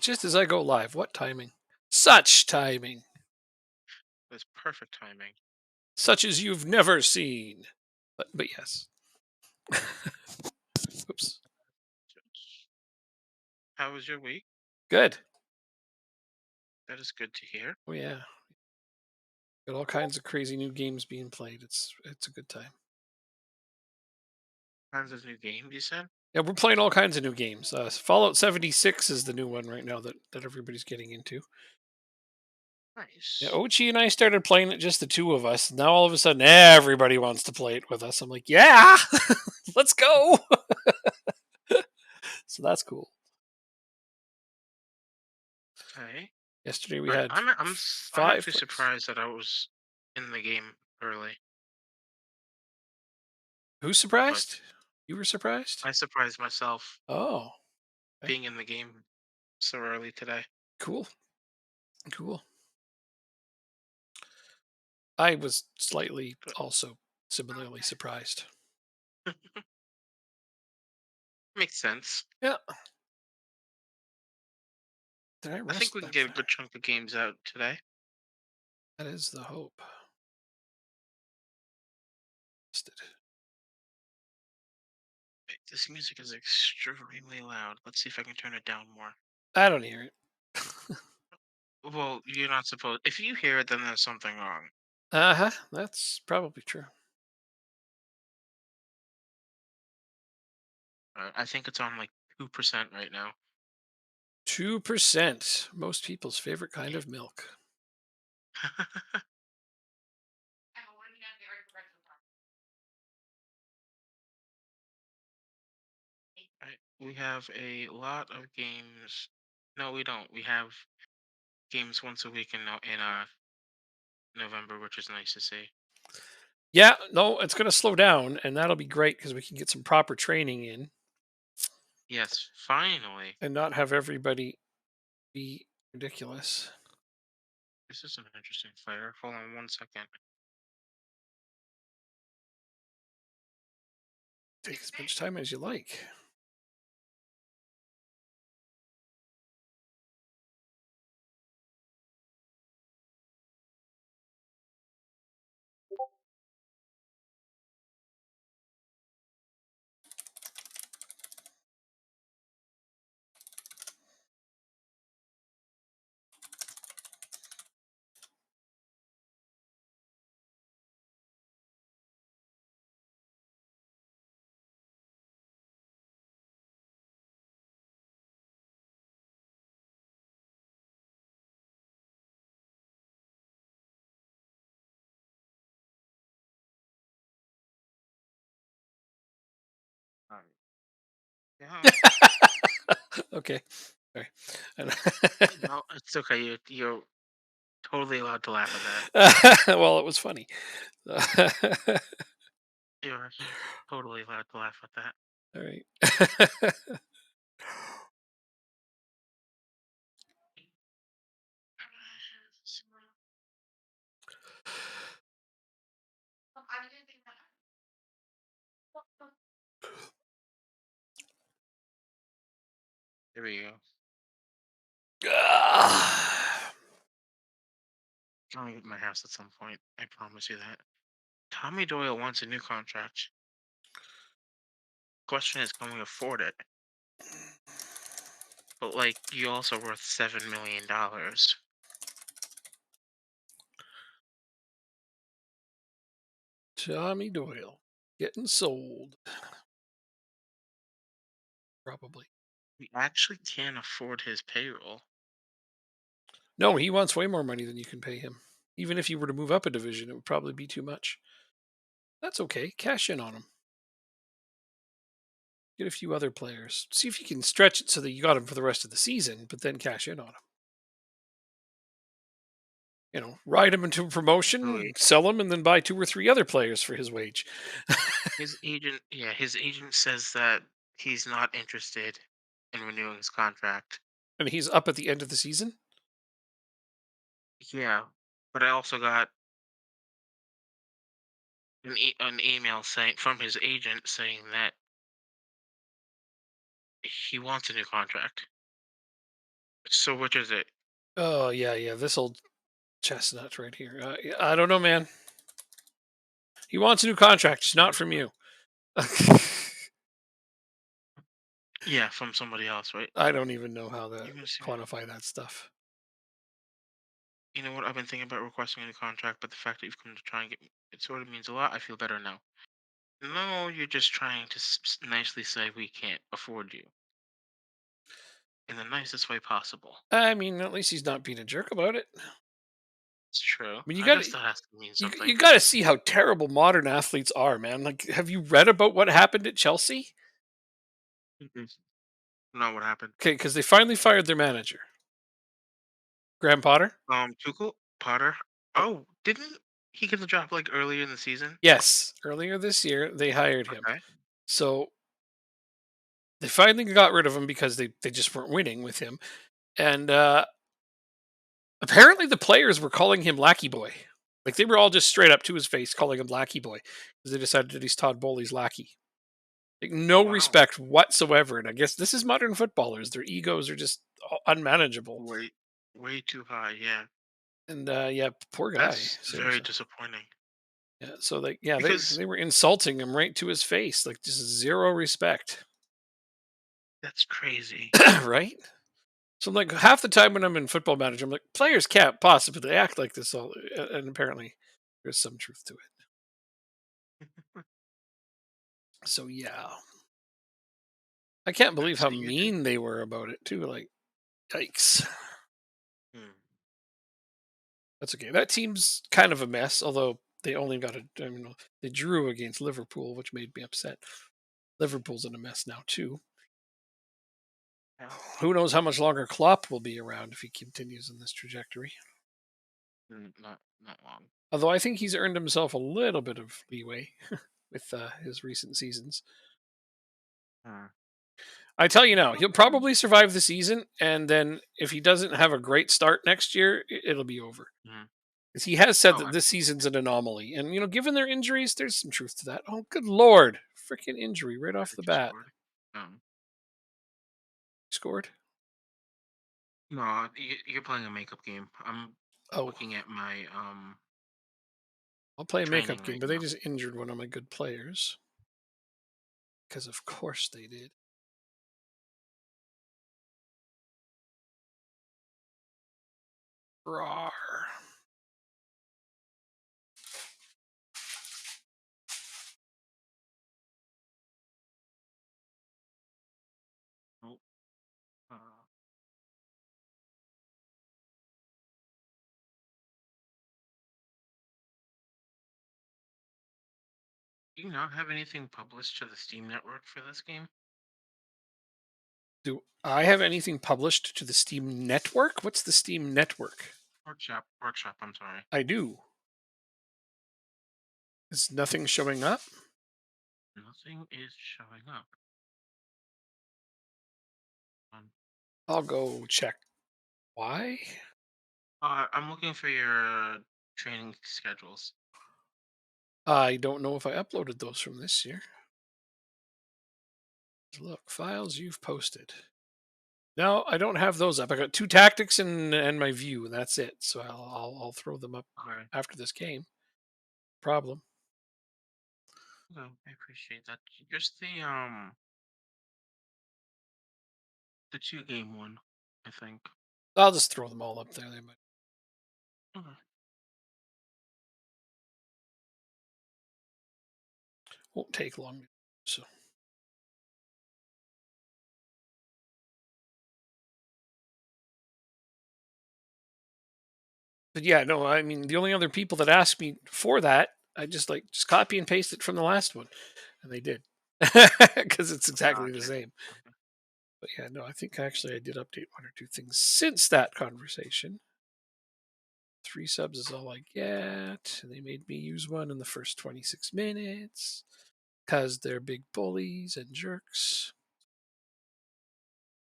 Just as I go live. What timing? Such timing. That's perfect timing. Such as you've never seen. But yes. Oops. How was your week? Good. That is good to hear. Oh yeah. Got all kinds of crazy new games being played. It's a good time. Tons of new games, you said? Yeah, we're playing all kinds of new games. Fallout 76 is the new one right now that everybody's getting into. Yeah, Nice. Ochi and I started playing it just the two of us. Now all of a sudden everybody wants to play it with us. I'm like, yeah, let's go. So that's cool. Okay. Yesterday we But had I'm five actually players. surprised that I was in the game early. Who's But surprised? You were surprised? I surprised myself Oh, okay. being in the game so early today. Cool. Cool. I was slightly But also similarly surprised. makes sense. Yeah. Did I I think rest we can that get a fast? good chunk of games out today. That is the hope. Rested. Wait, this music is extremely loud. Let's see if I can turn it down more. I don't hear it. Well, you're not supposed. If you hear it, then there's something wrong. Uh-huh. That's probably true. I think it's on like 2% right now. 2%. Most people's favorite kind of milk. We have a lot of games. No, we don't. We have games once a week in November, which is nice to see. Yeah, no, it's going to slow down, and that'll be great because we can get some proper training in Yes, finally. and not have everybody be ridiculous. This is an interesting fighter. Hold on 1 second. Take as much time as you like. All right. Yeah. Okay. Sorry. No, it's okay. You're totally allowed to laugh at that. Well, it was funny. You're totally allowed to laugh at that. All right. There we go. Ah. I'll get my house at some point. I promise you that. Tommy Doyle wants a new contract. Question is, can we afford it? But like, you also worth $7 million. Tommy Doyle getting sold. Probably. We actually can't afford his payroll. No, he wants way more money than you can pay him. Even if you were to move up a division, it would probably be too much. That's okay. Cash in on him. Get a few other players. See if you can stretch it so that you got him for the rest of the season, but then cash in on him. Ride him into a promotion, Really, sell him, and then buy two or three other players for his wage. his agent says that he's not interested in renewing his contract. And he's up at the end of the season. Yeah, but I also got an email saying from his agent saying that he wants a new contract. So which is it? Oh yeah, yeah. This old chestnut right here. Yeah, I don't know, man. He wants a new contract. It's not from you. Yeah, from somebody else, right? I don't even know how to You can see. quantify that stuff. You know what? I've been thinking about requesting a new contract, but the fact that you've come to try and get me, it sort of means a lot. I feel better now. No, you're just trying to nicely say we can't afford you in the nicest way possible. I mean, at least he's not being a jerk about it. I It's true. mean, I guess that has to mean something. you got to see how terrible modern athletes are, man. Like, have you read about what happened at Chelsea? Mhm. Not what happened. Okay, because they finally fired their manager, Graham Potter. Tuchel Potter. Uh, Oh, didn't he get the job like earlier in the season? Yes, earlier this year they hired him. Okay. So they finally got rid of him because they just weren't winning with him. And apparently the players were calling him Lackey Boy. Like they were all just straight up to his face calling him Lackey Boy because they decided that he's Todd Bowley's lackey. Like no Wow. respect whatsoever. And I guess this is modern footballers. Their egos are just unmanageable. Way, way too high. Yeah, And yeah, poor guy. that's very Seriously. disappointing. Yeah. So like yeah, Because they were insulting him right to his face. Like just zero respect. that's crazy. Right? So like half the time when I'm in football manager, I'm like, players can't possibly act like this all and apparently there's some truth to it. So yeah. I can't Okay, believe so how you think? mean they were about it too. Like, yikes. Hmm. That's okay. That team's kind of a mess, although they only got a I mean they drew against Liverpool, which made me upset. Liverpool's in a mess now too. Yeah. Who knows how much longer Klopp will be around if he continues in this trajectory. Not long. Although I think he's earned himself a little bit of leeway with his recent seasons. Hmm. I tell you now, he'll Okay. probably survive the season, and then if he doesn't have a great start next year, it'll be over. Mhm. 'Cause he has said Oh, that I this season's an anomaly, and given their injuries, there's some truth to that. Oh, good lord, freaking injury right off heard the you bat. scored. Um, Scored. no, you're playing a makeup game. I'm Oh, looking at my I'll play a makeup training game, right but they now. just injured one of my good players because, of course, they did. Rawr. Oh, uh, do you not have anything published to the Steam network for this game? Do I have anything published to the Steam network? What's the Steam network? Workshop. I'm sorry. I do. Is nothing showing up? Nothing is showing up. Um, I'll go check. Why? I'm looking for your training schedules. I don't know if I uploaded those from this year. Look, files you've posted. No, I don't have those up. I got two tactics and my view, and that's it. So I'll throw them up Okay. after this game. Problem. Okay, I appreciate that. Just the two game one, I think. I'll just throw them all up there. They might Okay. won't take long. So, but yeah, no. I mean, the only other people that asked me for that, I just copy and paste it from the last one, and they did because it's exactly the Gotcha. same. Okay. But yeah, no, I think actually I did update one or two things since that conversation. 3 subs is all I get. And they made me use one in the first 26 minutes because they're big bullies and jerks.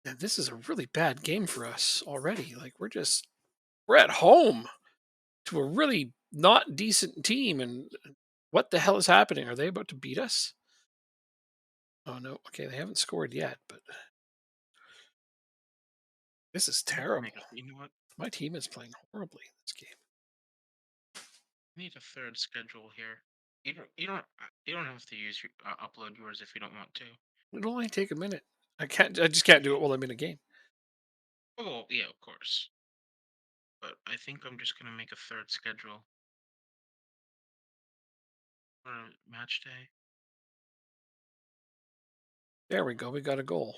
And this is a really bad game for us already. Like we're at home to a really not decent team, and what the hell is happening? Are they about to beat us? Oh no. Okay, they haven't scored yet, but This is I need to terrible. make a. You know what? My team is playing horribly in this game. I need a third schedule here. You don't have to use your upload yours if you don't want to. It'll only take a minute. I just can't do it Okay. while I'm in a game. Oh yeah, of course. But I think I'm just gonna make a third schedule for match day. There we go. We got a goal.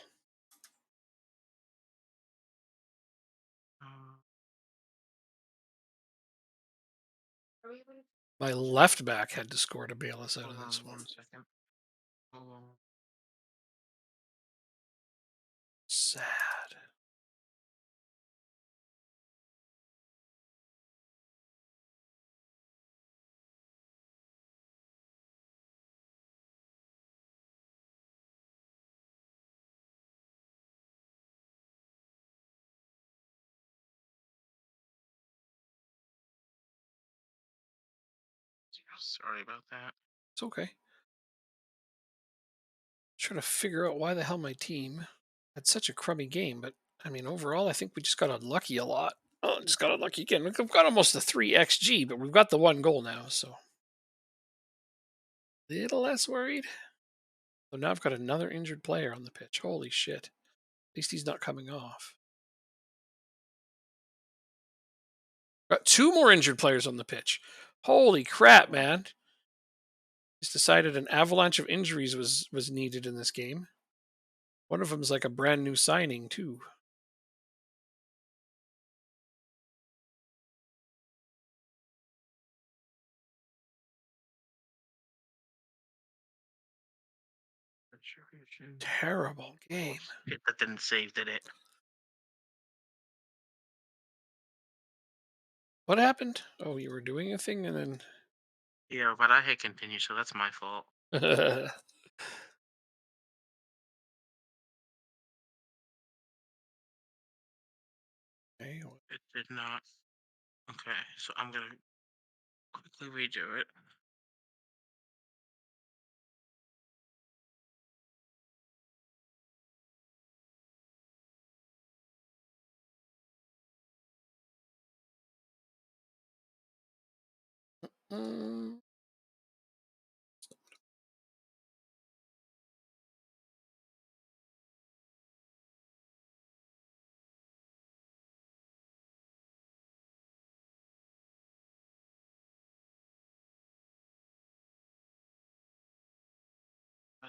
Uh, My left back had to score to bail us out hold of on this one. 1 second. Hold on. Sad. Sorry about that. It's okay. Trying to figure out why the hell my team had such a crummy game, but I mean, overall, I think we just got unlucky a lot. Oh, just got unlucky again. We've got almost a 3 xG, but we've got the one goal now, so a little less worried. So now I've got another injured player on the pitch. Holy shit. At least he's not coming off. Got two more injured players on the pitch. Holy crap, man. He's decided an avalanche of injuries was needed in this game. One of them's like a brand new signing, too. Terrible Oh, game. shit, that didn't save, did it? What happened? Oh, you were doing a thing and Yeah, but I hit continue, so that's my fault. then. Okay, It did not. Okay, so I'm gonna quickly redo it. mm,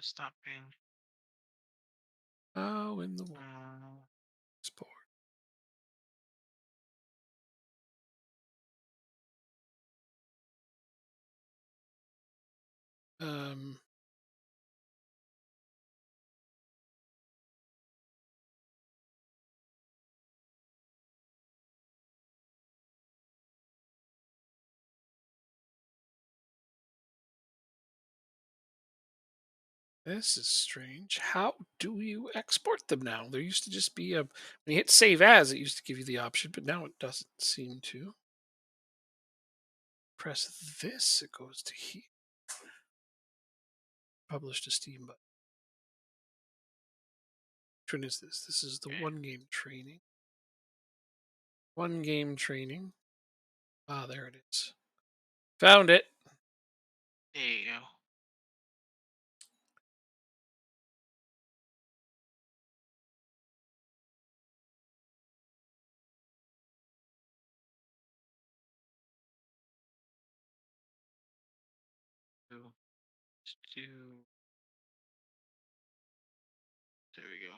Stopping. how in the world? Uh, Sport. Um, this is strange. How do you export them now? There used to just be a when you hit save as, it used to give you the option, but now it doesn't seem to. Press this, it goes to here. Publish to Steam button. Which one is this? This is the okay. one game training. One game training. Ah, there it is. Found it. There you go. So, let's do. There we go.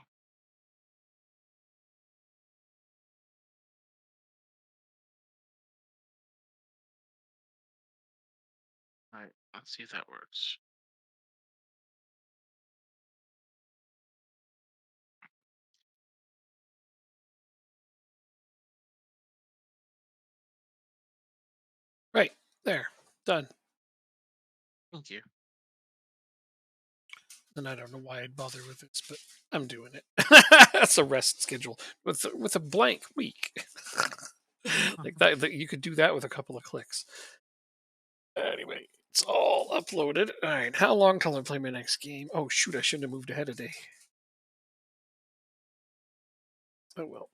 All right, let's see if that works. Right there. Done. Thank you. And I don't know why I'd bother with this, but I'm doing it. That's a rest schedule with a blank week. Like that you could do that with a couple of clicks. Anyway, it's all uploaded. All right, how long till I play my next game? Oh shoot, I shouldn't have moved ahead a day. Oh well.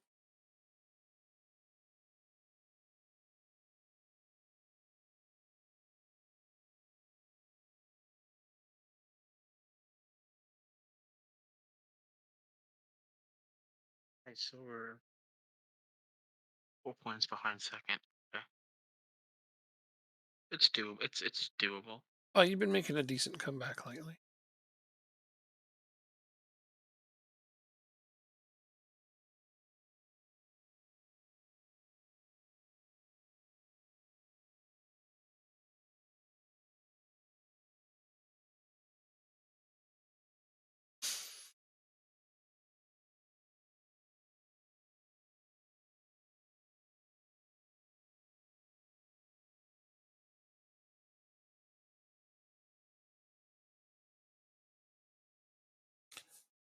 Okay, so we're 4 points behind second. Okay. It's doable. Oh, you've been making a decent comeback lately.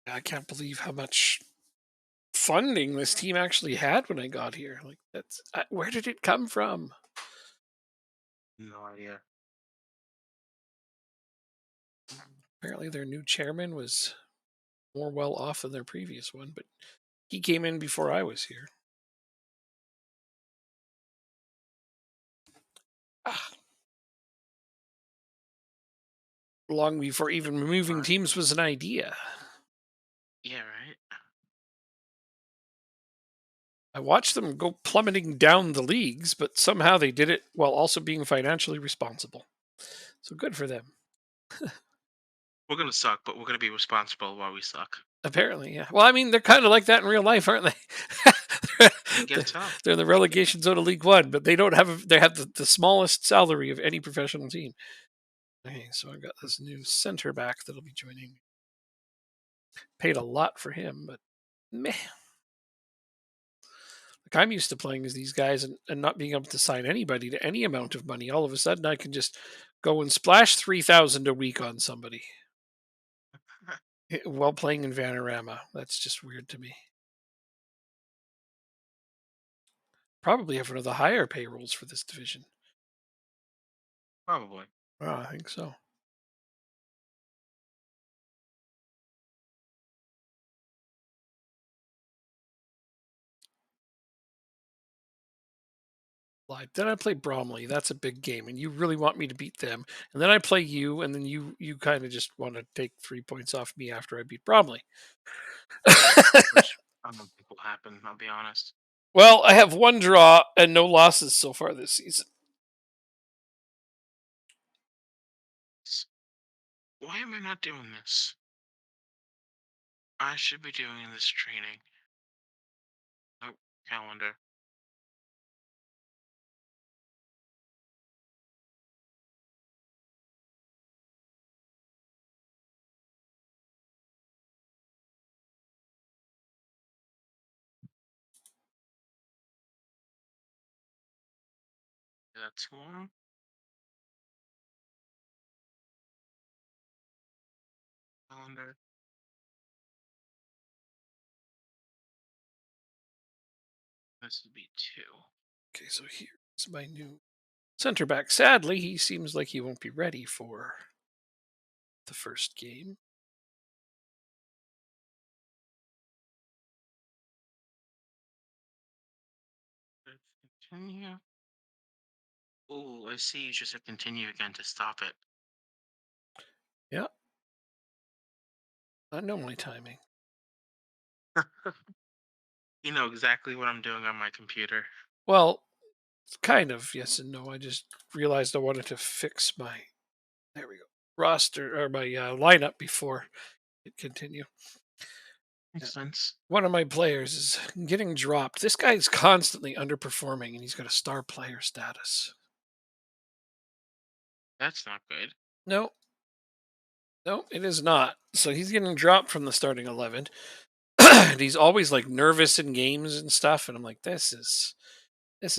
I can't believe how much funding this team actually had when I got here. Like where did it come from? No idea. Apparently, their new chairman was more well off than their previous one, but he came in before I was here. Ah, long before even moving Fine. teams was an idea. Yeah, right. I watched them go plummeting down the leagues, but somehow they did it while also being financially responsible. So good for them. We're gonna suck, but we're gonna be responsible while we suck. Apparently, yeah. Well, I mean, they're kind of like that in real life, aren't they? I they're, guess so. they're in the I get. relegation zone of League One, but they don't have. They have the smallest salary of any professional team. Okay, so I got this new center back that'll be joining. Paid a lot for him, but meh. Like I'm used to playing as these guys and not being able to sign anybody to any amount of money. All of a sudden, I can just go and splash 3,000 a week on somebody while playing in Vanarama. That's just weird to me. Probably have one of the higher payrolls for this division. Probably. Oh, I think so. Like, then I play Bromley. That's a big game, and you really want me to beat them. And then I play you, and then you kind of just want to take 3 points off me after I beat Bromley. Which I don't think will happen. I'll be honest. Well, I have one draw and no losses so far this season. Why am I not doing this? I should be doing this training. Oh, calendar. That's one. Calendar. This would be two. Okay, so here's my new center back. Sadly, he seems like he won't be ready for the first game. Let's continue. Oh, I see. You just have continue again to stop it. Yeah, I know my timing. You know exactly what I'm doing on my computer. Well, kind of yes and no. I just realized I wanted to fix my there we go roster or my lineup before it continue. Yeah. Makes sense. One of my players is getting dropped. This guy's constantly underperforming, and he's got a star player status. That's not good. No, no, it is not. So he's getting dropped from the starting 11. And he's always like nervous in games and stuff. And I'm like, this is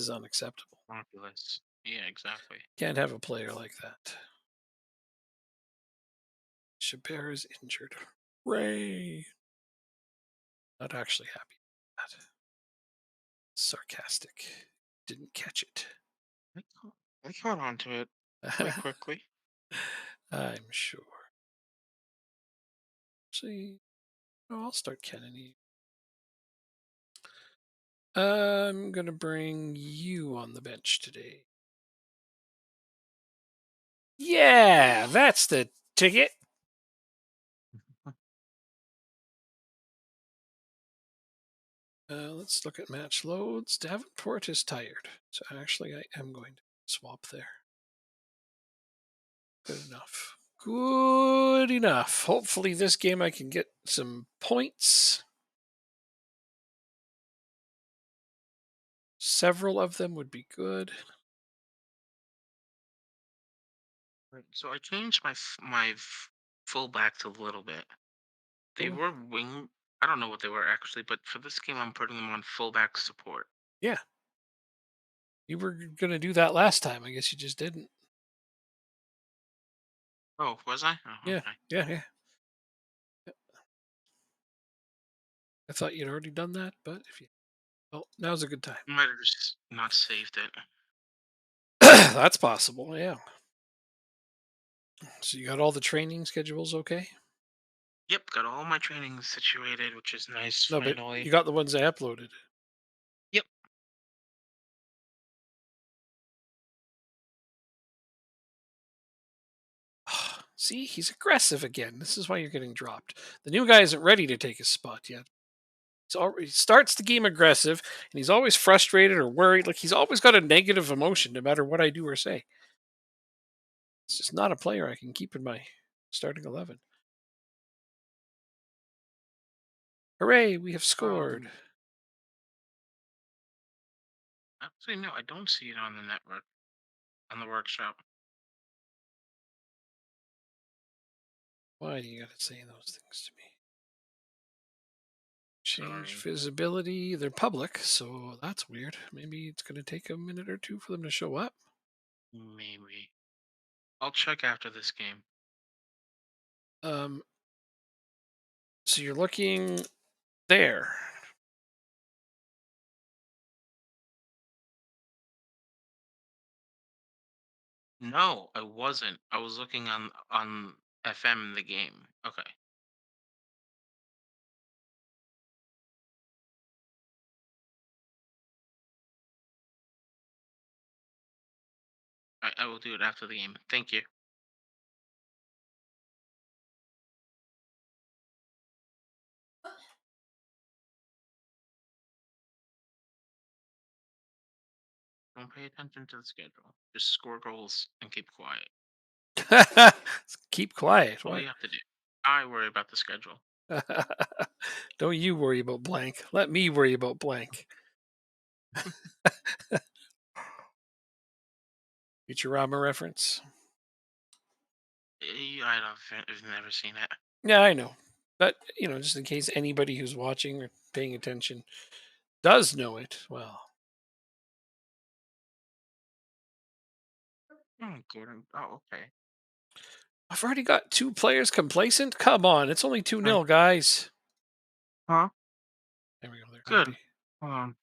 unacceptable. Fabulous. Yeah, exactly. Can't have a player like that. Chabert is injured. Ray. Not actually happy with that. Sarcastic. Didn't catch it. I caught on to it quite quickly. I'm sure. See, oh, I'll start Kennedy. I'm gonna bring you on the bench today. Yeah, that's the ticket. Let's look at match loads. Davenport is tired. So actually, I am going to swap there. Good enough. Good enough. Hopefully, this game I can get some points. Several of them would be good. Right. So I changed my fullbacks a little bit. They Oh, were wing. I don't know what they were actually, but for this game, I'm putting them on fullback support. yeah. You were going to do that last time. I guess you just didn't. Oh, was I? Oh, Yeah. okay. Yeah. Yeah. I thought you'd already done that, but if you. Well, now's a good time. Might have just not saved it. That's possible. Yeah. So you got all the training schedules okay? Yep, got all my training situated, which is nice No, but you finally. got the ones I uploaded. Yep. See, he's aggressive again. This is why you're getting dropped. The new guy isn't ready to take his spot yet. He starts the game aggressive, and he's always frustrated or worried. Like he's always got a negative emotion, no matter what I do or say. It's just not a player I can keep in my starting 11. Hooray! We have scored. Um. Actually, no, I don't see it on the network on the workshop. Why do you got to say those things to me? Change Sorry. visibility. They're public, so that's weird. Maybe it's going to take a minute or two for them to show up. Maybe. I'll check after this game. Um, so you're looking there. No, I wasn't. I was looking on FM in the game. Okay. I will do it after the game. Thank you. Don't pay attention to the schedule. Just score goals and keep quiet. Keep quiet. All What? you have to do. I worry about the schedule. Don't you worry about blank. Let me worry about blank. Futurama reference. I don't. I've never seen it. Yeah, I know. But, just in case anybody who's watching or paying attention does know it, well, Oh, Gordon. Oh, okay. I've already got two players complacent. Come on, it's only 2 Right. nil, guys. Huh? There we go. They're Good. happy. Um,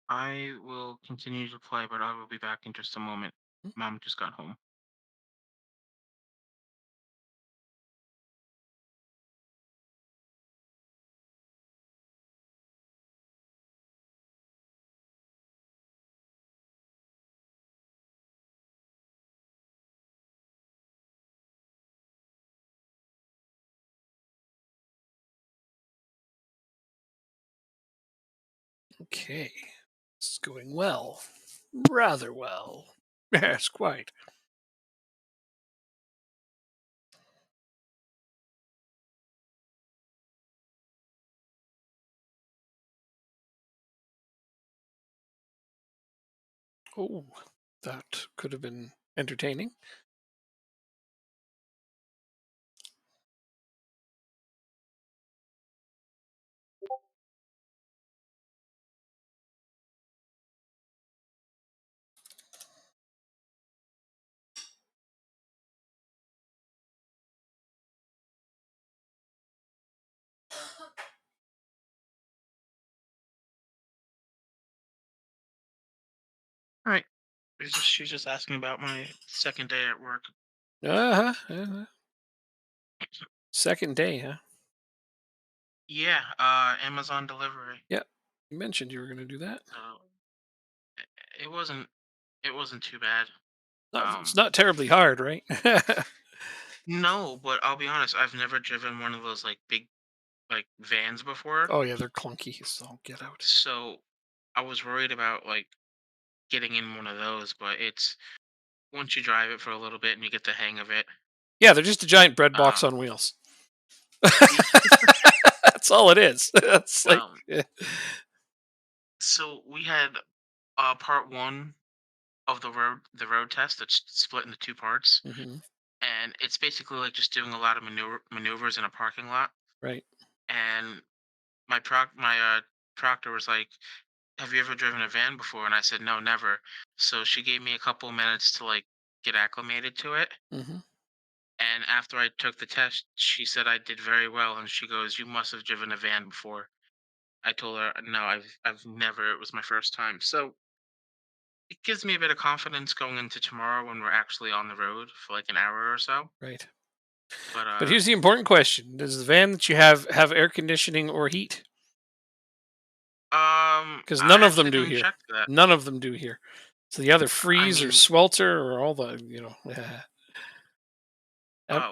I will continue to play, but I will be back in just a moment. Hmm, Mom just got home. Okay. This is going well. Rather well. Yes, quite. Oh, that could have been entertaining. All right. She's just asking about my second day at work. Uh huh. Second day, huh? Yeah. Amazon delivery. Yeah. You mentioned you were going to do that. So it wasn't. It wasn't too bad. It's not terribly hard, right? No, but I'll be honest. I've never driven one of those like big. like vans before, Oh yeah, they're clunky. So get out. so I was worried about like getting in one of those. But it's once you drive it for a little bit and you get the hang of it, Yeah, they're just a giant bread box um, on wheels. That's all it is. That's like, um, so we had part one of the road test that's split into two parts, mhm, and it's basically like just doing a lot of maneuvers in a parking lot. right. And my tractor was like, "Have you ever driven a van before?" And I said, "No, never." So she gave me a couple minutes to like get acclimated to it. Hmm. And after I took the test, she said I did very well, and she goes, "You must have driven a van before." I told her, "No, I've never. It was my first time." So it gives me a bit of confidence going into tomorrow when we're actually on the road for like an hour or so. Right. But But here's the important question: does the van that you have air conditioning or heat? Because I none of them actually do didn't here. check that. None of them do here. So you either I freeze or mean, swelter or all the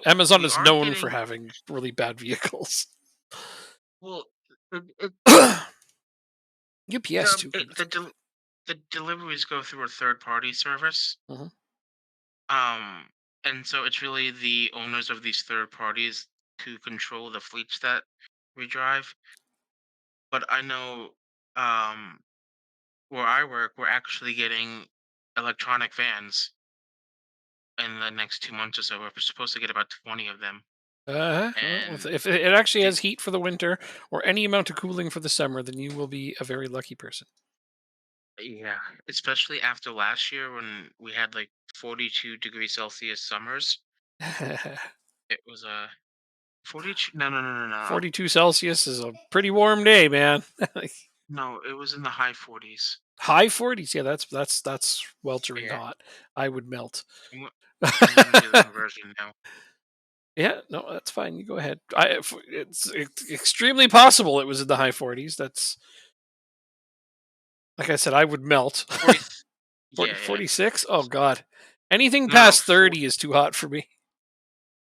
Amazon we is are known for getting having really bad vehicles. well. It, it, UPS too, come to think of the deliveries go through a third party service. it. Hmm. Um, and so it's really the owners of these third parties who control the fleets that we drive. But I know, um, where I work, we're actually getting electronic vans in the next 2 months or so. We're supposed to get about 20 of them. Well, And if it actually the, has heat for the winter or any amount of cooling for the summer, then you will be a very lucky person. yeah, especially after last year when we had like 42-degree Celsius summers. It was a 42. No, no, no, no, no. 42 Celsius is a pretty warm day, man. Like, No, it was in the high 40s. high 40s. Yeah, that's weltering Yeah. hot. I would melt. I'm, go- I'm going to do the conversion now. Yeah, no, that's fine. You go ahead. It's extremely possible it was in the high 40s. That's like I said, I would melt. 40. 40, Yeah, yeah. 46? Oh God, anything No, no, past 30 is too hot for me.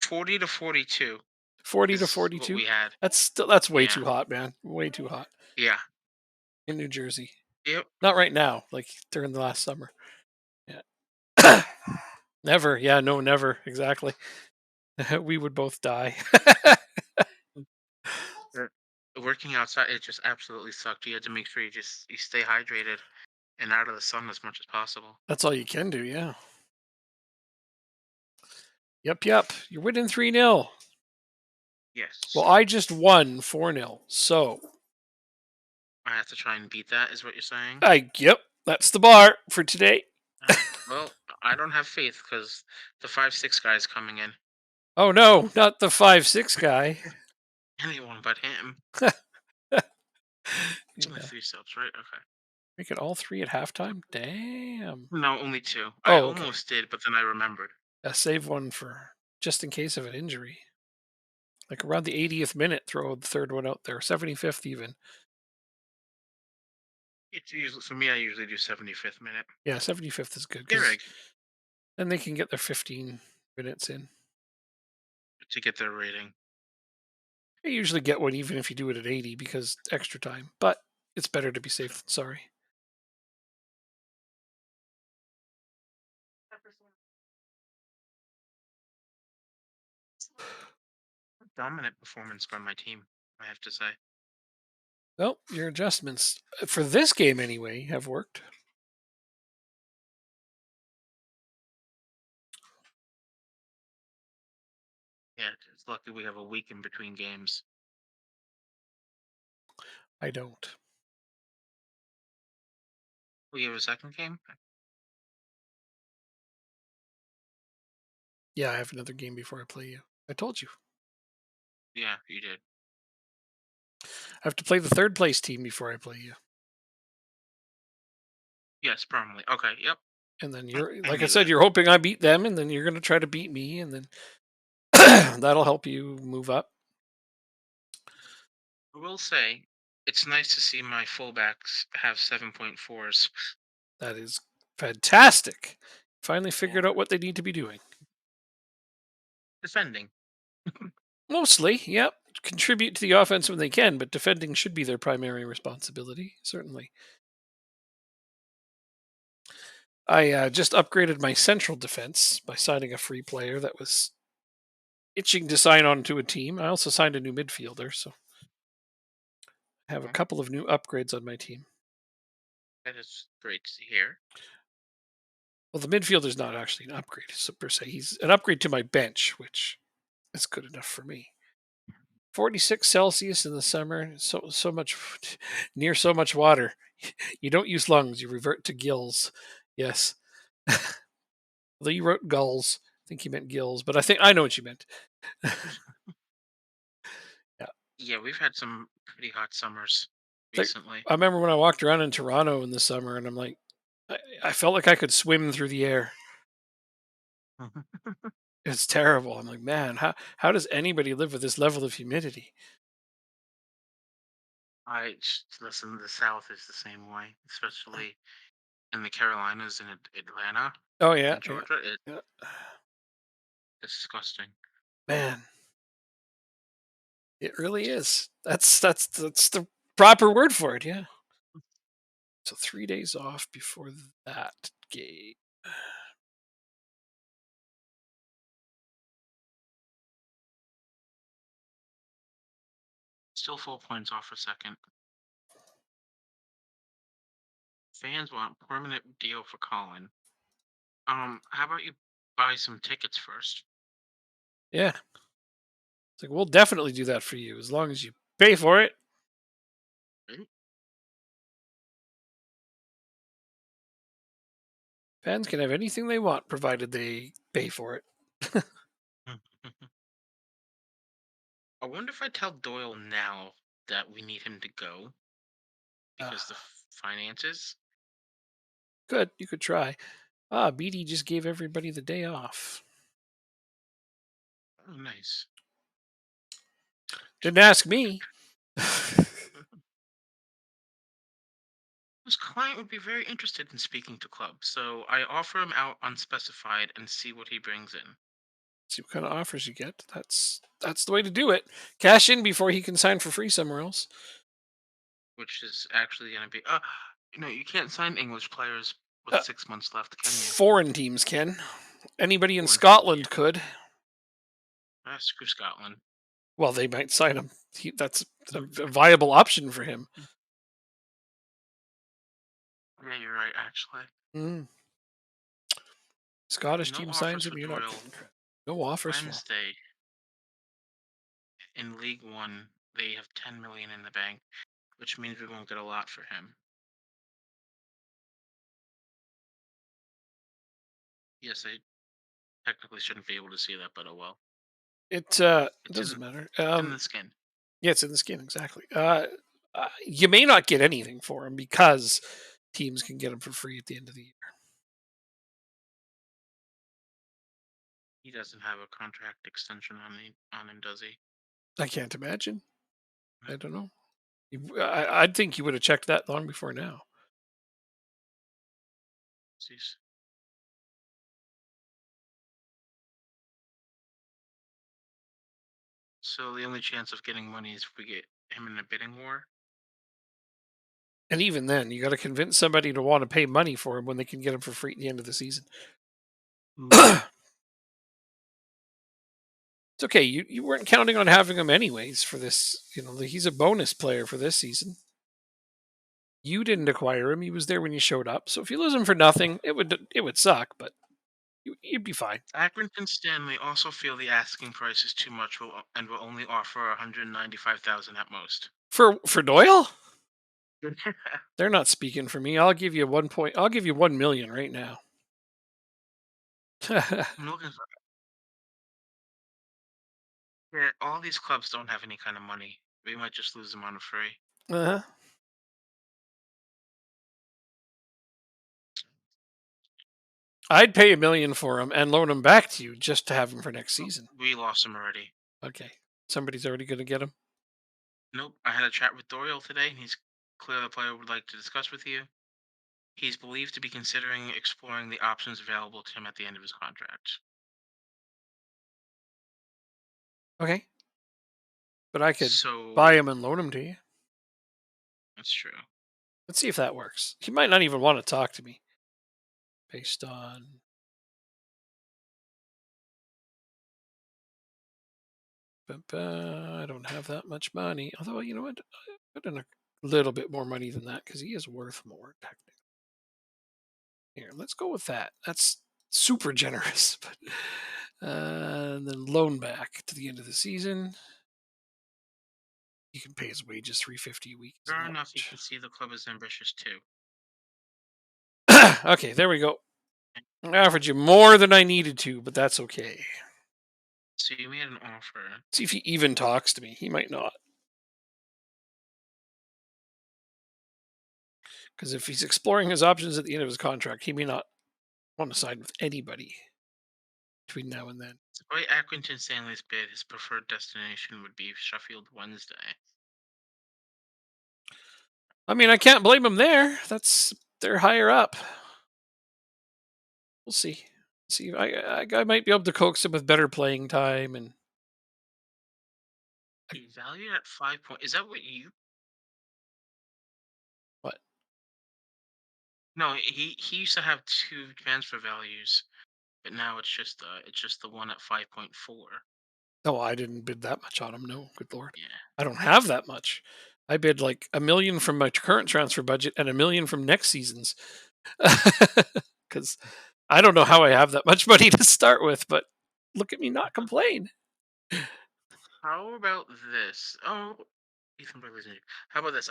40 to 42 40 to is what 42. we had. That's way Yeah. too hot, man. Way too hot Yeah. in New Jersey. Yep. Not right now. Like during the last summer. Yeah. Never. Yeah. No. Never. Exactly. We would both die. Uh, Working outside, it just absolutely sucked. You had to make sure you stay hydrated and out of the sun as much as possible. That's all you can do. Yeah. Yep. Yep. You're winning 3-0. Yes. Well, I just won 4-0. So I have to try and beat that, is what you're saying? yep. That's the bar for today. Well, I don't have faith because the 5'6" guy's coming in. Oh no, not the 5'6" guy. Anyone but him. It's only Yeah. three subs, right? Okay. Make it all three at halftime. Damn. No, only two. I Oh, okay. almost did, but then I remembered. Save one for just in case of an injury. Like around the 80th minute, throw the third one out there. 75th even. It's usually for me. I usually do 75th minute. Yeah, 75th is good Get because rig then they can get their 15 minutes in. to get their rating. I usually get one even if you do it at 80 because extra time. But it's better to be safe than sorry. Dominant performance by my team, I have to say. Well, your adjustments for this game anyway have worked. Yeah, it's lucky we have a week in between games. I don't. We have a second game. Yeah, I have another game before I play you. I told you. Yeah, you did. I have to play the third place team before I play you. Yes, permanently. Okay. Yep. And then you're I like I knew said, that. you're hoping I beat them, and then you're gonna try to beat me, and then that'll help you move up. I will say, it's nice to see my fullbacks have 7.4s. That is fantastic. Finally Yeah. figured out what they need to be doing. Defending. Mostly, yep. contribute to the offense when they can, but defending should be their primary responsibility. Certainly. I just upgraded my central defense by signing a free player that was itching to sign on to a team. I also signed a new midfielder, so I have a Well, couple of new upgrades on my team. that is great to hear. Well, the midfielder's not actually an upgrade so per se. He's an upgrade to my bench, which is good enough for me. 46 Celsius in the summer, so much near so much water. You don't use lungs, you revert to gills. Yes. Although you wrote gulls. I think you meant gills, but I know what you meant. Yeah. Yeah, we've had some pretty hot summers Like, recently. I remember when I walked around in Toronto in the summer and I'm like I felt like I could swim through the air. It's terrible. I'm like, man, how does anybody live with this level of humidity? Listen, the South is the same way, especially in the Carolinas and Atlanta Oh yeah, and yeah, Georgia. yeah. It's disgusting. Man, it really is. That's the proper word for it. Yeah. So 3 days off before that game. Still 4 points off for second. Fans want permanent deal for Colin. How about you buy some tickets first? Yeah. It's like we'll definitely do that for you as long as you pay for it. Right? Fans can have anything they want provided they pay for it. I wonder if I tell Doyle now that we need him to go because the Ah, finances. good, you could try. Ah, BD just gave everybody the day off. Oh, nice. Didn't ask me. This client would be very interested in speaking to club, so I offer him out unspecified and see what he brings in, See what kind of offers you get. That's the way to do it. Cash in before he can sign for free somewhere else. which is actually going to be. You can't sign English players with Uh, 6 months left, can you? Foreign teams can. Anybody in Foreign teams Scotland can. could. Screw Scotland. Well, they might sign him. That's a viable option for him. Yeah, you're right. Actually, Mm. Scottish no team offers signs for him. You're not Doyle. getting credit. No offers for him. Wednesday in League One, they have 10 million in the bank, which means we won't get a lot for him. Yes, I technically shouldn't be able to see that, but oh well. It It's doesn't in matter. it's in the skin. Yeah, it's in the skin exactly. You may not get anything for him because teams can get him for free at the end of the year. He doesn't have a contract extension on him, does he? I can't imagine. No. I don't know. I'd think you would have checked that long before now. Jeez. So the only chance of getting money is if we get him in a bidding war. And even then, you got to convince somebody to want to pay money for him when they can get him for free at the end of the season. Mm. It's okay. You weren't counting on having him anyways for this. He's a bonus player for this season. You didn't acquire him. He was there when you showed up. So if you lose him for nothing, it would suck, but you'd be fine. Accrington Stanley also feel the asking price is too much and will only offer 195,000 at most. For Doyle, they're not speaking for me. I'll give you 1 point. I'll give you 1 million right now. I'm looking for. Yeah, all these clubs don't have any kind of money. We might just lose them on a free. uh-huh. I'd pay 1 million for him and loan him back to you just to have him for next Oh, season. we lost them already. Okay, somebody's already going to get him. Nope. I had a chat with Doyle today, and he's clear the player would like to discuss with you. He's believed to be considering exploring the options available to him at the end of his contract. Okay, but I could buy So him and loan him to you. that's true. Let's see if that works. He might not even want to talk to me based on. I don't have that much money. Although, you know what? I put in a little bit more money than that because he is worth more, technically. Here, let's go with that. That's super generous. But and then loan back to the end of the season. You can pay his wages $350 a week. Isn't Fair that enough. You much? can see the club is ambitious too. Okay, there we go. I offered you more than I needed to, but that's okay. So you made an offer. See if he even talks to me. He might not. Because if he's exploring his options at the end of his contract, he may not want to side with anybody between now and then. Despite Accrington Stanley's bid, his preferred destination would be Sheffield Wednesday. I mean, I can't blame him there. They're higher up. We'll see. See, I might be able to coax him with better playing time and He valued at 5 point. Is that what you? what? No, he used to have two transfer values, but now it's just the one at 5.4. No, I didn't bid that much on him. No, good lord, Yeah. I don't have that much. I bid like $1 million from my current transfer budget and $1 million from next season's. Because I don't know how I have that much money to start with, but look at me not complain. How about this? Oh, Ethan Burley's injured. How about this?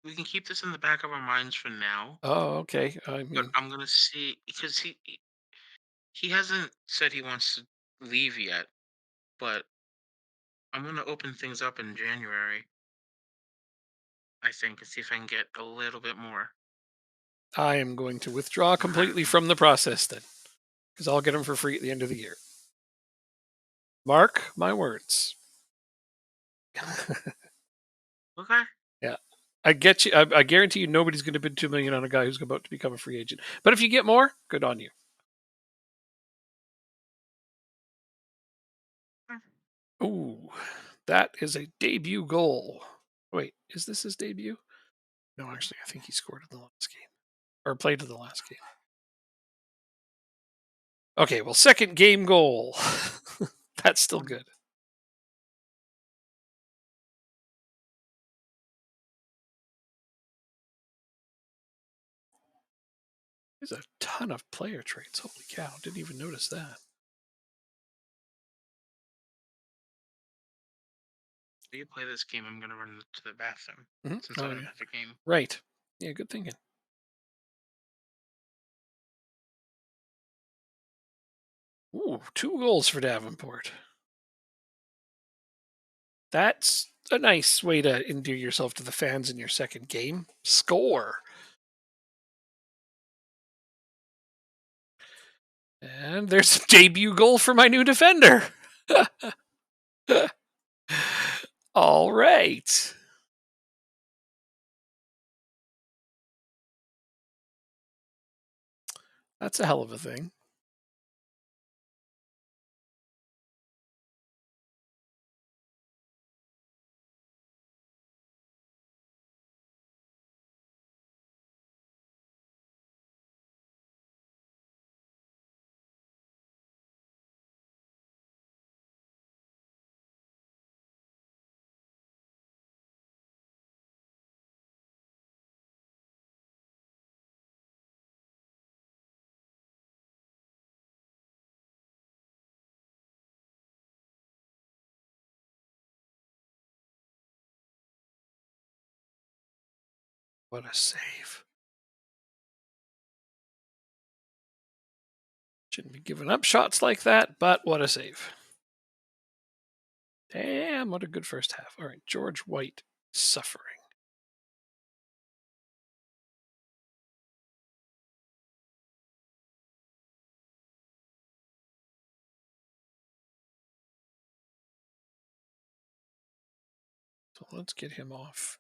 We can keep this in the back of our minds for now, Oh, okay. I but mean, I'm gonna see because he hasn't said he wants to leave yet, but I'm gonna open things up in January, I think, and see if I can get a little bit more. I am going to withdraw completely from the process then, because I'll get them for free at the end of the year. Mark my words. Okay. Yeah. I get you. I guarantee you nobody's going to bid 2 million on a guy who's about to become a free agent. But if you get more, good on you. Ooh, that is a debut goal. Wait, is this his debut? No, actually, I think he scored in the last game or played in the last game. Okay, well, second game goal. That's still good. There's a ton of player traits. Holy cow! Didn't even notice that. You play this game, I'm gonna run to the bathroom since I Oh don't yeah, have a game. right. Yeah, good thinking. Ooh, 2 goals for Davenport. That's a nice way to endear yourself to the fans in your second game. Score. And there's a debut goal for my new defender. All right. That's a hell of a thing. What a save. Shouldn't be giving up shots like that, but what a save. Damn, what a good first half. All right, George White suffering. So let's get him off.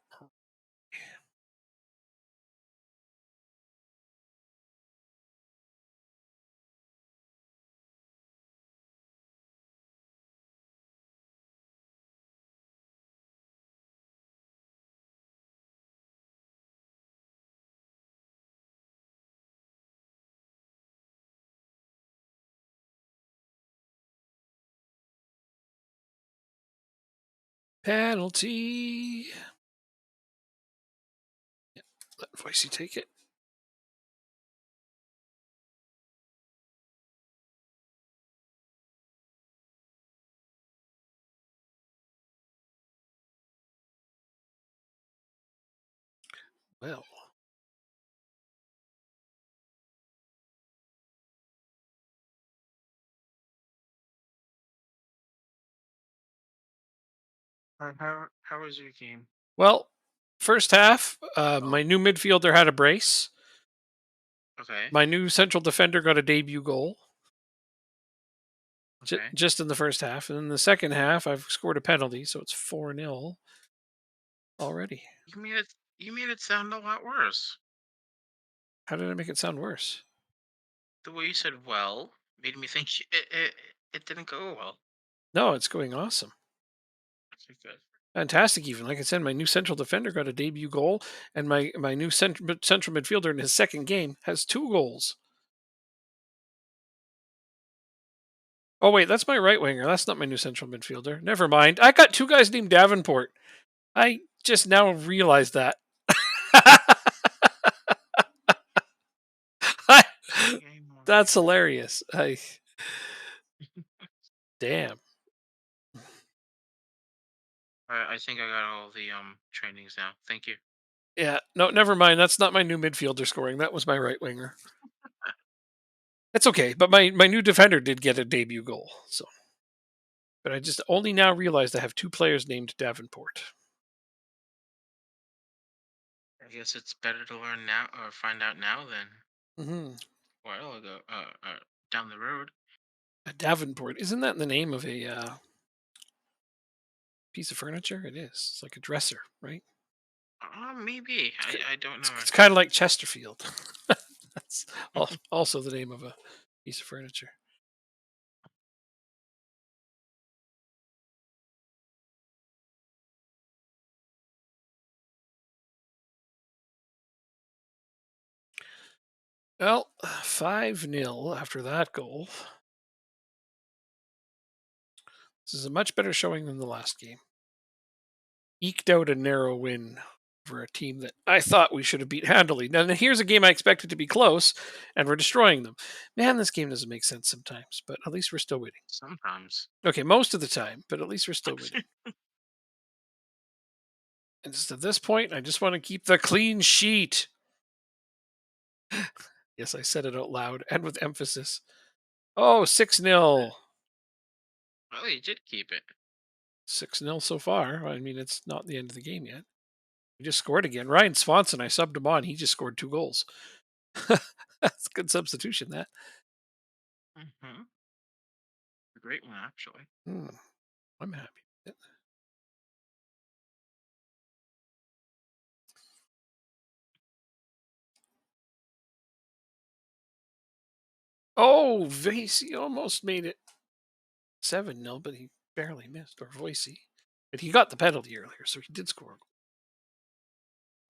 Penalty. Let Voicey take it. Well, How was your game? well, first half, Oh, my new midfielder had a brace. okay, My new central defender got a debut goal okay. just in the first half. And in the second half, I've scored a penalty, so it's 4-0 already. You made it sound a lot worse. How did I make it sound worse? The way you said "well" made me think it didn't go well. No, it's going awesome. Okay, good. Fantastic, even. Like I said, my new central defender got a debut goal, and my new central midfielder in his second game has 2 goals. Oh, wait, that's my right winger. That's not my new central midfielder. Never mind. I got 2 guys named Davenport. I just now realized that. Game That's over. hilarious. Damn. I think I got all the trainings now. Thank you. Yeah, no, never mind. That's not my new midfielder scoring. That was my right winger. It's okay, but my new defender did get a debut goal. So, but I just only now realized I have 2 players named Davenport. I guess it's better to learn now or find out now than Hmm. a while ago. Down the road. A Davenport, isn't that the name of a piece of furniture? It is. It's like a dresser, right? Maybe. It's, I don't know it's kind of actually. like Chesterfield. That's also the name of a piece of furniture. Well, 5-0 after that goal. This is a much better showing than the last game. Eked out a narrow win for a team that I thought we should have beat handily. Now, here's a game I expected to be close, and we're destroying them. Man, this game doesn't make sense sometimes, but at least we're still winning. Sometimes. Okay, most of the time, but at least we're still winning. And just at this point, I just want to keep the clean sheet. Yes, I said it out loud and with emphasis. Oh, 6-0. Well, you did keep it. 6-0 so far. I mean, it's not the end of the game yet. We just scored again. Ryan Swanson, I subbed him on. He just scored 2 goals. That's a good substitution, that. Hmm. A great one, actually. Hmm, I'm happy with it. Oh, Vasey almost made it 7-0, but he barely missed, or Voicey. But he got the penalty earlier, so he did score.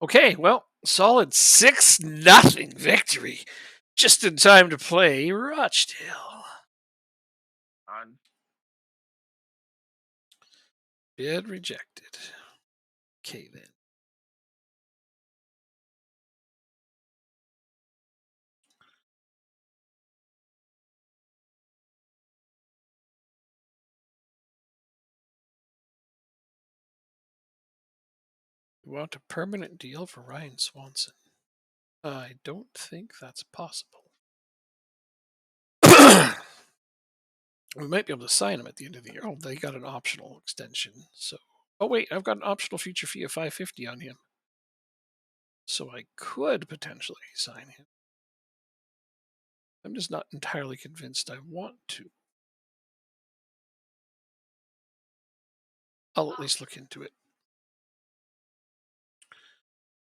Okay, well, solid 6-0 victory. Just in time to play Rochdale. God. Bid rejected. Okay, then. We want a permanent deal for Ryan Swanson. I don't think that's possible. We might be able to sign him at the end of the year. Oh, they got an optional extension. So, oh wait, I've got an optional future fee of 550 on him. So I could potentially sign him. I'm just not entirely convinced I want to. I'll at least look into it.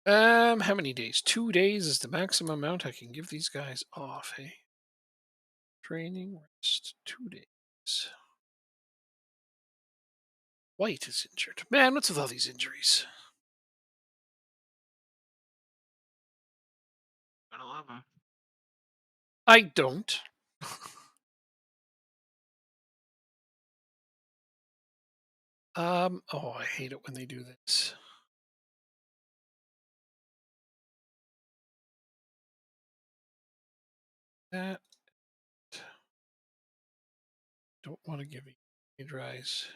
How many days? 2 days is the maximum amount I can give these guys off, hey? Training, rest, 2 days. White is injured. Man, what's with all these injuries? Gotta love him. I don't. Oh, I hate it when they do this. That don't want to give you wage rise.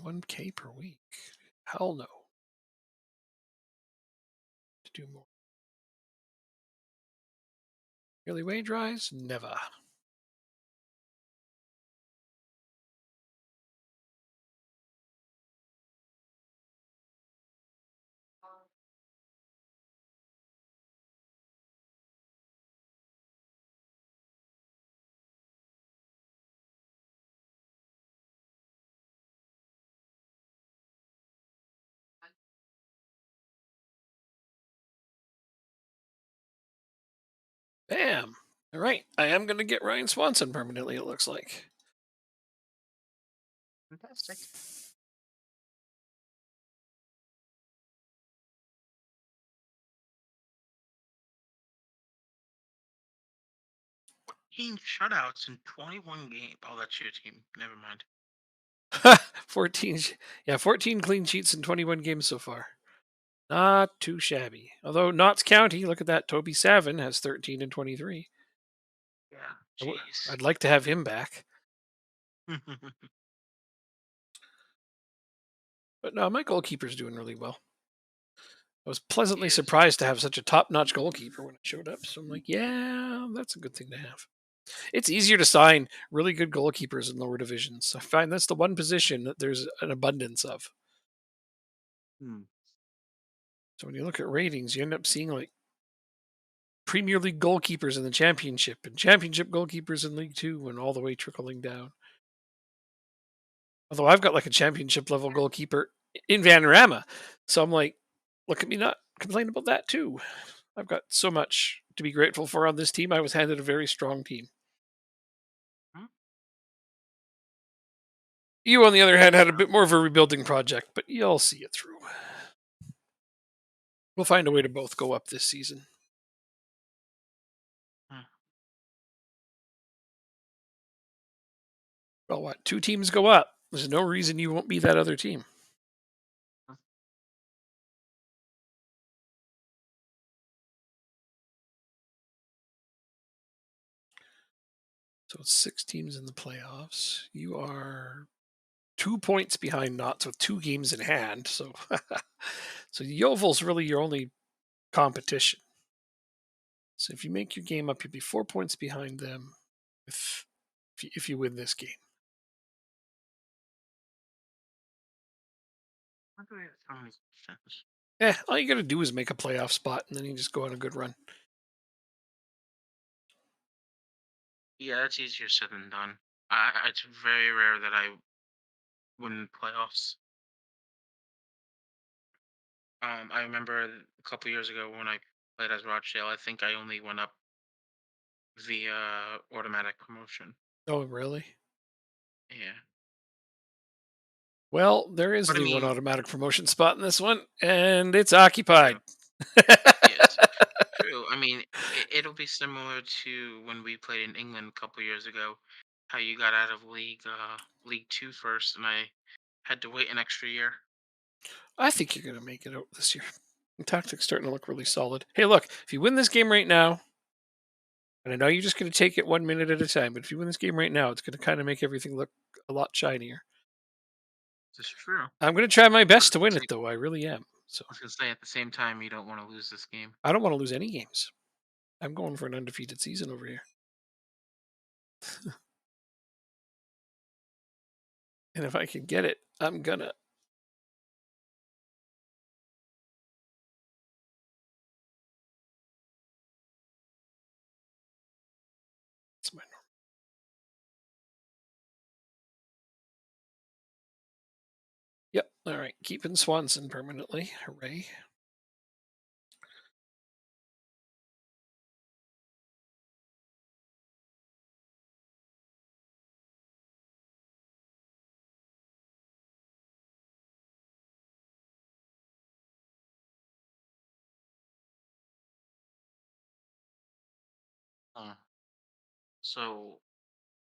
.1K per week. Hell no. To do more. Yearly wage rise? Never. Bam. All right. I am going to get Ryan Swanson permanently, it looks like. Fantastic. Team shutouts in 21 games. Oh, that's your team. Never mind. 14. Yeah, 14 clean sheets in 21 games so far. Not too shabby. Although Notts County, look at that. Toby Savin has 13 and 23. Yeah. Jeez. I'd like to have him back. But no, my goalkeeper's doing really well. I was He pleasantly is. surprised to have such a top-notch goalkeeper when it showed up. So I'm like, yeah, that's a good thing to have. It's easier to sign really good goalkeepers in lower divisions. I find that's the one position that there's an abundance of. Hmm. So when you look at ratings, you end up seeing like Premier League goalkeepers in the Championship and Championship goalkeepers in League Two and all the way trickling down. Although I've got like a Championship level goalkeeper in Vanarama. So I'm like, look at me not complain about that too. I've got so much to be grateful for on this team. I was handed a very strong team. Hmm? You, on the other hand, had a bit more of a rebuilding project, but you'll see it through. We'll find a way to both go up this season. Hmm. Well, what? Two teams go up. There's no reason you won't be that other team. So it's 6 teams in the playoffs. You are 2 points behind Knots with 2 games in hand. So, so Yeovil's really your only competition. So if you make your game up, you'll be 4 points behind them if you win this game. Why do I have so many questions? All you got to do is make a playoff spot, and then you just go on a good run. Yeah, that's easier said than done. It's very rare that I win playoffs. I remember a couple years ago when I played as Rochdale, I think I only went up via automatic promotion. Oh, really? Yeah. Well, there is But I only one mean, automatic promotion spot in this one, and it's true. occupied. Yes. True. I mean, it'll be similar to when we played in England a couple years ago, how you got out of League Two first, and I had to wait an extra year. I think you're going to make it out this year. The tactics starting to look really solid. Hey, look, if you win this game right now, and I know you're just going to take it 1 minute at a time, but if you win this game right now, it's going to kind of make everything look a lot shinier. This is true. I'm going to try my But best at to the win it, same, though. I really am. So I was gonna say at the same time, you don't want to lose this game. I don't want to lose any games. I'm going for an undefeated season over here. And if I can get it, I'm gonna. It's my norm. Yep. All right. Keeping Swanson permanently. Hooray. So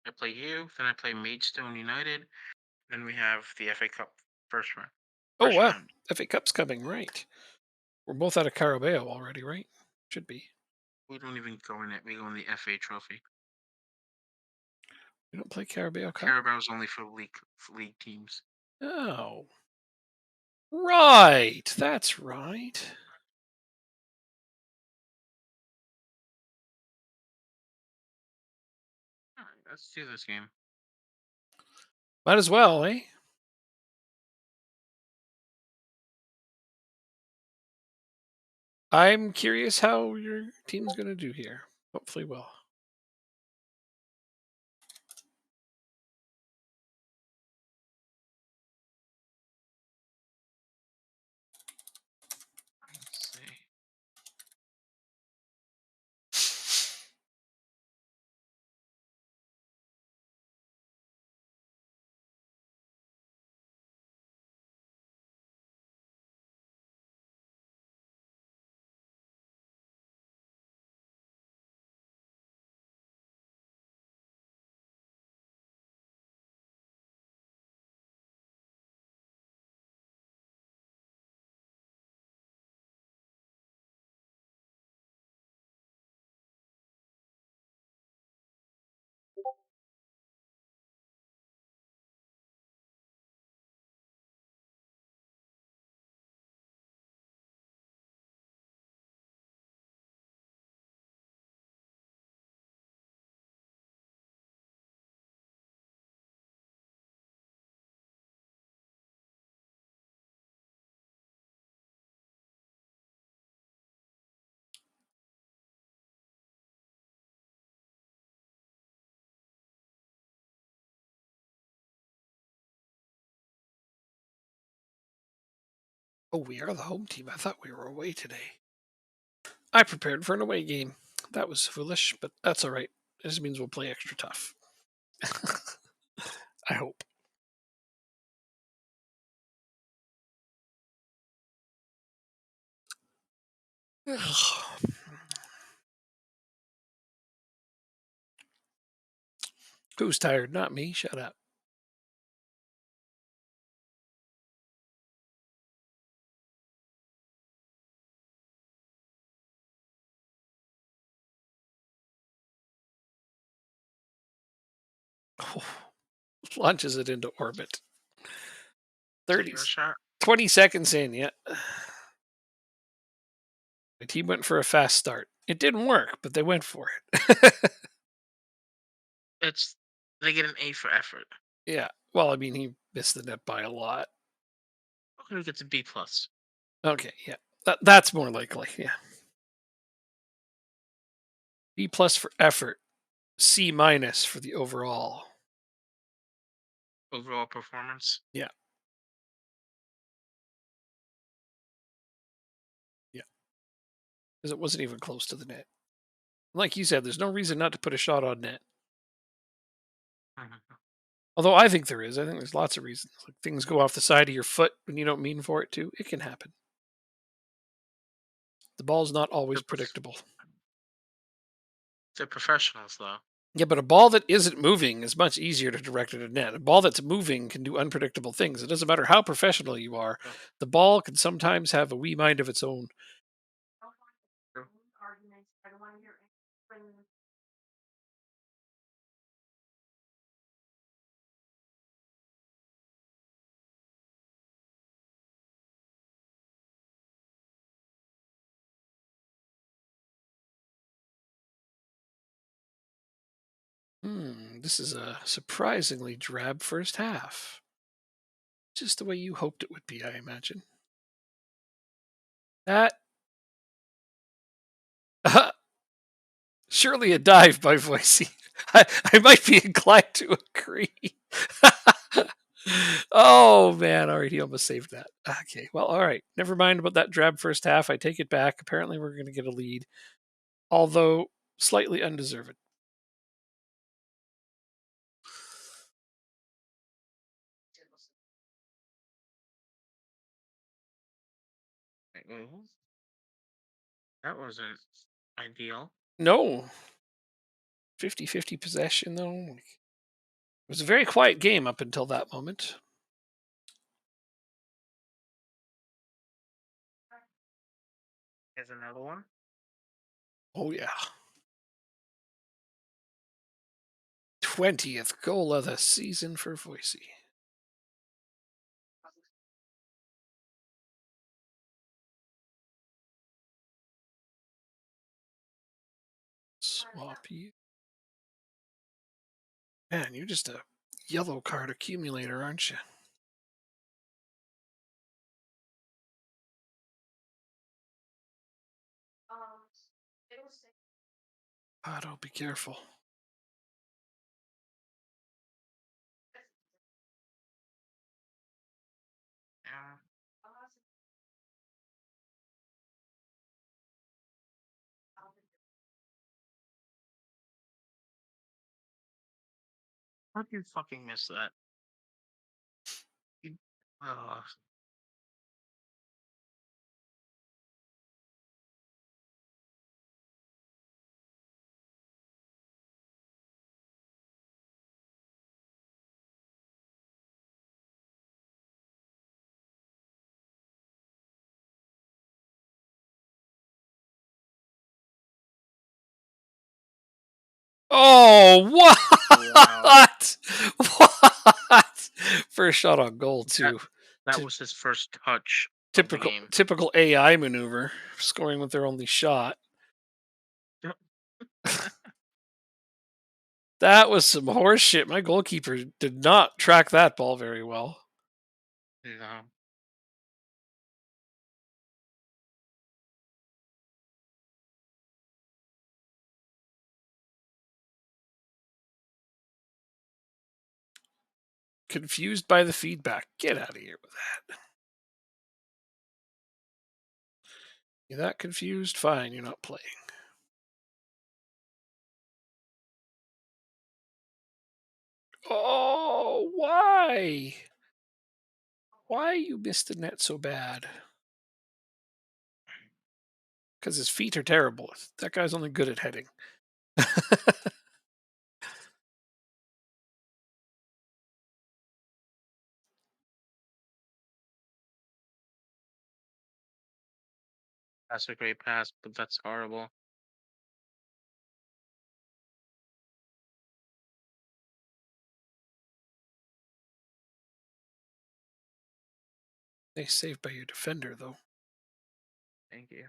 I play you, then I play Maidstone United, then we have the FA Cup first round. Oh First wow, round. FA Cup's coming, right? We're both out of Carabao already, right? Should be. We don't even go in it. We go in the FA Trophy. We don't play Carabao Cup. Carabao's only for league teams. Oh, right. That's right. All right, let's do this game. Might as well, eh? I'm curious how your team's going to do here. Hopefully, well. Let's see. Oh, we are the home team. I thought we were away today. I prepared for an away game. That was foolish, but that's all right. It just means we'll play extra tough. I hope. Who's tired? Not me. Shut up. Launches it into orbit. Is it your 30s. shot? 20 seconds in, yeah. My team went for a fast start. It didn't work, but they went for it. It's they get an A for effort. Yeah. Well, I mean, he missed the net by a lot. Okay, we get a B plus. Okay, yeah. That's more likely. Yeah. B plus for effort. C minus for the overall. Overall performance. Yeah. Yeah. Because it wasn't even close to the net. Like you said, there's no reason not to put a shot on net. Mhm. Although I think there is. I think there's lots of reasons. Like things go off the side of your foot when you don't mean for it to. It can happen. The ball's not always They're, prof- predictable. they're professionals, though. Yeah, but a ball that isn't moving is much easier to direct at a net. A ball that's moving can do unpredictable things. It doesn't matter how professional you are. Yeah, The ball can sometimes have a wee mind of its own. true. This is a surprisingly drab first half. Just the way you hoped it would be, I imagine. That surely a dive by Voicey. I might be inclined to agree. Oh man, all right, he almost saved that. Okay, well, all right. Never mind about that drab first half. I take it back. Apparently, we're going to get a lead, although slightly undeserved. Like, well, that wasn't ideal. No, 50-50 possession, though. Like, it was a very quiet game up until that moment. Here's another one. Oh, yeah. 20th goal of the season for Voicy. Swap you. Man, you're just a yellow card accumulator, aren't you? Otto, be careful. Yeah. How'd you fucking miss that? You, uh, Oh, wow. what? What? First shot on goal, That too. that Ty- was his first touch of the Typical, game. typical AI maneuver, scoring with their only shot. That was some horse shit. My goalkeeper did not track that ball very well. No. Confused by the feedback. Get out of here with that. You're that confused? Fine, you're not playing. Oh, why? Why you missed the net so bad? Because his feet are terrible. That guy's only good at heading. That's a great pass, but that's horrible. Nice save by your defender, though. Thank you.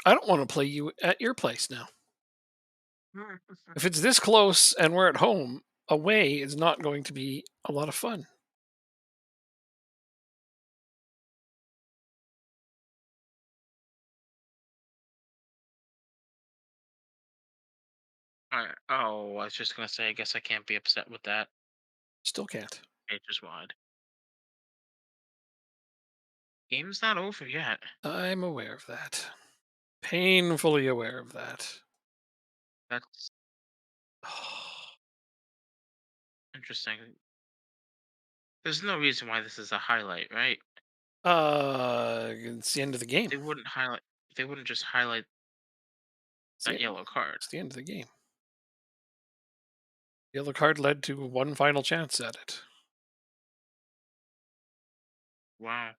I don't want to play you at your place now. If it's this close and we're at home, away is not going to be a lot of fun. Alright. Oh, I was just gonna say, I guess I can't be upset with that. Still can't. Pages wide. Game's not over yet. I'm aware of that. Painfully aware of that. That's interesting. There's no reason why this is a highlight, right? It's the end of the game. They wouldn't highlight. They wouldn't just highlight It's that yellow card. it's the end of the game. The yellow card led to one final chance at it. Wow.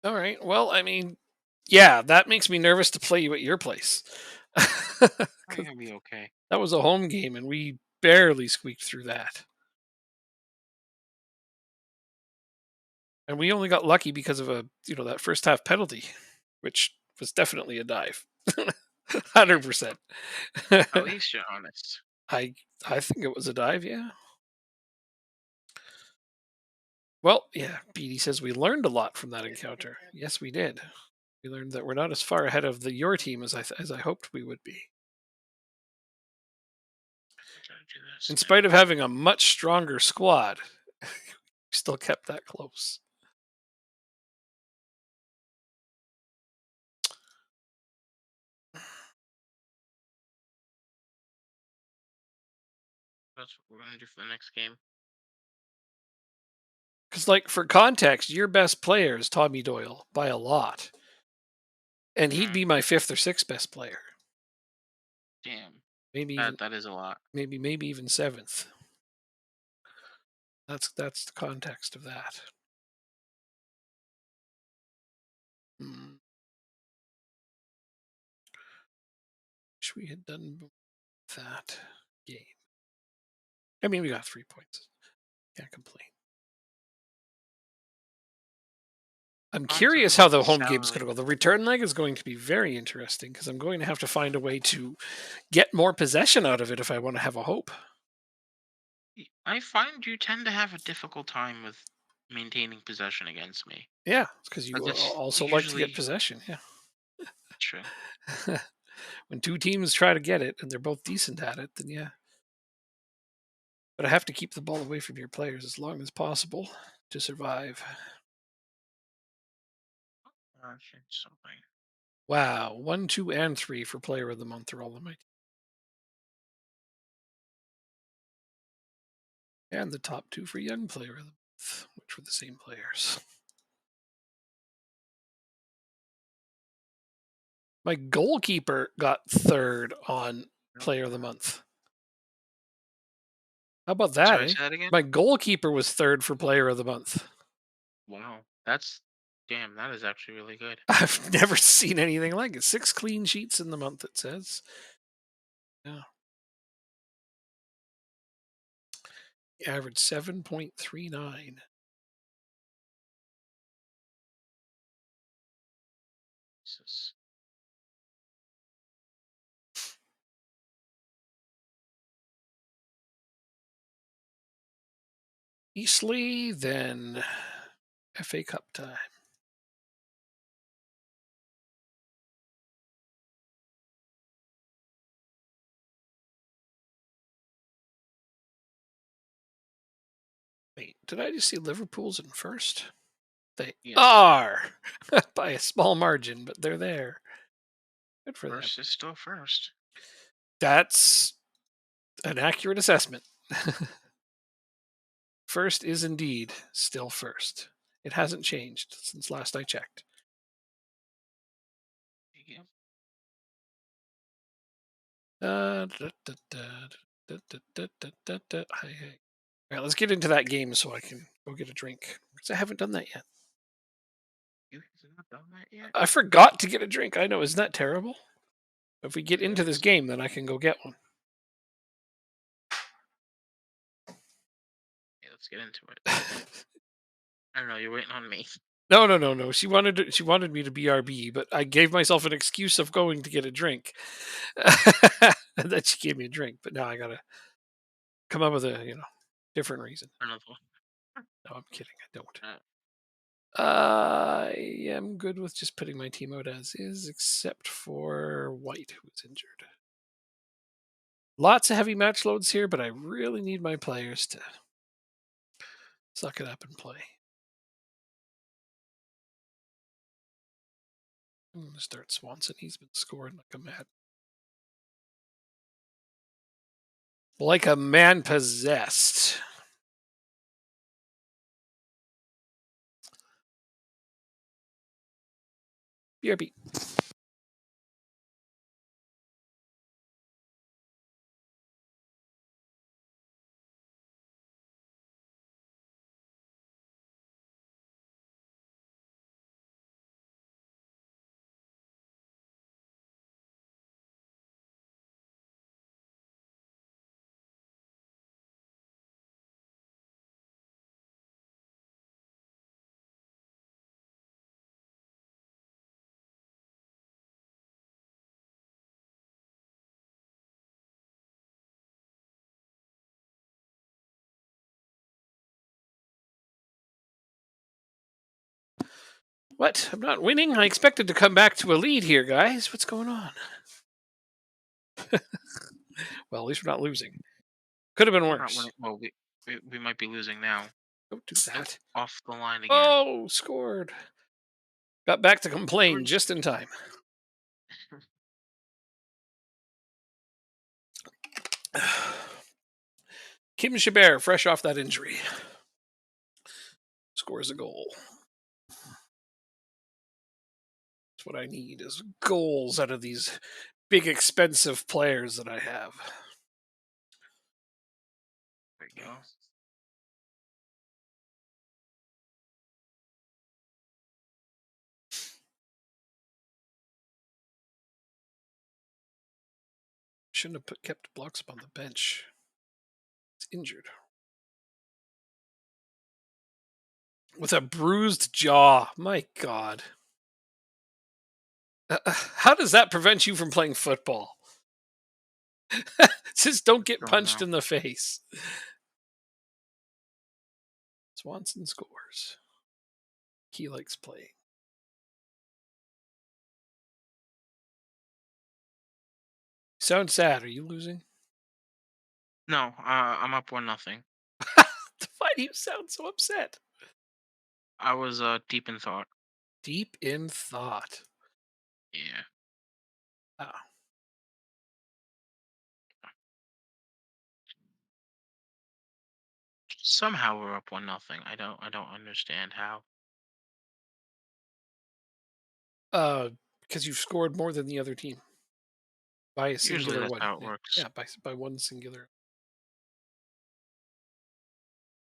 All right. Well, I mean, yeah, that makes me nervous to play you at your place. I'm 'Cause gonna be okay. that was a home game and we barely squeaked through that. And we only got lucky because of that first half penalty, which was definitely a dive. 100%. At least you're honest. I I think it was a dive, yeah. Well, yeah, Beatty says we learned a lot from that encounter. Yes, we did. We learned that we're not as far ahead of your team as I hoped we would be. Gotta do this In now. spite of having a much stronger squad, we still kept that close. That's what we're gonna do for the next game. Because, like, for context, your best player is Tommy Doyle by a lot, and he'd Mm, be my fifth or sixth best player. damn, Maybe even that is a lot. maybe even seventh. That's the context of that. Hmm. Wish we had done that game. I mean, we got 3 points. Can't complain. I'm Concept curious how about the the home game's going salary. to go. The return leg is going to be very interesting because I'm going to have to find a way to get more possession out of it if I want to have a hope. I find you tend to have a difficult time with maintaining possession against me. Yeah, because you Like it's also like to get usually possession. Yeah. true. When two teams try to get it and they're both decent at it, then yeah. But I have to keep the ball away from your players as long as possible to survive. Shit, something. Wow, 1, 2, and 3 for Player of the Month are all on my team. And the top 2 for Young Player of the Month, which were the same players. My goalkeeper got third on Player of the Month. How about that, Sorry, eh? say that again. My goalkeeper was third for Player of the Month. Wow, that's damn. That is actually really good. I've never seen anything like it. 6 clean sheets in the month, it says. Yeah. Average 7.39. Jesus. Eastleigh, then FA Cup time. Wait, did I just see Liverpool's in first? They Yes, are by a small margin, but they're there. Good for them. first is still first. That's an accurate assessment. First is indeed still first. It hasn't changed since last I checked. Yeah. Hey. All right, let's get into that game so I can go get a drink because I haven't done that yet. You have not done that yet. I forgot to get a drink. I know, isn't that terrible? If we get It into this is. game, then I can go get one. Yeah, let's get into it. I don't know. You're waiting on me. No. She wanted me to BRB, but I gave myself an excuse of going to get a drink. And then she gave me a drink, but now I gotta come up with a different reason. Another one. No, I'm kidding. I don't. Uh, I am good with just putting my team out as is, except for White, who's injured. Lots of heavy match loads here, but I really need my players to suck it up and play. I'm going to start Swanson. He's been scoring like a mad. Like a man possessed. BRB. What? I'm not winning? I expected to come back to a lead here, guys. What's going on? Well, at least we're not losing. Could have been We're not worse. winning. Well, we might be losing now. Don't do Nope, that. off the line again. Oh, scored. Got back to complain George, just in time. Kim Chabert, fresh off that injury, scores a goal. That's what I need is goals out of these big expensive players that I have. there you go. Shouldn't have kept blocks up on the bench. It's injured. With a bruised jaw. My God. How does that prevent you from playing football? Just don't get Don't punched know. in the face. Swanson scores. He likes playing. Sound sad. Are you losing? No, I'm up 1-0. Why do you sound so upset? I was deep in thought. Deep in thought. Yeah. Oh. Somehow we're up 1-0. I don't understand how. Because you've scored more than the other team by a Usually singular that's one. how it Yeah, works. yeah, by one singular.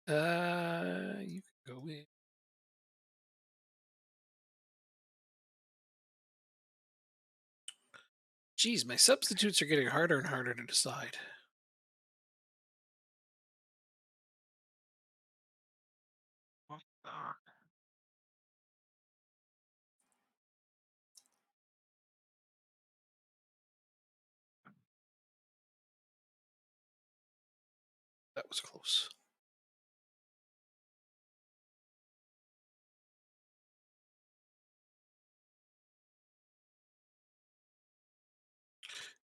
You can go in. Geez, my substitutes are getting harder and harder to decide. What the? That was close.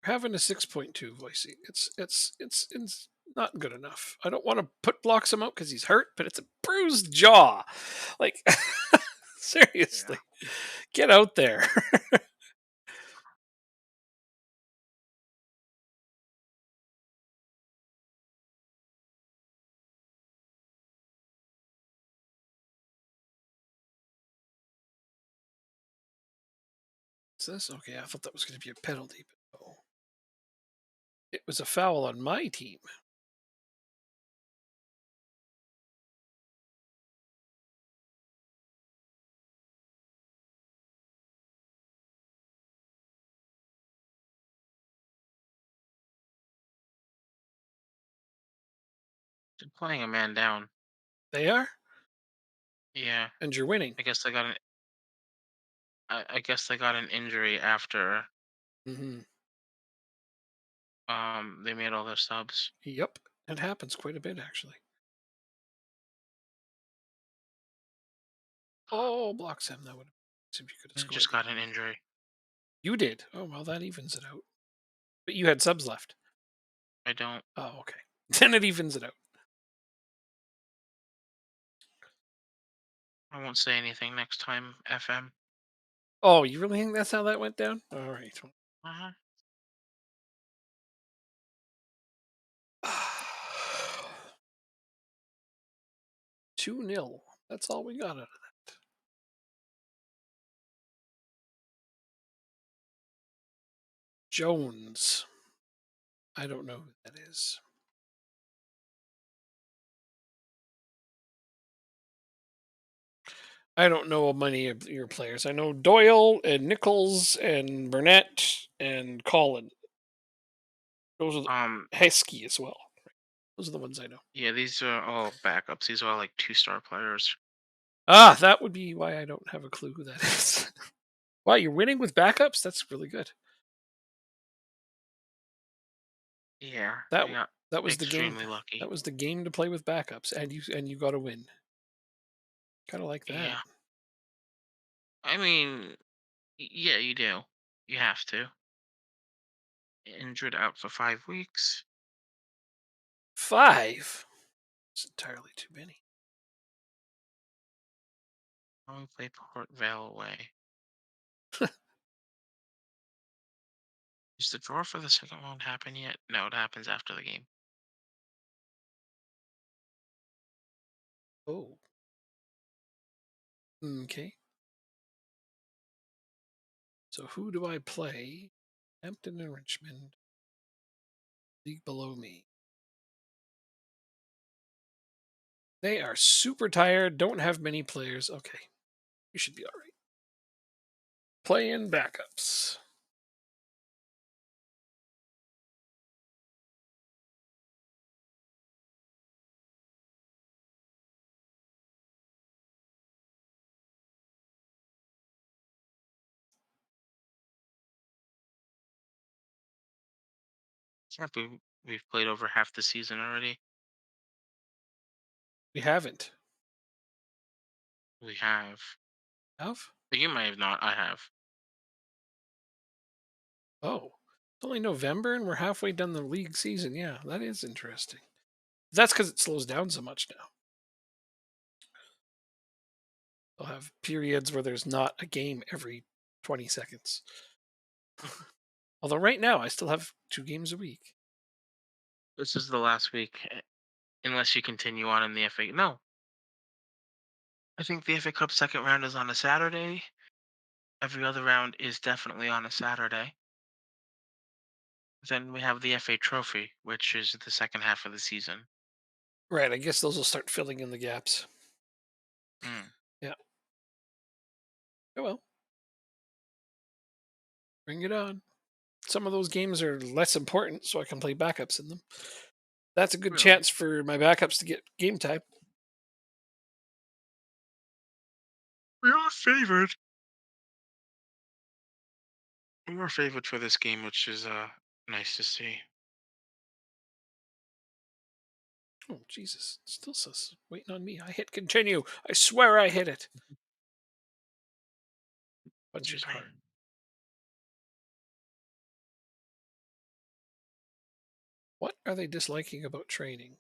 We're having a 6.2, Voicey. It's not good enough. I don't want to put blocks him out because he's hurt, but it's a bruised jaw. Like Yeah. seriously, get out there. Is this okay? I thought that was going to be a penalty, but no. It was a foul on my team. They're playing a man down. They are, Yeah. and you're winning. I guess they got an. I guess they got an injury after Hmm. they made all their subs. Yep, it happens quite a bit actually. Oh, blocks him. That would have. If you could have I scored just there. got an injury. You did. Oh well, that evens it out. But you had subs left. I don't. Oh, okay. Then it evens it out. I won't say anything next time. FM. Oh, you really think that's how that went down? All right. Uh huh. 2-0. That's all we got out of that. Jones. I don't know who that is. I don't know many of your players. I know Doyle and Nichols and Burnett and Colin. Those are Heskey as well. Those are the ones I know. Yeah, these are all backups. These are all like 2-star players. Ah, that would be why I don't have a clue who that is. Wow, you're winning with backups? That's really good. Yeah, That I got that was the game. extremely lucky. That was the game to play with backups, and you got to win. Kind of like that. Yeah. I mean, yeah, you do. You have to. Injured out for 5 weeks. 5. It's entirely too many. We play Port Vale away. Is the draw for the second round happen yet? No, it happens after the game. Oh, okay. So who do I play? Hampton and Richmond, league below me. They are super tired, don't have many players. Okay, we should be all right. Play in backups. Can't believe we've played over half the season already. We haven't. We have. Have? You might have not. I have. Oh, it's only November and we're halfway done the league season. Yeah, that is interesting. That's because it slows down so much now. They'll have periods where there's not a game every 20 seconds. Although right now I still have 2 games a week. This is the last week, unless you continue on in the FA. No, I think the FA Cup second round is on a Saturday. Every other round is definitely on a Saturday. Then we have the FA Trophy, which is the second half of the season. Right, I guess those will start filling in the gaps. Mm. Yeah. Oh well, bring it on. Some of those games are less important, so I can play backups in them. That's a good Really? chance for my backups to get game time. We are favored. We are favored for this game, which is nice to see. Oh Jesus! It still says waiting on me. I hit continue. I swear I hit it. Punch it Excuse me. hard. What are they disliking about training?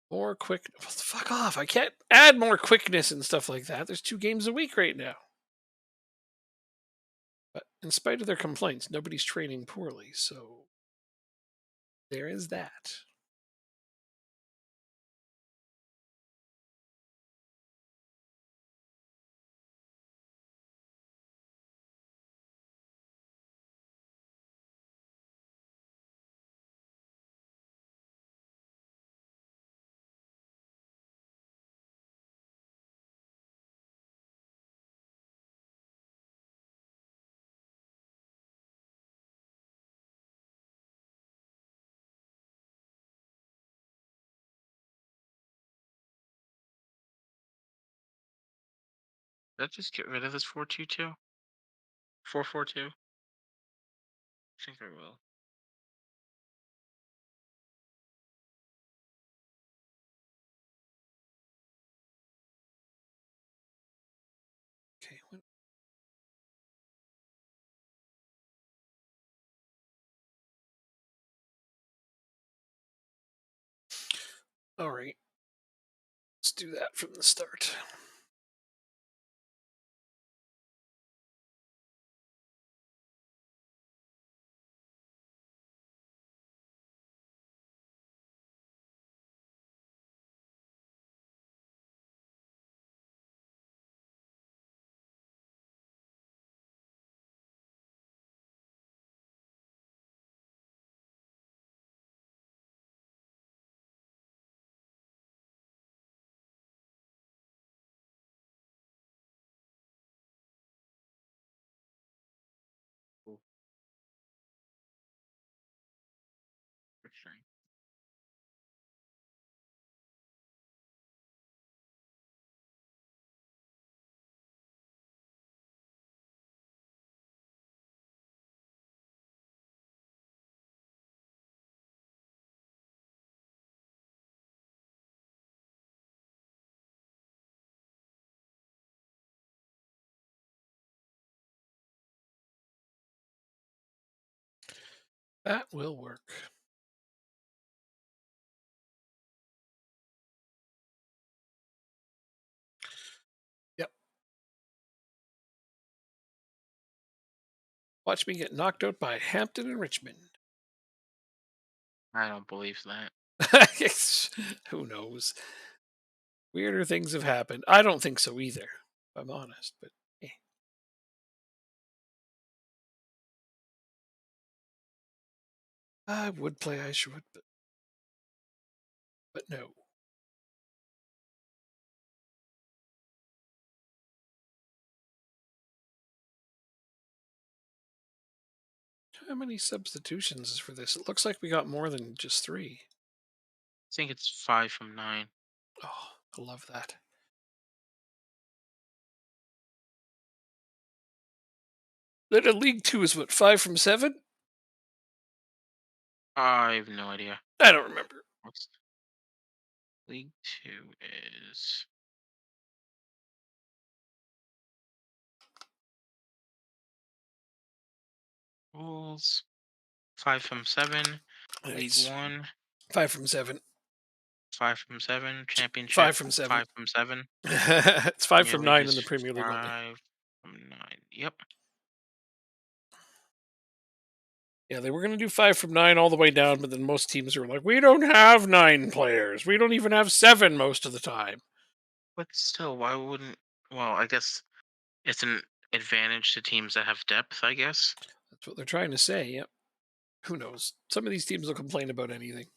More quick. Well, fuck off! I can't add more quickness and stuff like that. There's 2 games a week right now. But in spite of their complaints, nobody's training poorly. So there is that. Let's just get rid of this 4-2-2. 4-4-2. I think I will. Okay. All right. Let's do that from the start. That will work. Yep. Watch me get knocked out by Hampton and Richmond. I don't believe that. Who knows? Weirder things have happened. I don't think so either, if I'm honest, but eh. I would play I should, but no. How many substitutions is for this? It looks like we got more than just three. I think it's 5 from 9. Oh, I love that. Then in League Two is what, 5 from 7? I have no idea. I don't remember. What's League Two is? Rules 5 from 7. League It's One 5 from 7. 5 from 7. Championship 5 from 7. 5 from 7. It's five Premier from League nine in is the Premier League only. 5 from 9. Yep. Yeah, they were going to do 5 from 9 all the way down, but then most teams were like, we don't have 9 players. We don't even have 7 most of the time. But still, why wouldn't? Well, I guess it's an advantage to teams that have depth. I guess. That's what they're trying to say. Yep. Who knows? Some of these teams will complain about anything.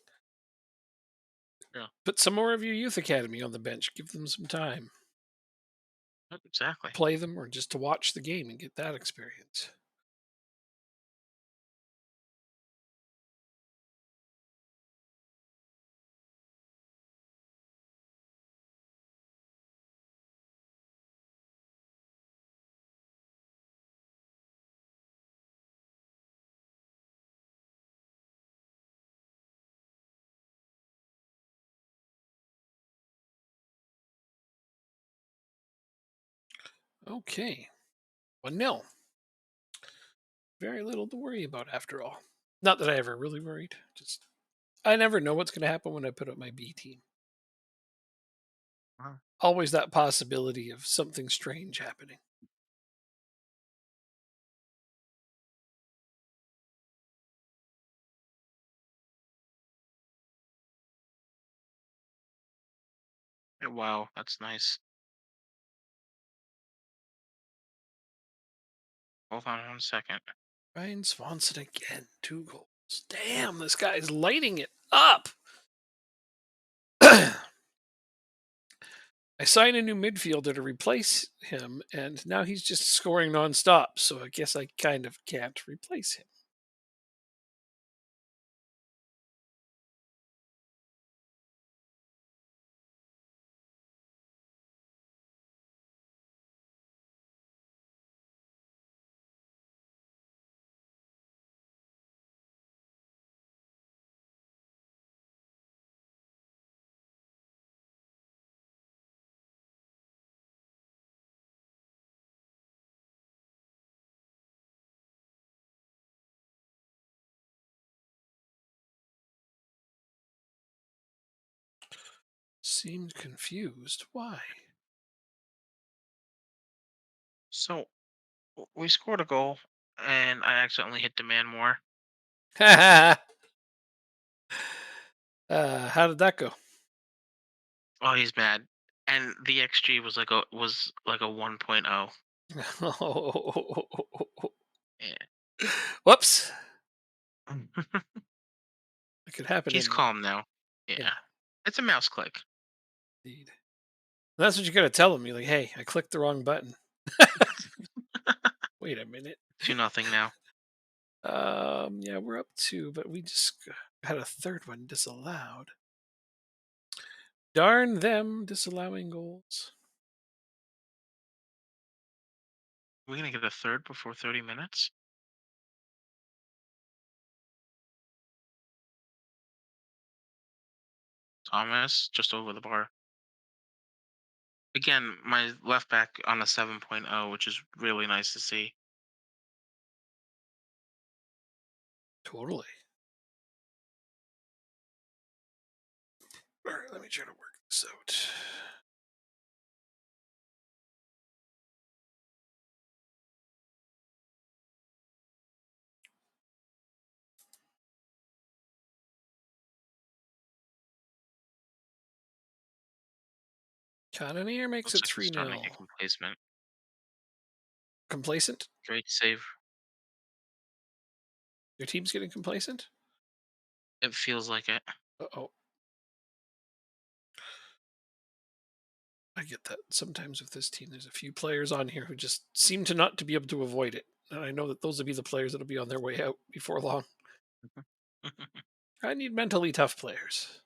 Yeah. Put some more of your youth academy on the bench. Give them some time. Yep, exactly. Play them or just to watch the game and get that experience. Okay. 1-0. Very little to worry about after all. Not that I ever really worried. Just I never know what's going to happen when I put up my B team. Wow. Always that possibility of something strange happening. Wow, that's nice. Hold on 1 second. Ryan Swanson again. 2 goals. Damn, this guy's lighting it up. I signed a new midfielder to replace him, and now he's just scoring nonstop. So I guess I kind of can't replace him. Seemed confused. Why? So we scored a goal, and I accidentally hit demand more. How did that go? Oh, he's mad. And the XG was like a 1.0. Yeah. Whoops. It could happen He's anyway. calm now. Yeah, Yeah. It's a mouse click. indeed. That's what you got to tell them. You're like, hey, I clicked the wrong button. Wait a minute. 2-0 now. Yeah, we're up 2, but we just had a third one disallowed. Darn them disallowing goals. We're gonna get a third before 30 minutes. Thomas just over the bar. Again, my left back on a 7.0, which is really nice to see. Totally. All right, let me try to work this out. Cannoneer makes Looks it like he's 3 starting to get 0. complacent. Complacent? Great save. Your team's getting complacent? It feels like it. Uh oh. I get that. Sometimes with this team, there's a few players on here who just seem to not to be able to avoid it. And I know that those will be the players that'll be on their way out before long. I need mentally tough players.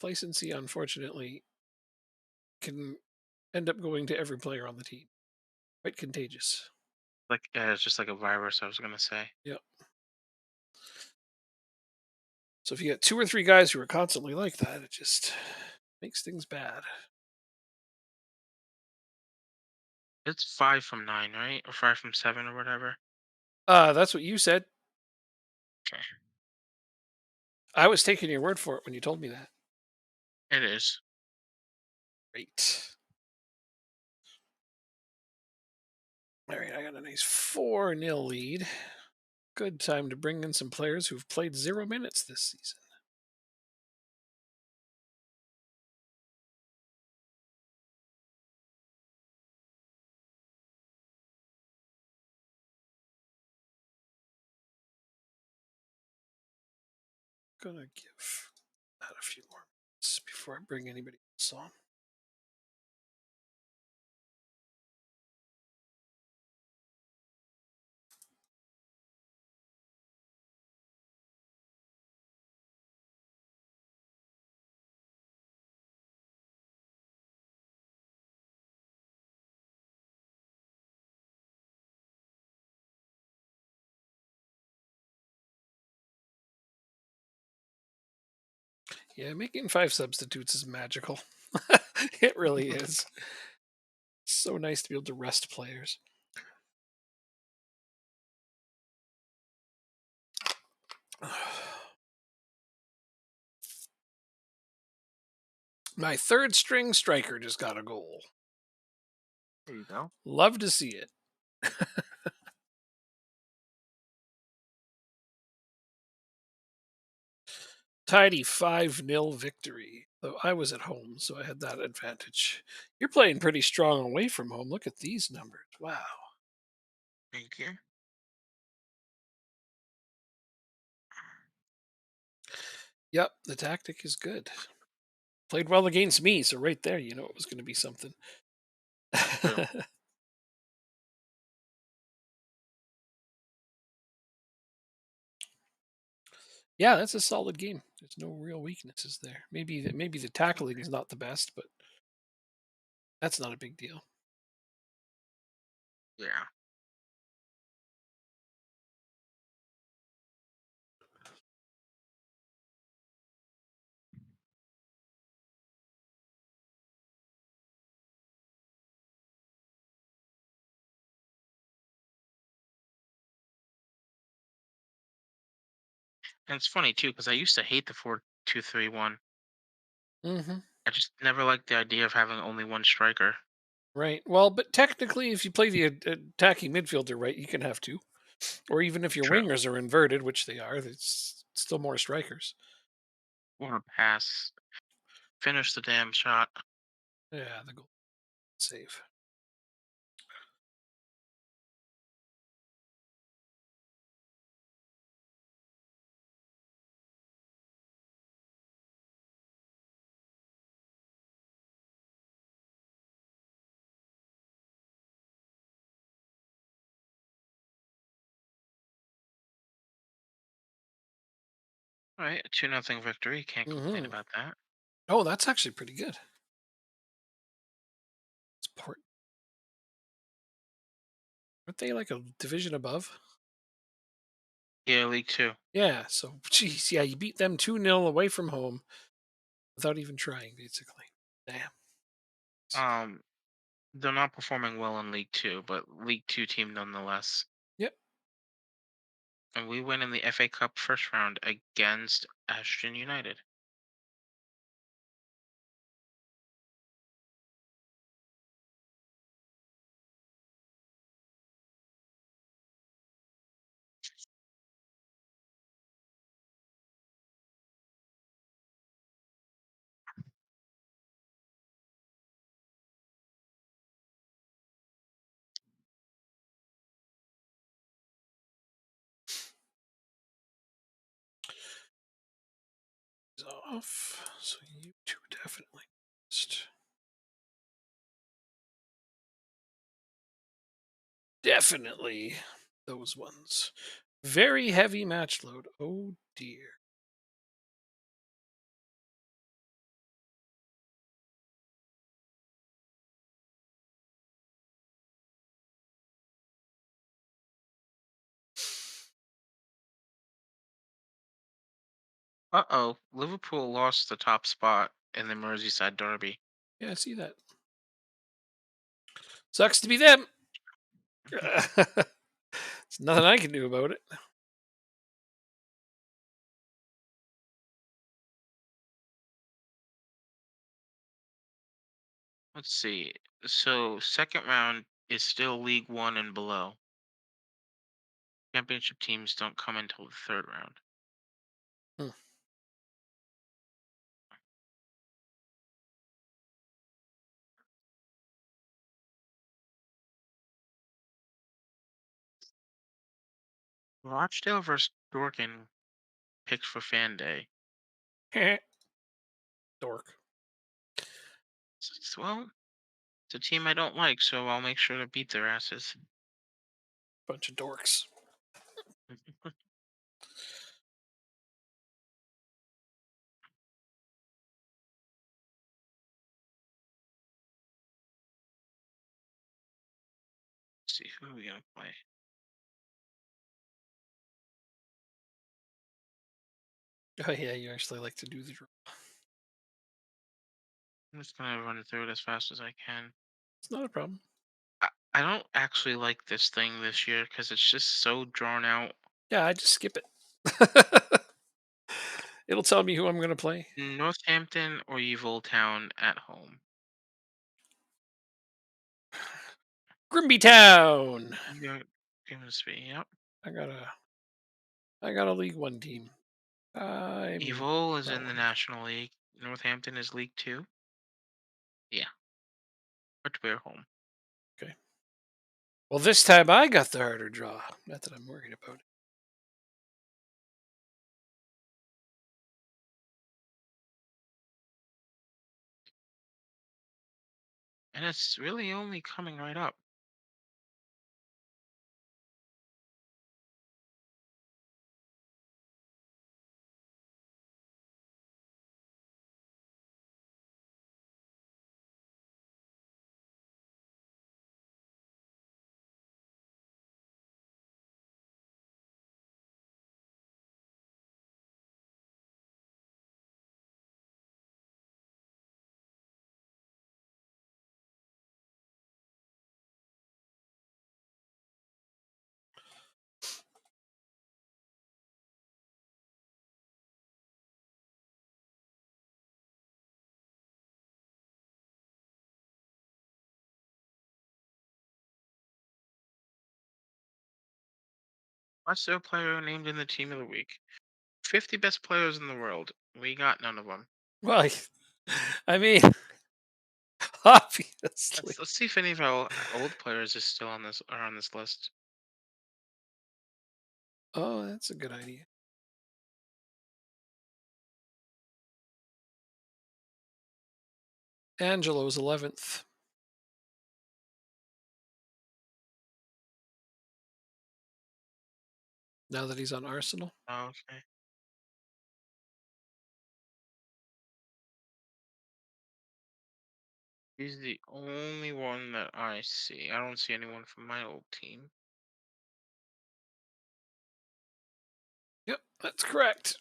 Complacency, unfortunately, can end up going to every player on the team. Quite contagious. Like it's just like a virus. I was gonna say. Yeah. So if you get two or three guys who are constantly like that, it just makes things bad. It's 5 from 9, right? Or 5 from 7, or whatever. That's what you said. Okay. I was taking your word for it when you told me that. It is. Great. All right, I got a nice 4-0 lead. Good time to bring in some players who've played 0 minutes this season. Gonna give that a few more minutes before I bring anybody else on. Yeah, making 5 substitutes is magical. It really is. So nice to be able to rest players. My third string striker just got a goal. There you go. Love to see it. Tidy 5-0 victory. Though I was at home, so I had that advantage. You're playing pretty strong away from home. Look at these numbers. Wow. Thank you. Yep, the tactic is good. Played well against me, so right there, you know it was going to be something. True. Yeah, that's a solid game. There's no real weaknesses there. Maybe the tackling Okay. is not the best, but that's not a big deal. Yeah. And it's funny too because I used to hate the 4-2-3-1. Hmm. I just never liked the idea of having only one striker. Right. Well, but technically, if you play the attacking midfielder right, you can have two. Or even if your True. wingers are inverted, which they are, it's still more strikers. Or pass. Finish the damn shot. Yeah, the goal save. All right, a 2-0 victory. Can't complain Hmm. about that. Oh, that's actually pretty good. Sport. Aren't they like a division above? Yeah, League Two. Yeah. So, geez, yeah, you beat them 2-0 away from home without even trying, basically. Damn. Um, they're not performing well in League Two, but League Two team nonetheless. Yep. and we win in the FA Cup first round against Ashton United. Is off. So you two definitely missed. Definitely those ones. Very heavy match load. Oh dear. Uh-oh, Liverpool lost the top spot in the Merseyside derby. Yeah, I see that. Sucks to be them. There's nothing I can do about it. Let's see. So second round is still League One and below. Championship teams don't come until the third round. Hmm. Rochdale versus Dorking picked for fan day. Dork. Well, it's a team I don't like, so I'll make sure to beat their asses. Bunch of dorks. See who are we gonna play. Oh yeah, you actually like to do the draw. I'm just gonna run through it as fast as I can. It's not a problem. I don't actually like this thing this year because it's just so drawn out. Yeah, I just skip it. It'll tell me who I'm going to play. Northampton or Evil Town at home. Grimby Town. Yeah, Grimsby. Yep. I got a I got a League One team. I'm Evil is not in the worried. National League. Northampton is League Two. Yeah, but we're home. Okay. Well, this time I got the harder draw. Not that I'm worried about it. And it's really only coming right up. What's their player named in the team of the week? 50 best players in the world. We got none of them. Well, I mean, obviously. Let's see if any of our old players is still on this are on this list. Oh, that's a good idea. Angelo's 11th. Now that he's on Arsenal. Okay. He's the only one that I see. I don't see anyone from my old team. Yep, that's correct.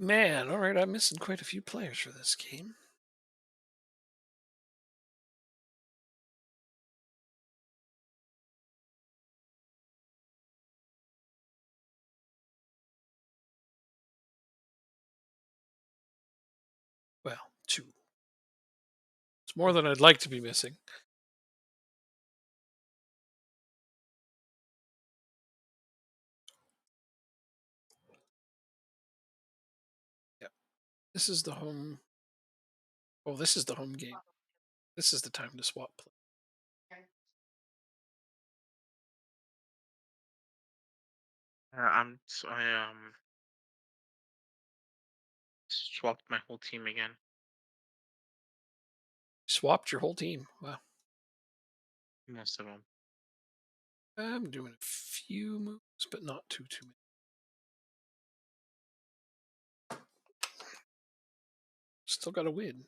man, all right, I'm missing quite a few players for this game. Well, two. It's more than I'd like to be missing. Yeah, this is the home. Oh, this is the home game. This is the time to swap play. I swapped my whole team again. Swapped your whole team. Wow. Most of them. I'm doing a few moves, but not too many. Still got to win.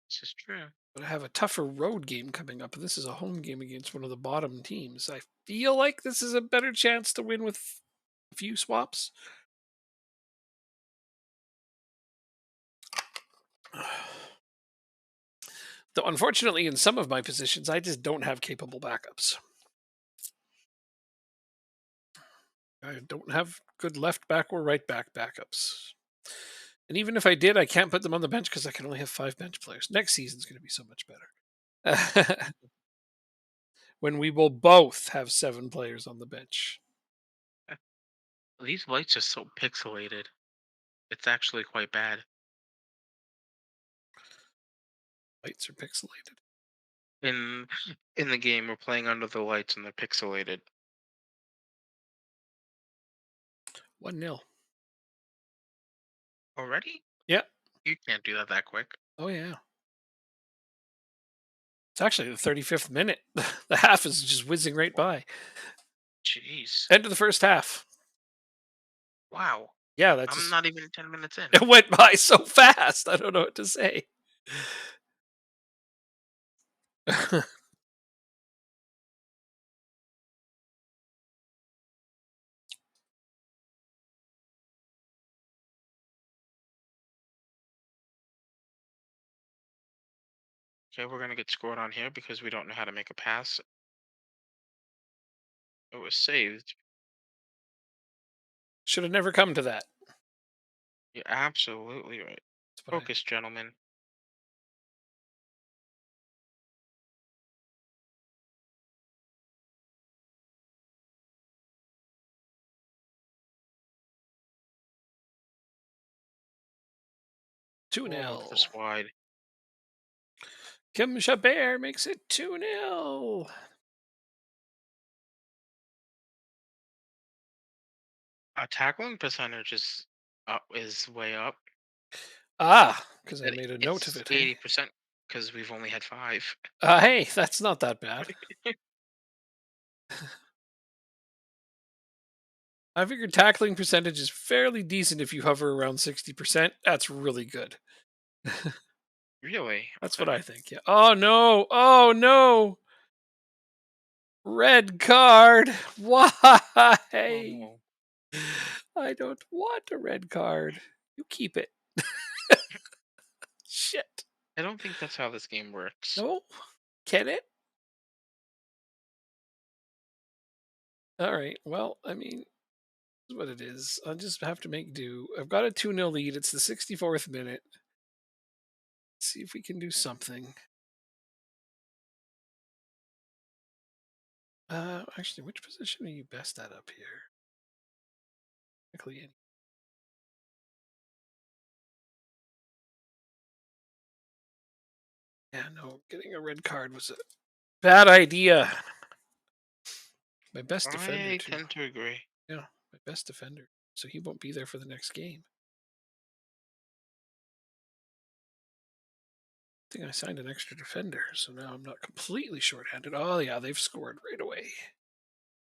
This is true. But I have a tougher road game coming up, and this is a home game against one of the bottom teams. I feel like this is a better chance to win with a few swaps. Though, unfortunately, in some of my positions, I just don't have capable backups. I don't have good left back or right back backups. And even if I did, I can't put them on the bench because I can only have 5 bench players. Next season's going to be so much better. When we will both have 7 players on the bench. These lights are so pixelated. It's actually quite bad. Lights are pixelated. In in the game, we're playing under the lights and they're pixelated. 1-0. Already? Yeah. You can't do that quick. Oh, yeah. It's actually the 35th minute. The half is just whizzing right by. Jeez. End of the first half. Wow. Yeah, that I'm just not even 10 minutes in. it went by so fast. I don't know what to say. Okay, we're gonna get scored on here because we don't know how to make a pass. It was saved. Should have never come to that. You're absolutely right. That's what I Focus, gentlemen. 2 Oh, 0. just wide. Kim Chabert makes it 2-0. Our tackling percentage is way up. Ah, because I But made a note of it's it, hey? 80% because we've only had 5. Hey, that's not that bad. I figured tackling percentage is fairly decent if you hover around 60%. That's really good. Really? That's what I Okay. think. Yeah. Oh no. Oh no. Red card. Why? Oh, I don't want a red card. You keep it. Shit. I don't think that's how this game works. No? Can it? All right. Well, I mean, this is what it is. I'll just have to make do. I've got a 2-0 lead. It's the 64th minute. Let's see if we can do something. Actually, which position are you best at up here? Technically, yeah, no, getting a red card was a bad idea. My best defender, I too. tend to agree. Yeah, my best defender. So he won't be there for the next game. I think I signed an extra defender, so now I'm not completely shorthanded. Oh, yeah, they've scored right away.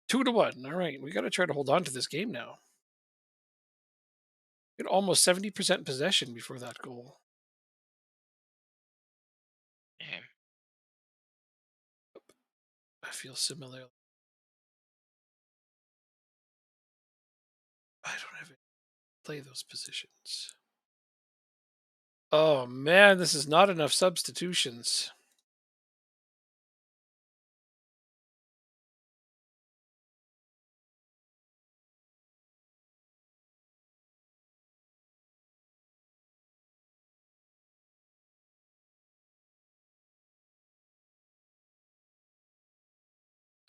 2-1. All right, we got to try to hold on to this game now. We had almost 70% possession before that goal. Yeah. I feel similar. I don't have it. Play those positions. Oh man, this is not enough substitutions.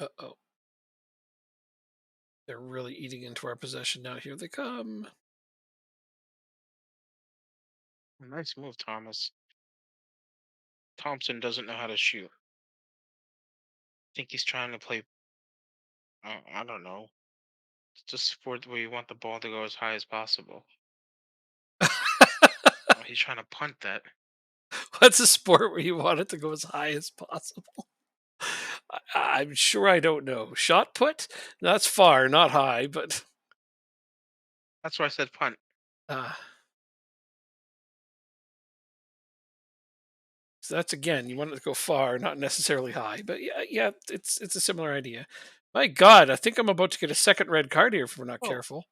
Uh-oh. They're really eating into our possession now. Here they come. Nice move, Thomas. Thompson doesn't know how to shoot. Think he's trying to play. I don't know. It's just sport where you want the ball to go as high as possible. Oh, he's trying to punt that. What's a sport where you want it to go as high as possible? I'm sure I don't know. Shot put? That's far, not high, but That's why I said punt. uh, so that's again, you want it to go far, not necessarily high. But yeah, yeah, it's a similar idea. My God, I think I'm about to get a second red card here if we're not Oh, careful.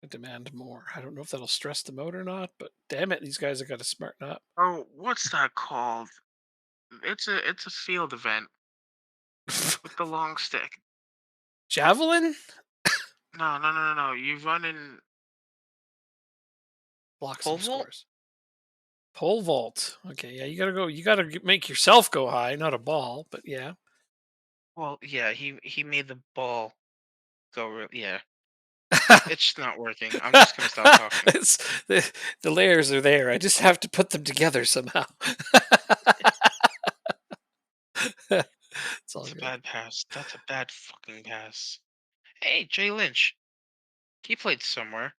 I demand more. I don't know if that'll stress them out or not, but damn it, these guys have got to smarten up. oh, what's that called? It's a field event with the long stick. Javelin? No, no, no, no, no. You run in Block pole some vault. scores. Pole vault. Okay, yeah, you gotta go. You gotta make yourself go high, not a ball. But yeah, Well, yeah, he made the ball go. Yeah, it's not working. I'm just gonna stop talking. it's the layers are there. I just have to put them together somehow. It's all It's a good. bad pass. That's a bad fucking pass. Hey, Jay Lynch. He played somewhere.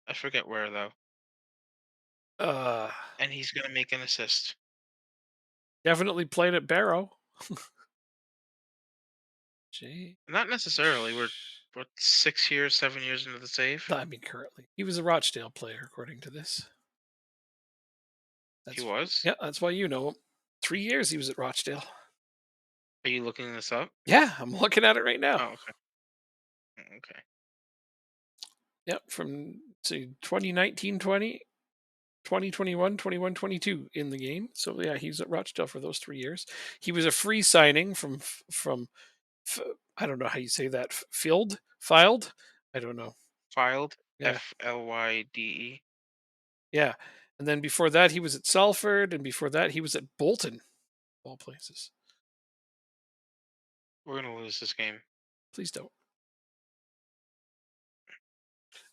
I forget where though. Uh, And he's gonna make an assist. definitely played at Barrow. J. Not necessarily. We're 6 years, 7 years into the save. I mean, currently he was a Rochdale player, according to this. He That's was. yeah. That's why you know him. 3 years he was at Rochdale. Are you looking this up? Yeah, I'm looking at it right now. Oh, okay. Okay. Yep, from say 2019, 2021, 21, 22 in the game. So yeah, he's at Rochdale for those 3 years. He was a free signing from f- I don't know how you say that. Filled, filed. I don't know. Filed. Yeah, FLYDE. yeah. And then before that, he was at Salford, and before that, he was at Bolton, of all places. We're gonna lose this game. Please don't.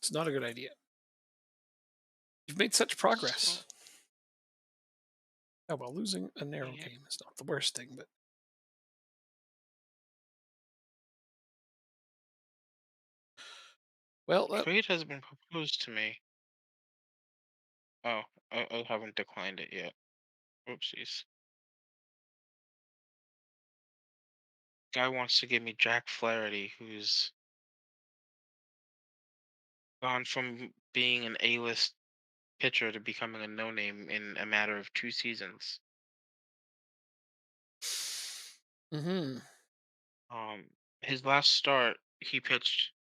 It's not a good idea. You've made such So, progress. Oh well, losing a narrow yeah. game is not the worst thing, but well, that, Trade has been proposed to me. Oh, I haven't declined it yet. Oopsies. Guy wants to give me Jack Flaherty, who's gone from being an A-list pitcher to becoming a no-name in a matter of 2 seasons. hmm His last start, he pitched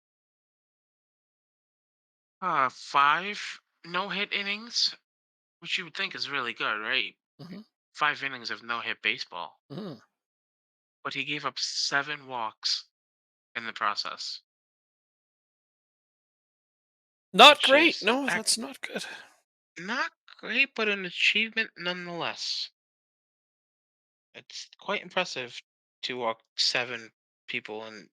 five no-hit innings, which you would think is really good, right? hmm 5 innings of no-hit baseball, hmm but he gave up 7 walks in the process, not which great. is No, that's not good. not great, but an achievement nonetheless. It's quite impressive to walk 7 people and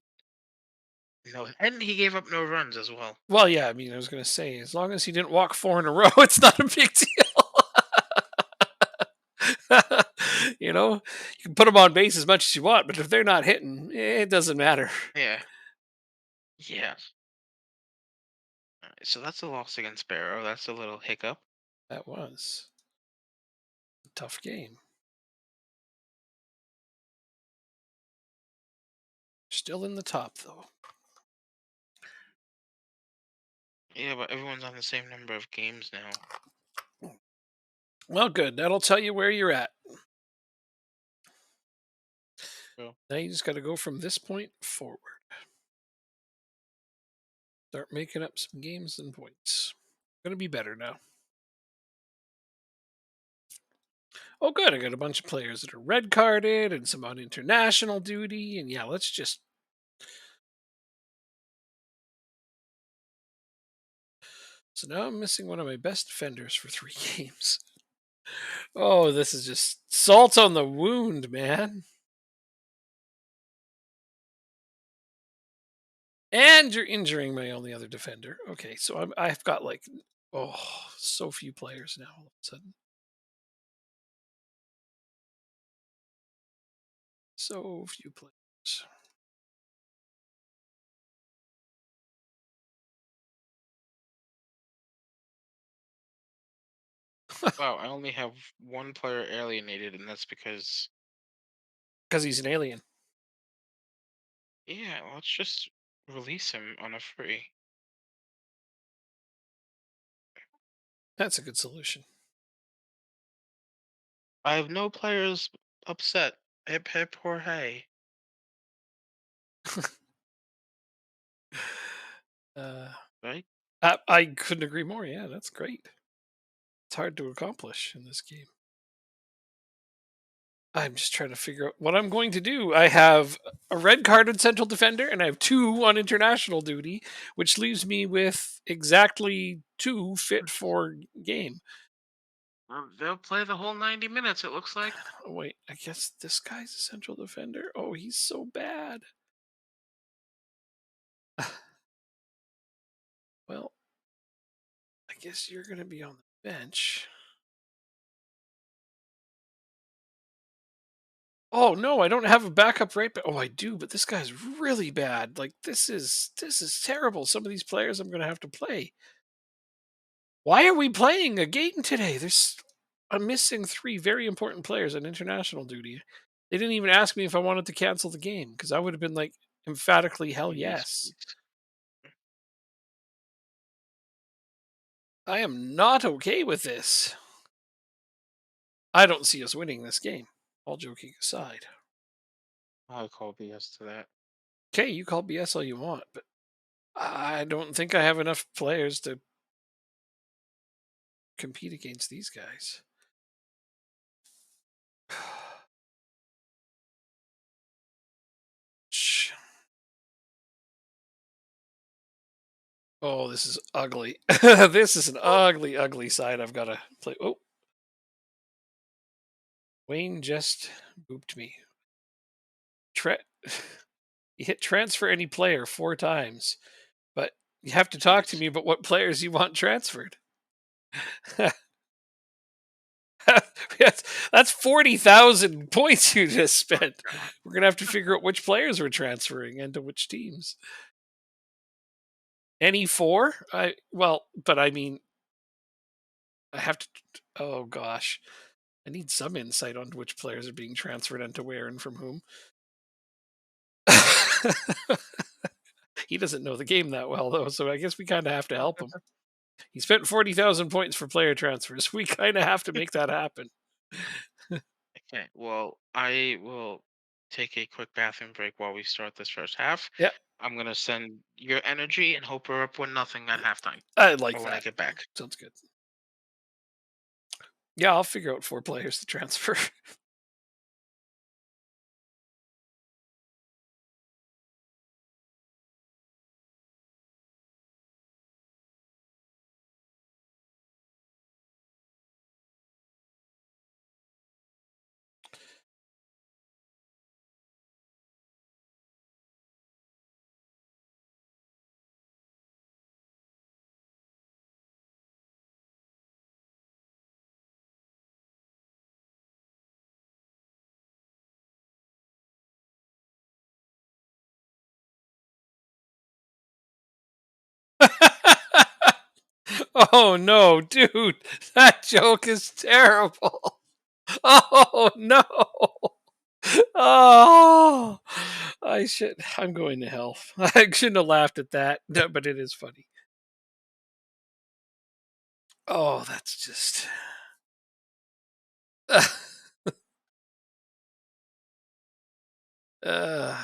no, and he gave up no runs as well. Well, yeah, I mean, I was going to say, as long as he didn't walk four in a row, it's not a big deal. You can put them on base as much as you want, but if they're not hitting, it doesn't matter. Yeah, yeah. Alright, so that's a loss against Barrow. That's a little hiccup. That was a tough game. Still in the top, though. Yeah, but everyone's on the same number of games now. Well, good. That'll tell you where you're at. So Now you just got to go from this point forward. Start making up some games and points. Gonna be better now. Oh, good. I got a bunch of players that are red carded and some on international duty. And yeah, let's just. So now I'm missing one of my best defenders for 3 games. Oh, this is just salt on the wound, man. And you're injuring my only other defender. Okay, so I've got like, oh, so few players now all of a sudden. So few players. Wow, I only have one player alienated, and that's because Because he's an alien. yeah, let's just release him on a free. That's a good solution. I have no players upset. Hip hip hooray! Uh, Right? I couldn't agree more. Yeah, that's great. It's hard to accomplish in this game. I'm just trying to figure out what I'm going to do. I have a red carded central defender and I have 2 on international duty, which leaves me with exactly 2 fit for game. They'll play the whole 90 minutes. It looks like. Oh, wait, I guess this guy's a central defender. Oh, he's so bad. Well, I guess you're going to be on the bench. Oh no, I don't have a backup right back. Oh, I do, but this guy's really bad. Like this is terrible. Some of these players I'm going to have to play. Why are we playing a game today? I'm missing 3 very important players on international duty. They didn't even ask me if I wanted to cancel the game because I would have been like emphatically hell Please, yes. please. I am not okay with this. I don't see us winning this game. All joking aside. I'll call BS to that. Okay, you call BS all you want, but I don't think I have enough players to compete against these guys. Oh, this is ugly. This is an ugly, ugly side I've got to play. Oh, Wayne just booped me. Tra- you hit transfer any player 4 times, but you have to talk to Jeez. me about what players you want transferred. Yes, that's 40,000 points you just spent. We're gonna have to figure out which players we're transferring and to which teams. Any 4? But I mean, I have to. Oh gosh, I need some insight on which players are being transferred and to where and from whom. He doesn't know the game that well though, so I guess we kind of have to help him. He spent 40,000 points for player transfers. We kind of have to make that happen. Okay, well, I will take a quick bathroom break while we start this first half. Yeah, I'm gonna send your energy and hope we're up 1-0 at halftime I like or when I that. get back. Sounds good. Yeah, I'll figure out 4 players to transfer. Oh no, dude, that joke is terrible. Oh no. Oh, I'm going to hell. I shouldn't have laughed at that, no, but it is funny. Oh, that's just. Uh,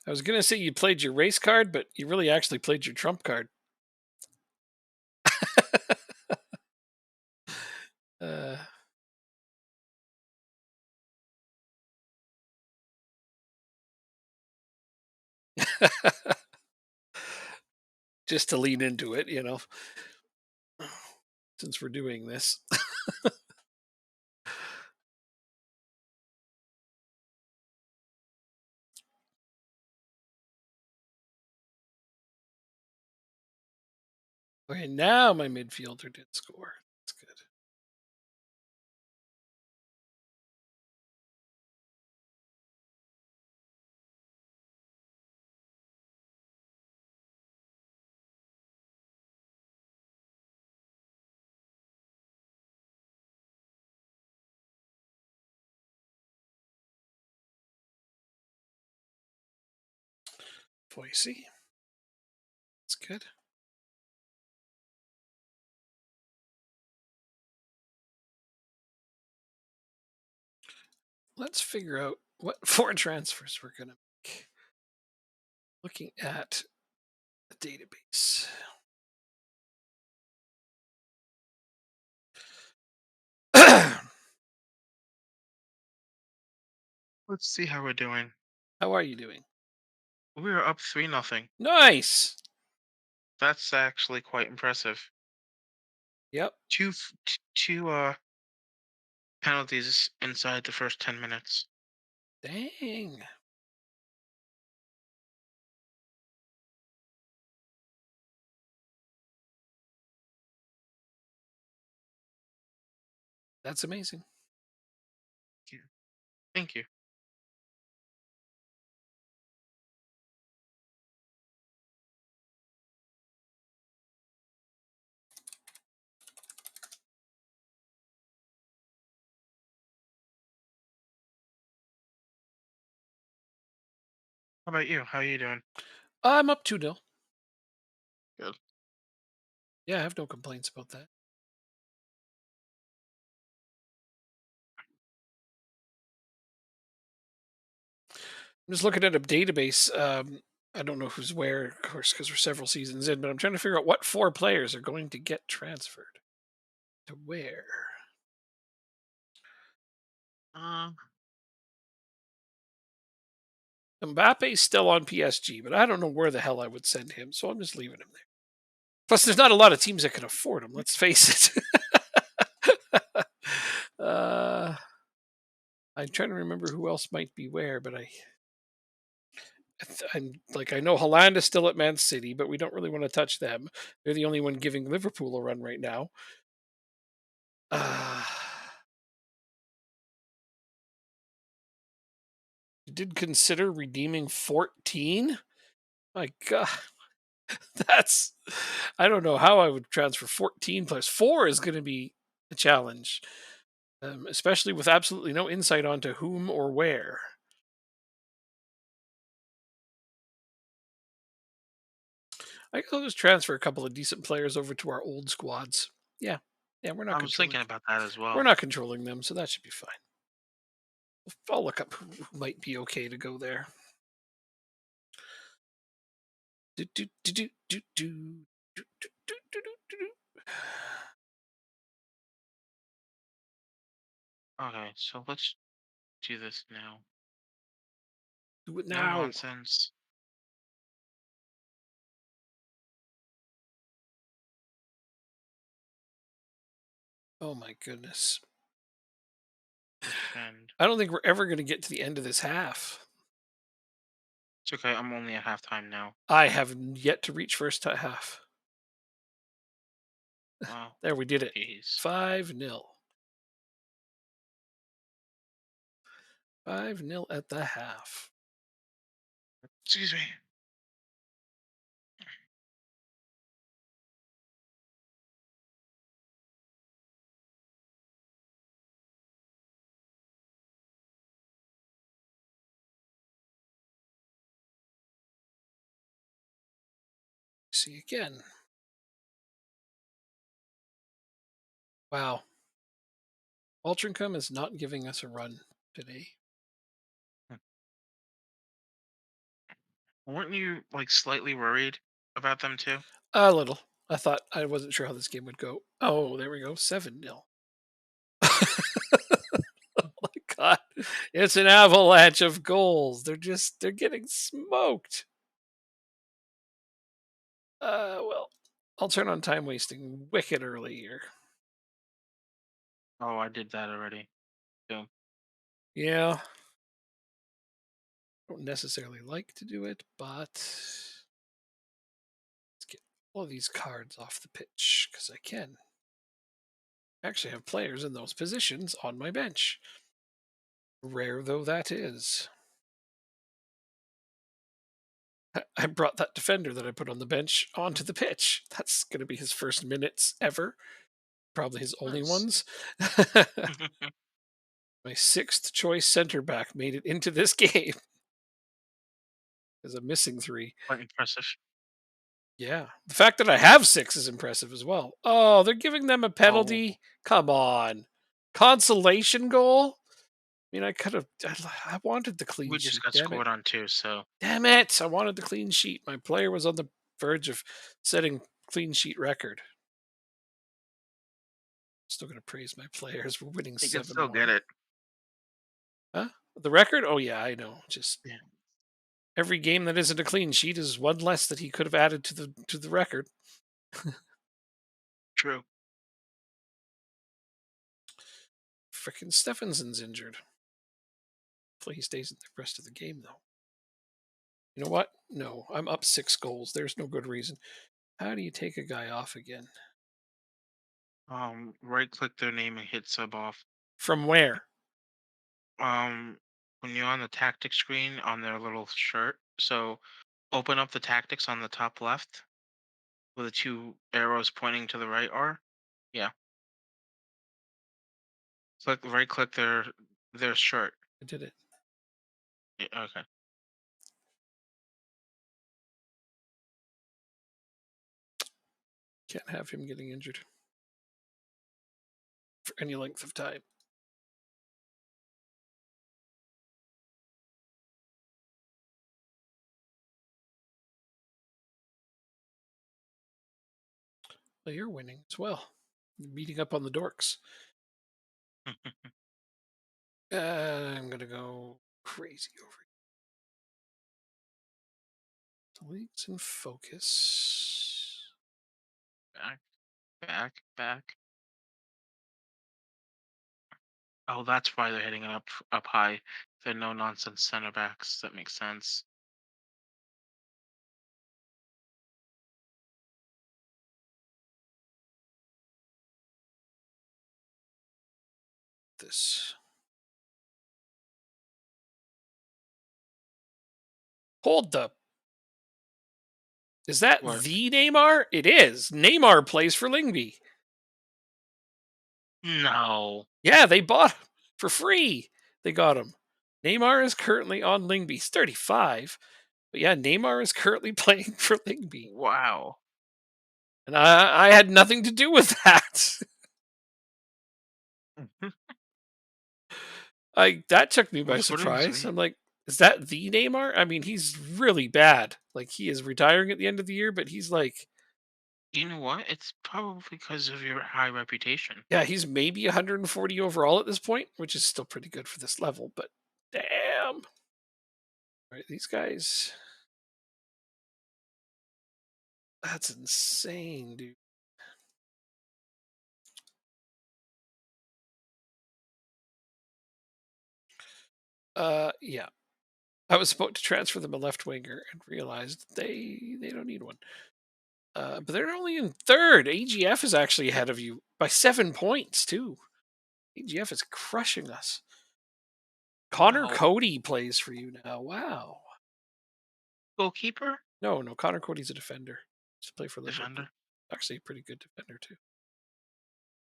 I was gonna say you played your race card, but you really actually played your trump card. uh, just to lean into it, since we're doing this. Okay, now my midfielder did score. That's good. Boise. That's good. Let's figure out what four transfers we're gonna make. Looking at the database. Let's see how we're doing. How are you doing? We are up 3-0. Nice. That's actually quite impressive. Yep. Two penalties inside the first 10 minutes. Dang. That's amazing. Yeah. Thank you. How about you? How are you doing? I'm up 2-0. Good. Yeah, I have no complaints about that. I'm just looking at a database. I don't know who's where, of course, because we're several seasons in, but I'm trying to figure out what four players are going to get transferred to where. Uh, Mbappe's still on PSG, but I don't know where the hell I would send him, so I'm just leaving him there. Plus, there's not a lot of teams that can afford him. Let's face it. uh, I'm trying to remember who else might be where, but I'm like I know Holland is still at Man City, but we don't really want to touch them. They're the only one giving Liverpool a run right now. Uh, you did consider redeeming 14? My God, that's I don't know how I would transfer 14 plus 4 is going to be a challenge, especially with absolutely no insight onto whom or where. I guess I'll just transfer a couple of decent players over to our old squads. Yeah, yeah, I was thinking about that as we're well. not controlling them, so that should be fine. I'll look up who might be okay to go there. Do, do, do, do, do, do, do, do, do, do, do, do. Okay, so let's do this now. Do it No now. nonsense. Oh my goodness. Defend. I don't think we're ever going to get to the end of this half. It's okay. I'm only at halftime now. I have yet to reach first half. Wow. There, we did it. Jeez. 5-0. 5-0 at the half. Excuse me. See again. Wow. Ultrincum is not giving us a run today. Weren't you like slightly worried about them too? A little. I wasn't sure how this game would go. Oh, there we go. 7-0. Oh my god. It's an avalanche of goals. They're getting smoked. Well, I'll turn on time wasting wicked early here. Oh, I did that already too. Yeah, don't necessarily like to do it, but let's get all these cards off the pitch because I can. I actually have players in those positions on my bench. Rare though that is. I brought that defender that I put on the bench onto the pitch. That's going to be his first minutes ever. Probably his only Nice. ones. My sixth choice center back made it into this game as a missing three. Quite impressive. Yeah. The fact that I have six is impressive as well. Oh, they're giving them a Oh, penalty. Come on. Consolation goal? I mean, I wanted the clean we just sheet. got Damn it. scored on too, so Damn it. I wanted the clean sheet. My player was on the verge of setting clean sheet record. Still going to praise my players. We're winning you can 7 still 1. get it. Huh? The record? Oh, yeah, I know. Just Yeah, every game that isn't a clean sheet is one less that he could have added to the record. true. Frickin' Stephenson's injured. Hopefully he stays in the rest of the game, though. You know what? No, I'm up 6 goals. There's no good reason. How do you take a guy off again? Right click their name and hit sub off. From where? Um, when you're on the tactics screen on their little shirt, so open up the tactics on the top left where the two arrows pointing to the right are. Yeah, right click their shirt. I did it. Yeah, okay. Can't have him getting injured for any length of time. Well, you're winning as well. You're beating up on the dorks. I'm gonna go crazy over it. Deletes and focus. Back, back. Oh, that's why they're hitting it up high. They're no nonsense center backs. That makes sense. This. Hold the. Is that What? the Neymar? It is. Neymar plays for Lingby. No. Yeah, they bought him for free. They got him. Neymar is currently on Lingby. He's 35. But yeah, Neymar is currently playing for Lingby. Wow. And I had nothing to do with that. That took me by What is surprise. me? I'm like, is that the Neymar? I mean, he's really bad. Like he is retiring at the end of the year, but he's like, You know what? It's probably because of your high reputation. yeah, he's maybe 140 overall at this point, which is still pretty good for this level, but damn. Right, these guys, that's insane, dude. Yeah. I was about to transfer them a left winger and realized they don't need one. But they're only in third. AGF is actually ahead of you by 7 points too. AGF is crushing us. Connor Wow. Cody plays for you now. Wow. Goalkeeper? No, Connor Cody's a defender. Used to play for Liverpool. Defender? Actually, a pretty good defender too.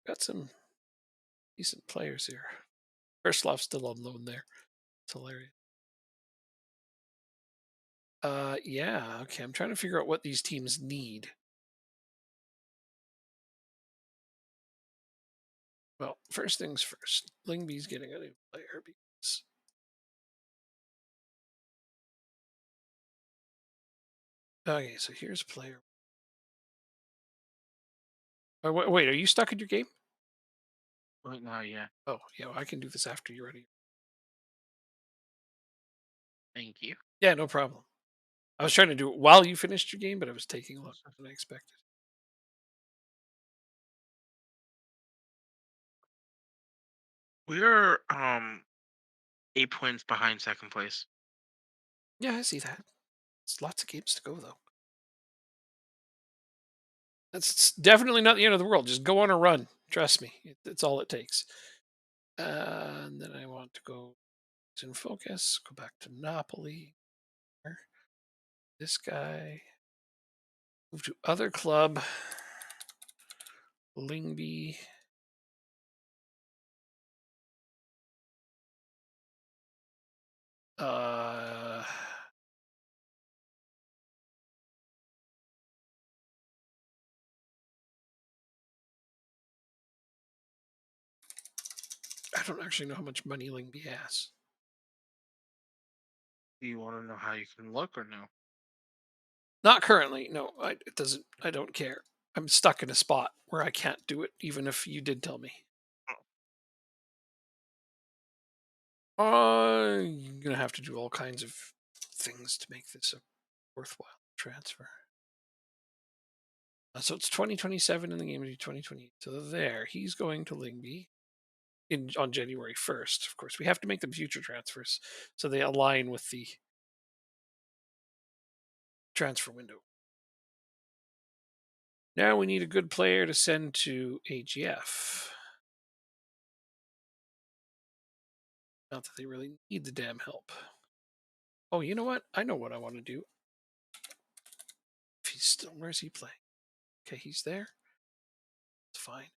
Got some decent players here. Verslav's still on loan there. It's hilarious. Yeah. Okay, I'm trying to figure out what these teams need. Well, first things first. Lingby's getting a new player because Okay, so here's player. Oh, wait, are you stuck in your game? Right now, yeah. Oh, yeah, well, I can do this after you're ready. Thank you. Yeah, no problem. I was trying to do it while you finished your game, but it was taking longer than I expected. We're 8 points behind second place. Yeah, I see that. It's lots of games to go, though. That's definitely not the end of the world. Just go on a run. Trust me, it's all it takes. And then I want to go in focus. Go back to Napoli. This guy. Move to other club. Lingby. Uh, I don't actually know how much money Lingby has. Do you want to know how you can look or no? Not currently. No, it doesn't. I don't care. I'm stuck in a spot where I can't do it, even if you did tell me. You're gonna have to do all kinds of things to make this a worthwhile transfer. So it's 2027 in the game of 2028. So there, he's going to Lingby on January 1st. Of course, we have to make them future transfers so they align with the transfer window. Now we need a good player to send to AGF. Not that they really need the damn help. Oh, you know what? I know what I want to do. If he's still, where's he playing? Okay, he's there. It's fine.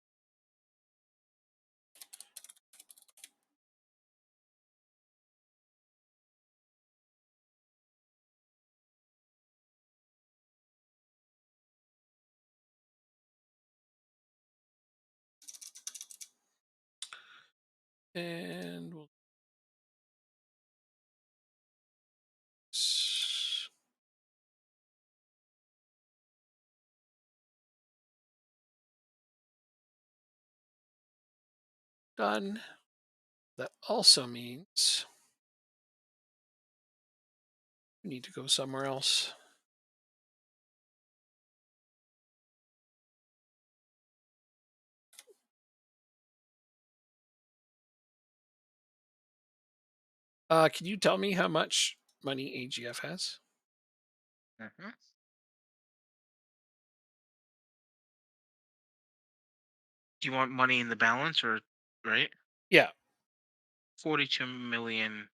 And we'll done. That also means we need to go somewhere else. Can you tell me how much money AGF has? Mm-hmm. Do you want money in the balance or right? Yeah, 42 million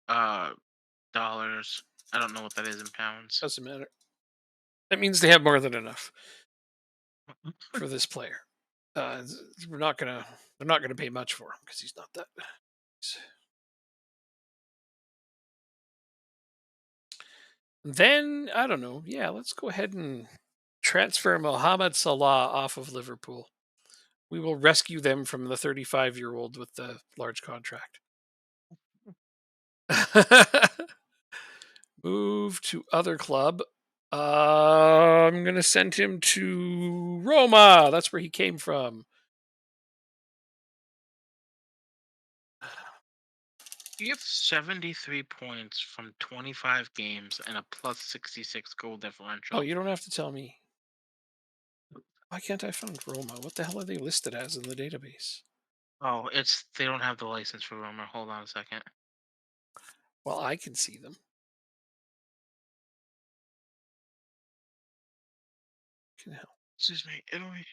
uh dollars. I don't know what that is in pounds. doesn't matter. That means they have more than enough for this player. Uh, we're not gonna. They're not gonna pay much for him because he's not that. Then I don't know. Yeah, let's go ahead and transfer Mohamed Salah off of Liverpool. We will rescue them from the 35-year-old with the large contract. Move to other club. I'm gonna send him to Roma. That's where he came from. You have 73 points from 25 games and a plus 66 goal Oh, differential. you don't have to tell me. Why can't I find Roma? What the hell are they listed as in the database? Oh, it's they don't have the license for Romer. Hold on a second. Well, I can see them. Can help. Excuse me, Italy.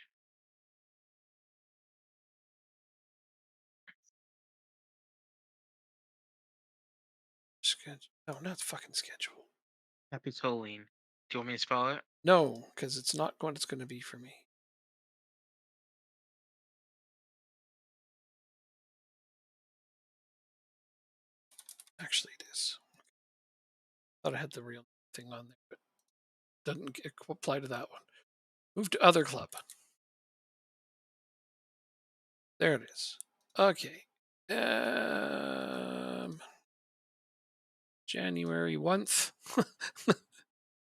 Schedule. No, not fucking schedule. Capitoline. Do you want me to spell it? No, because it's not what it's going to be for me. Actually, it is. Thought I had the real thing on there, but doesn't apply to that one. Move to other club. There it is. Okay. January 1st.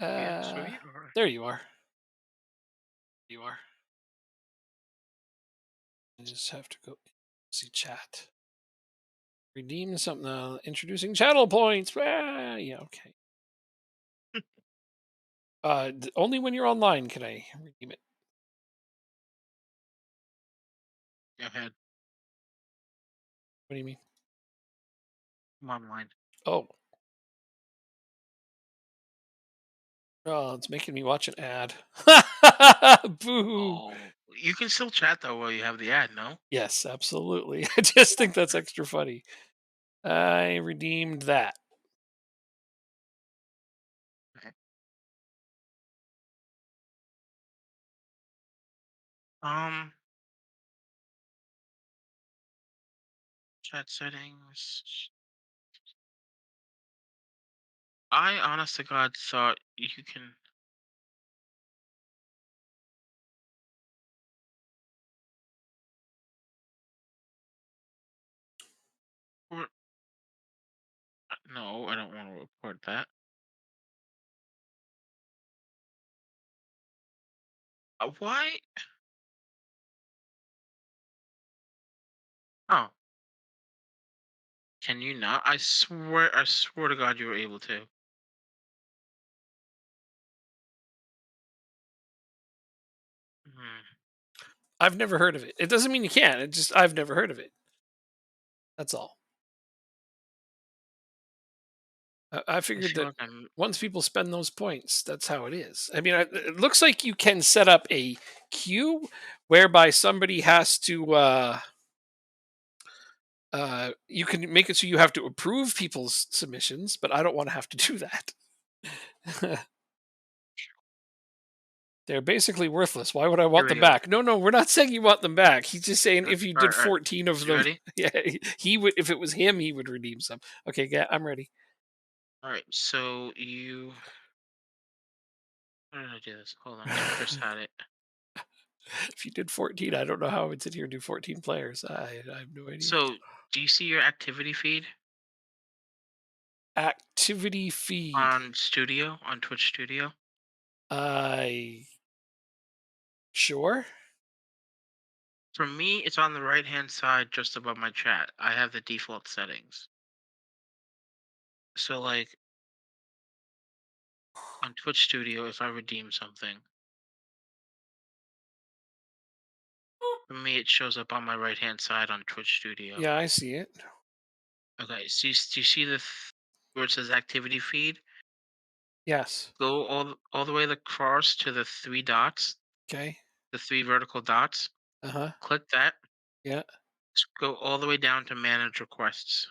Sweet, Uh, sweet. All right. there you are. You are. I just have to go see chat. Redeem something. Introducing channel points. Ah, yeah, okay. Only when you're online can I redeem it. Go ahead. What do you mean? I'm online. Oh, oh, it's making me watch an ad. Boo. Oh, you can still chat though while you have the ad. No. Yes, absolutely. I just think that's extra funny. I redeemed that. Okay. Um, chat settings. I honest to God thought you can. Or, no, I don't want to report that. Why? Oh, can you not? I swear to God, you were able to. Hmm. I've never heard of it. It doesn't mean you can't. It just I've never heard of it. That's all. I I figured feel that like I'm. once people spend those points, that's how it is. I mean, it looks like you can set up a queue whereby somebody has to. You can make it so you have to approve people's submissions, but I don't want to have to do that. They're basically worthless. Why would I Here want we them go. back? No, no, we're not saying you want them back. He's just saying if you All did right, all right. 14 of You them, ready? yeah, he would. If it was him, he would redeem some. Okay, yeah, I'm ready. All right. So you. How did I do this? Hold on. So Chris had it. If you did 14, I don't know how I would sit here and do 14 players. I have no idea. So do you see your activity feed Activity feed. on Studio on Twitch Studio? I sure. For me, it's on the right hand side, just above my chat. I have the default settings. So like on Twitch Studio, if I redeem something, for me it shows up on my right hand side on Twitch Studio. Yeah, I see it. Okay, so do you see where it says activity feed? Yes. Go all the way across to the three dots, Okay. the three vertical dots. Uh huh. Click that. Yeah. Go all the way down to manage requests.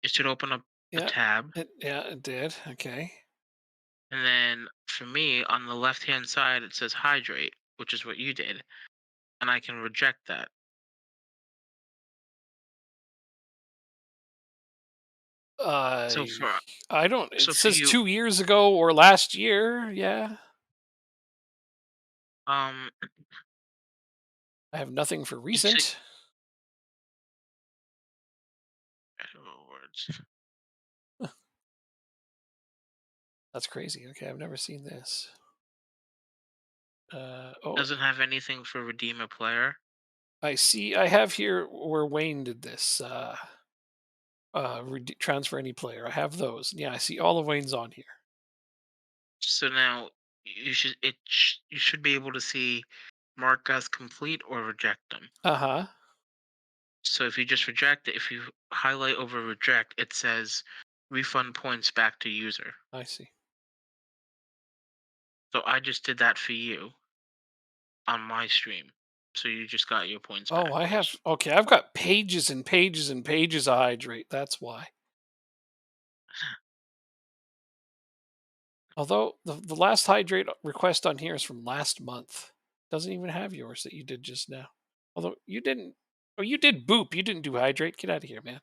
It should open up a Yeah. tab. It did. Okay. And then for me, on the left hand side, it says hydrate, which is what you did. And I can reject that. So I for I don't. It so for says you, 2 years ago or last year. Yeah. um, I have nothing for you see, recent. words That's crazy. Okay, I've never seen this. Oh, doesn't have anything for redeem a player. I see. I have here where Wayne did this. Transfer any player. I have those. Yeah, I see all of Wayne's on here. So now you should be able to see mark as complete or reject them. Uh huh. So if you just reject it, if you highlight over reject, it says refund points back to user. I see. So I just did that for you on my stream. So you just got your points Oh, back. I have. Okay, I've got pages and pages and pages of hydrate. That's why. Although the last hydrate request on here is from last month. Doesn't even have yours that you did just now. Although you didn't. Oh, you did boop. You didn't do hydrate. Get out of here, man.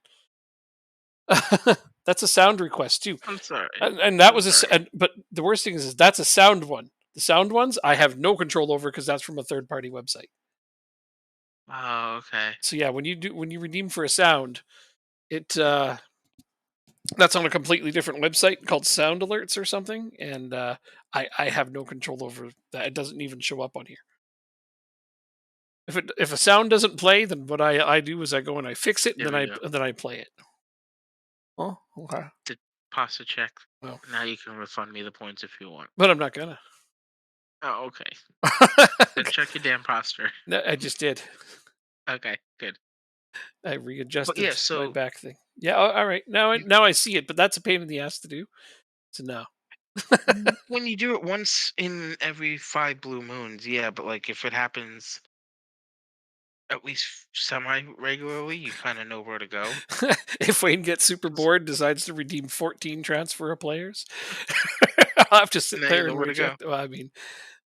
That's a sound request too. I'm sorry. And that I'm was sorry. but the worst thing is that's a sound one. The sound ones I have no control over because that's from a third party website. Oh, okay. So yeah, when you redeem for a sound, it That's on a completely different website called Sound Alerts or something, and I have no control over that. It doesn't even show up on here. If a sound doesn't play, then what I do is I go and I fix it, and There we go. then I play it. Oh, okay. Did pasta check. Well, Now you can refund me the points if you want. but I'm not gonna. Oh, okay. Then check your damn pasta. No, I just did. Okay, good. I But readjusted yeah, my so back thing. Yeah, all right. you Now I see it, but that's a pain in the ass to do. So no. when you do it once in every 5 blue moons, yeah, but like if it happens at least semi regularly, you kind of know where to go. If Wayne gets super 'Cause bored, decides to redeem 14 transfer of players, I'll have to sit now you there know and where to go. reject. Well, I mean,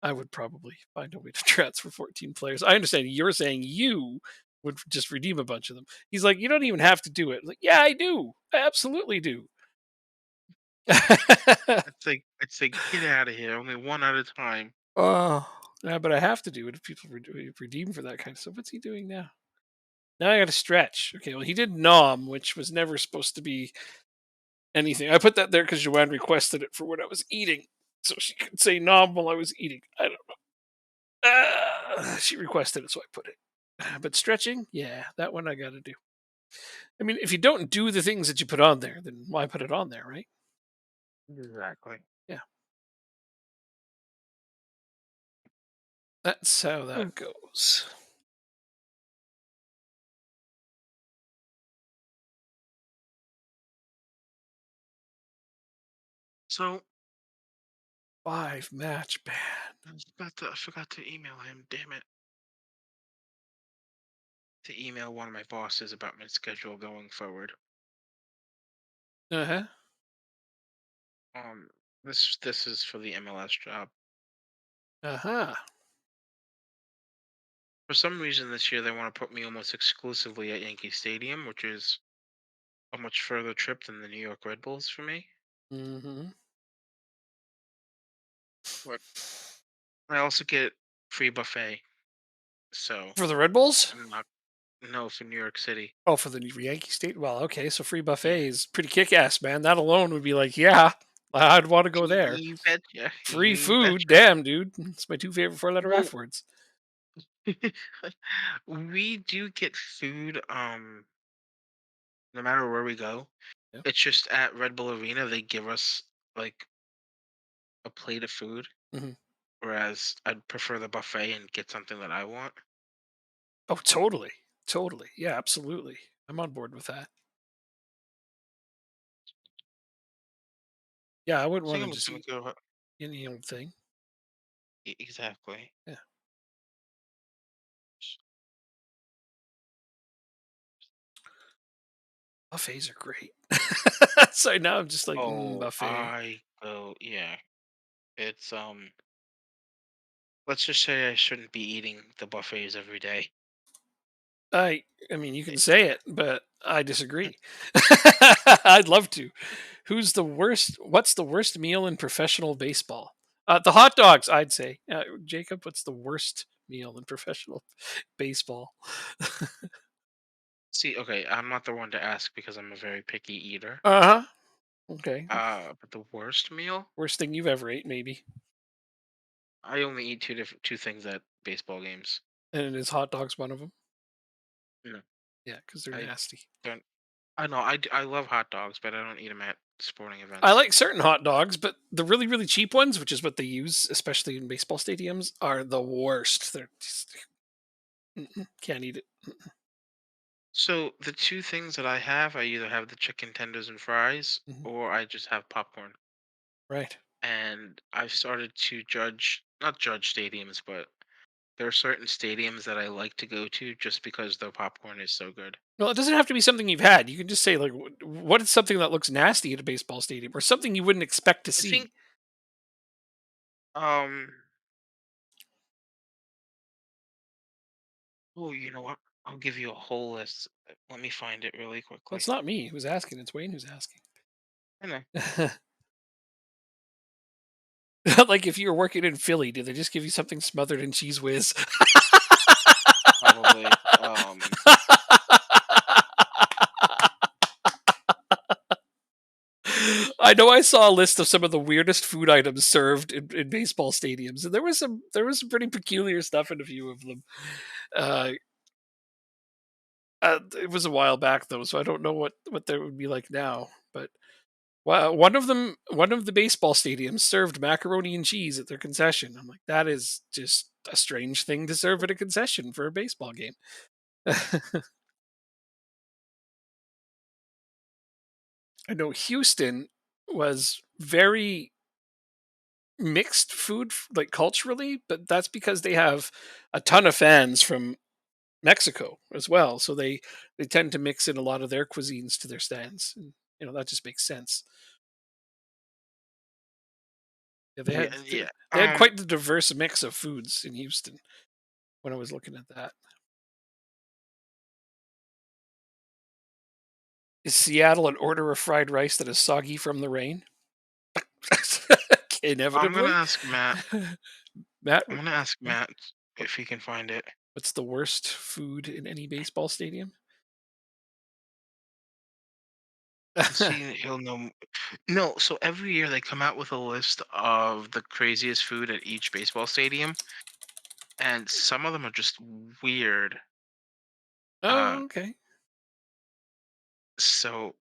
I would probably find a way to transfer 14 players. I understand you're saying you would just redeem a bunch of them. He's like, you don't even have to do it. Like, yeah, I do. I absolutely do. It's like get out of here. Only one at a time. Oh, yeah, but I have to do it if people redeem for that kind of stuff. What's he doing now? Now I got to stretch. Okay, well, he did nom, which was never supposed to be anything. I put that there because Joanne requested it for what I was eating, so she could say nom while I was eating. I don't know. She requested it, so I put it. But stretching, yeah, that one I got to do. I mean, if you don't do the things that you put on there, then why put it on there, right? Exactly. Yeah, that's how Hmm. that goes. So 5 match ban. I forgot to email him. Damn it. To email one of my bosses about my schedule going forward. Uh huh. Um, this is for the MLS job. Uh huh. For some reason this year they want to put me almost exclusively at Yankee Stadium, which is a much further trip than the New York Red Bulls for me. Mm-hmm. But I also get free buffet, so For the Red Bulls? I'm not no for New York City. Oh, for the Yankee State. Well, okay, so free Yeah, buffet is pretty kick-ass, man. That alone would be like, yeah, I'd want to go there. you betcha, Free you food, betcha. damn, dude. It's my two favorite four-letter Well, F words. we do get food. No matter where we go, Yeah. it's just at Red Bull Arena they give us like a plate of food, Hmm. whereas I'd prefer the buffet and get something that I want. Oh, totally, totally. Yeah, absolutely. I'm on board with that. Yeah, I I wouldn't want think to I'm just just gonna eat go. any old thing. Exactly. Yeah, buffets are great. So now I'm just like, Oh, buffet. yeah. It's let's just say I shouldn't be eating the buffets every day. I mean, you can Eh, say it, but I disagree. I'd love to. Who's the worst? What's the worst meal in professional baseball? The hot dogs, I'd say. Jacob, what's the worst meal in professional baseball? See, okay, I'm not the one to ask because I'm a very picky eater. Uh huh. Okay. But the worst meal, Worst thing you've ever ate, maybe. I only eat two things at baseball games. And is hot dogs one of them? No, Yeah, because they're I nasty. don't. I know I love hot dogs, but I don't eat them at sporting I events. like certain hot dogs, but the really, really cheap ones, which is what they use, especially in baseball stadiums, are the worst. They're just, can't eat it. So the two things that I have, I either have the chicken tenders and fries, Mhm. or I just have popcorn. Right. And I've started to not judge stadiums, but there are certain stadiums that I like to go to just because their popcorn is so good. Well, it doesn't have to be something you've had. You can just say like, what is something that looks nasty at a baseball stadium, or something you wouldn't expect to I think see. um oh, you know what? I'll give you a whole list. Let me find it really Well, quickly. it's not me who's asking; it's Wayne who's asking. I know. Like if you were working in Philly, did they just give you something smothered in cheese whiz? Probably. I know I saw a list of some of the weirdest food items served in baseball stadiums, and there was some pretty peculiar stuff in a few of them. Uh, it was a while back though, so I don't know what that would be like now. But one of the baseball stadiums served macaroni and cheese at their concession. I'm like, that is just a strange thing to serve at a concession for a baseball game. I know Houston was very mixed food, like culturally, but that's because they have a ton of fans from Mexico as well. So they tend to mix in a lot of their cuisines to their stands. And, that just makes sense. Yeah, Yeah, yeah. they had quite the diverse mix of foods in Houston when I was looking at that. Is Seattle an order of fried rice that is soggy from the rain? I'm gonna Inevitably. ask Matt. Matt, I'm gonna ask Matt if he can find it. what's the worst food in any baseball stadium? See, he'll know. No, so every year they come out with a list of the craziest food at each baseball stadium, and some of them are just weird. Uh, Oh, okay. so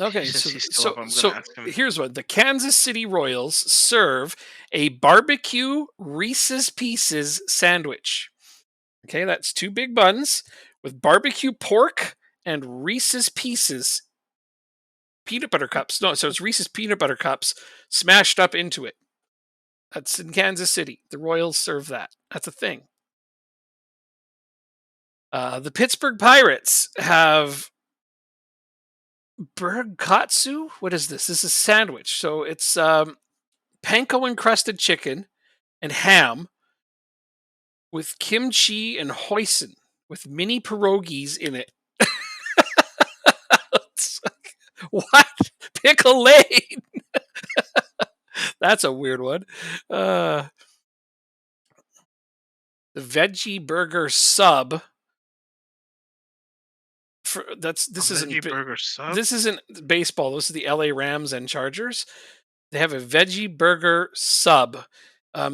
Okay, since so he's still so up, I'm gonna so ask him. here's what the Kansas City Royals serve: a barbecue Reese's Pieces sandwich. Okay, that's two big buns with barbecue pork and Reese's Pieces peanut butter cups. No, so it's Reese's peanut butter cups smashed up into it. That's in Kansas City. The Royals serve that. That's a thing. The Pittsburgh Pirates have Bergkatsu. What is this? This is a sandwich. So it's panko encrusted chicken and ham with kimchi and hoisin with mini pierogies in it. What? Pickle Lane? That's a weird one. Uh, the veggie burger sub. A veggie burger sub. This isn't baseball. This is the LA Rams and Chargers. They have a veggie burger sub.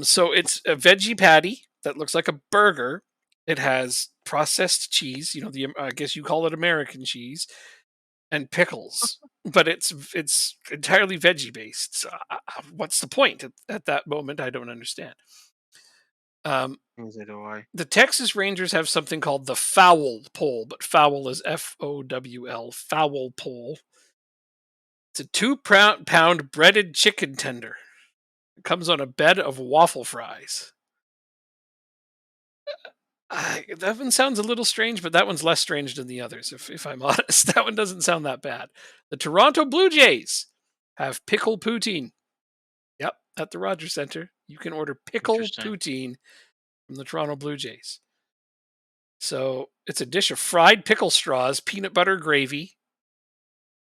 So it's a veggie patty that looks like a burger. It has processed cheese. I guess you call it American cheese and pickles, but it's entirely veggie based. So, what's the point at that moment? I don't understand. Um, Neither do I. the Texas Rangers have something called the fowl pole, but fowl is FOWL, fowl pole. It's a two pound breaded chicken tender. It comes on a bed of waffle fries. That one sounds a little strange, but that one's less strange than the others, if I'm honest. That one doesn't sound that bad. The Toronto Blue Jays have pickle poutine. Yep, at the Rogers Center. You can order pickle Interesting. poutine from the Toronto Blue Jays. So it's a dish of fried pickle straws, peanut butter gravy,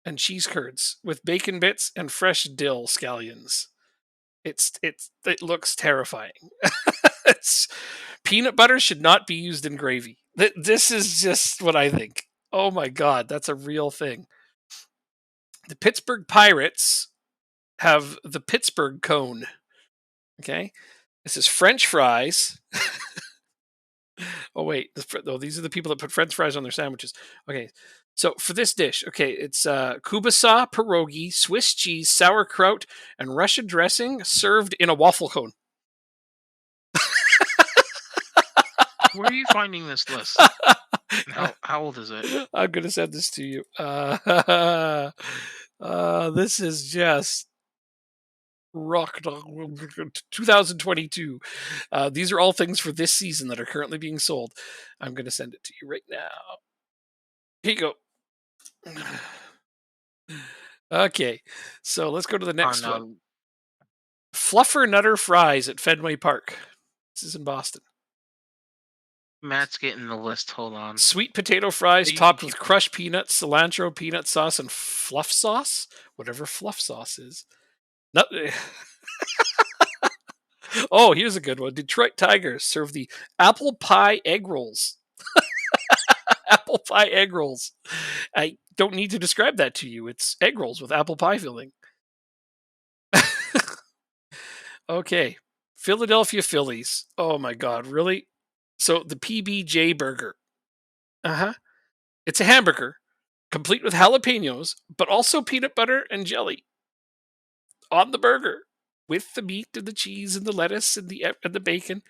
and cheese curds with bacon bits and fresh dill scallions. It looks terrifying. It's, peanut butter should not be used in gravy. This is just what I think. Oh my god, that's a real thing. The Pittsburgh Pirates have the Pittsburgh cone. Okay, this is French fries. Oh wait, these are the people that put French fries on their sandwiches. Okay, so for this dish, okay, it's kubasa, pierogi, Swiss cheese, sauerkraut, and Russian dressing served in a waffle cone. Where are you finding this list? And how old is it? I'm gonna send this to you. This is just rock 2022. These are all things for this season that are currently being sold. I'm gonna send it to you right now. Here you go. Okay, so let's go to the Oh next one. no, Fluffer Nutter Fries at Fenway Park. This is in Boston. Matt's getting the list. Hold on. Sweet potato fries You can topped keep with going. crushed peanuts, cilantro, peanut sauce, and fluff sauce. Whatever fluff sauce is. Not, oh, here's a good one. Detroit Tigers serve the apple pie egg rolls. Apple apple pie egg rolls. I don't need to describe that to you. It's egg rolls with apple pie filling. Okay. Philadelphia Phillies. Oh my God, really? So the PBJ burger. Uh huh. It's a hamburger, complete with jalapenos, but also peanut butter and jelly on the burger, with the meat and the cheese and the lettuce and the bacon.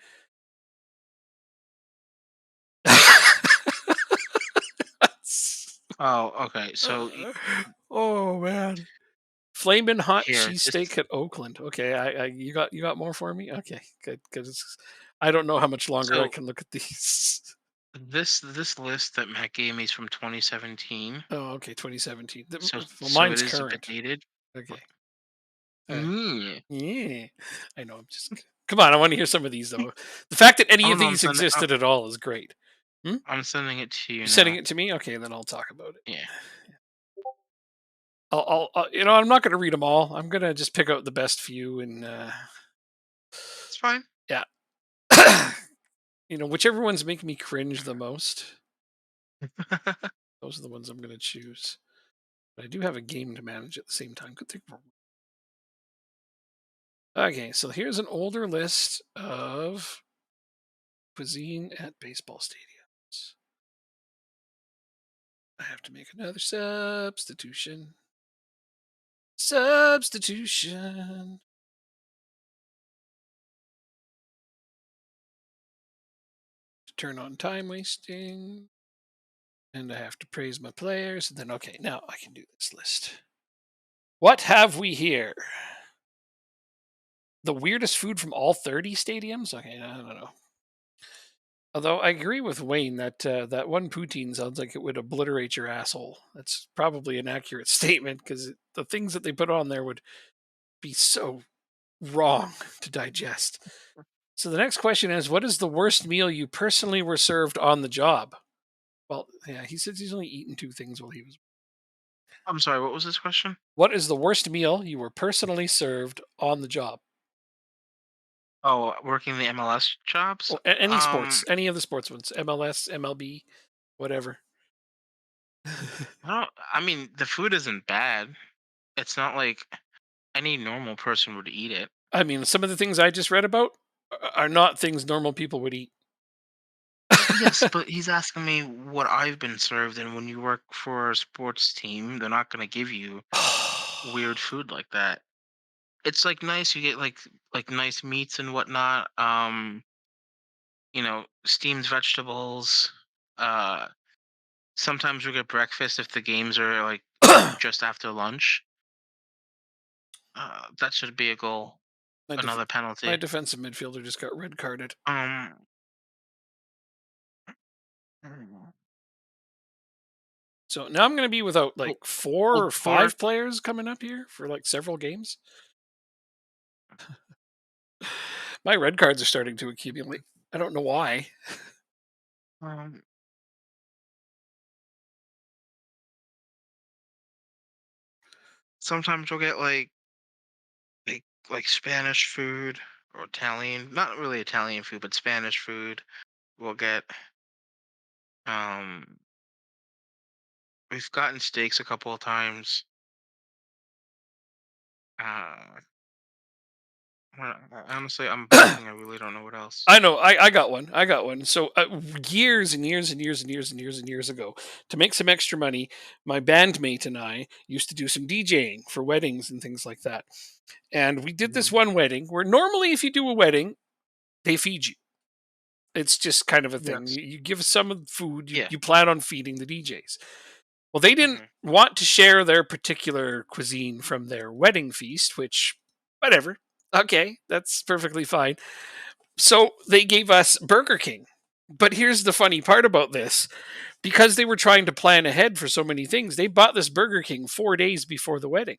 Oh, okay. So Oh man. Flamin' hot here, cheesesteak at Oakland. Okay, you got more for me? Okay, good. Because I don't know how much longer I so can look at these. this list that Matt gave me is from 2017. Oh, okay, 2017. So Well, so it mine's is a bit current. dated. Okay. Uh, Mm. yeah, I know. I'm just. Come on, I want to hear some of these though. The fact that any Oh of no, these existed at all is great. Hmm? I'm sending it to you You're sending now. it to me? Okay, then I'll talk about it. Yeah, I'm not going to read them all. I'm going to just pick out the best few and it's fine. yeah. Whichever ones make me cringe the most, those are the ones I'm going to choose. But I do have a game to manage at the same time. Good thing. Okay, so here's an older list of cuisine at baseball stadiums. I have to make another substitution. Substitution. Turn on time wasting. And I have to praise my players. And then, okay, now I can do this list. What have we here? The weirdest food from all 30 stadiums? Okay, I don't know. Although I agree with Wayne that that one poutine sounds like it would obliterate your asshole. That's probably an accurate statement because the things that they put on there would be so wrong to digest. So the next question is, what is the worst meal you personally were served on the job? Well, yeah, he says he's only eaten two things while he was. I'm sorry. What was this question? What is the worst meal you were personally served on the job? Oh, working the MLS jobs. Well, any sports, any of the sports ones, MLS, MLB, whatever. I don't. I mean, the food isn't bad. It's not like any normal person would eat it. I mean, some of the things I just read about are not things normal people would eat. Yes, but he's asking me what I've been served, and when you work for a sports team, they're not going to give you weird food like that. It's like nice. You get like nice meats and whatnot. Steamed vegetables. Uh, Sometimes we get breakfast if the games are like just after lunch. That should be a goal. my, def- Another my penalty. defensive midfielder just got red carded. Um. mm, So now I'm going to be without Well, like four well, or for five players coming up here for like several games. My red cards are starting to accumulate. I don't know why. um, sometimes you'll get like Spanish food or Italian, not really Italian food, but Spanish food. We'll get um we've gotten steaks a couple of times. Uh Honestly, I'm blanking. I really don't know what else. I know. I got one. I got one. So years and years and years and years and years and years ago, to make some extra money, my bandmate and I used to do some DJing for weddings and things like that. And we did this Hmm. one wedding where normally, if you do a wedding, they feed you. It's just kind of a thing. Yes. You give some of the food. You Yeah. you plan on feeding the DJs. Well, they didn't Hmm. want to share their particular cuisine from their wedding feast, which, whatever. Okay, that's perfectly fine. So they gave us Burger King. But here's the funny part about this, because they were trying to plan ahead for so many things, they bought this Burger King 4 days before the wedding.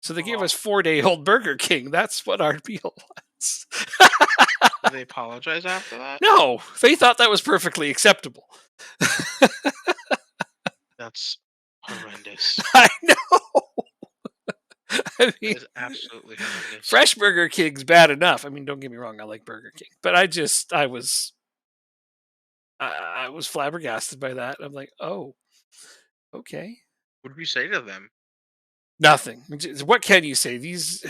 So they gave us Oh, 4 day old Burger King. That's what our meal was. did they apologize after that? No, they thought that was perfectly acceptable. That's horrendous. I know. I That mean, is absolutely horrendous. fresh Burger King's bad enough. I mean, don't get me wrong, I like Burger King, but I was I was flabbergasted by that. I'm like, oh, okay. What did you say to them? Nothing. What can you say? These,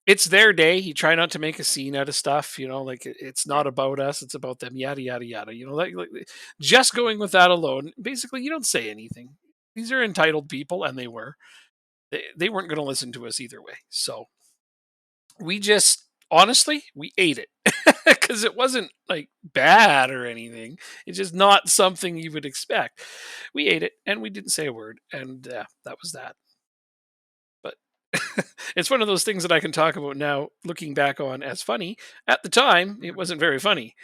it's their day. You try not to make a scene out of stuff. Like it's Right. not about us. It's about them. Yada yada yada. Just going with that alone. Basically, you don't say anything. These are entitled people, and they were. They weren't going to listen to us either way. So we just honestly we ate it because it wasn't like bad or anything. It's just not something you would expect. We ate it and we didn't say a word, and that was that. But it's one of those things that I can talk about now, looking back on as funny. At the time, it Mhm. wasn't very funny.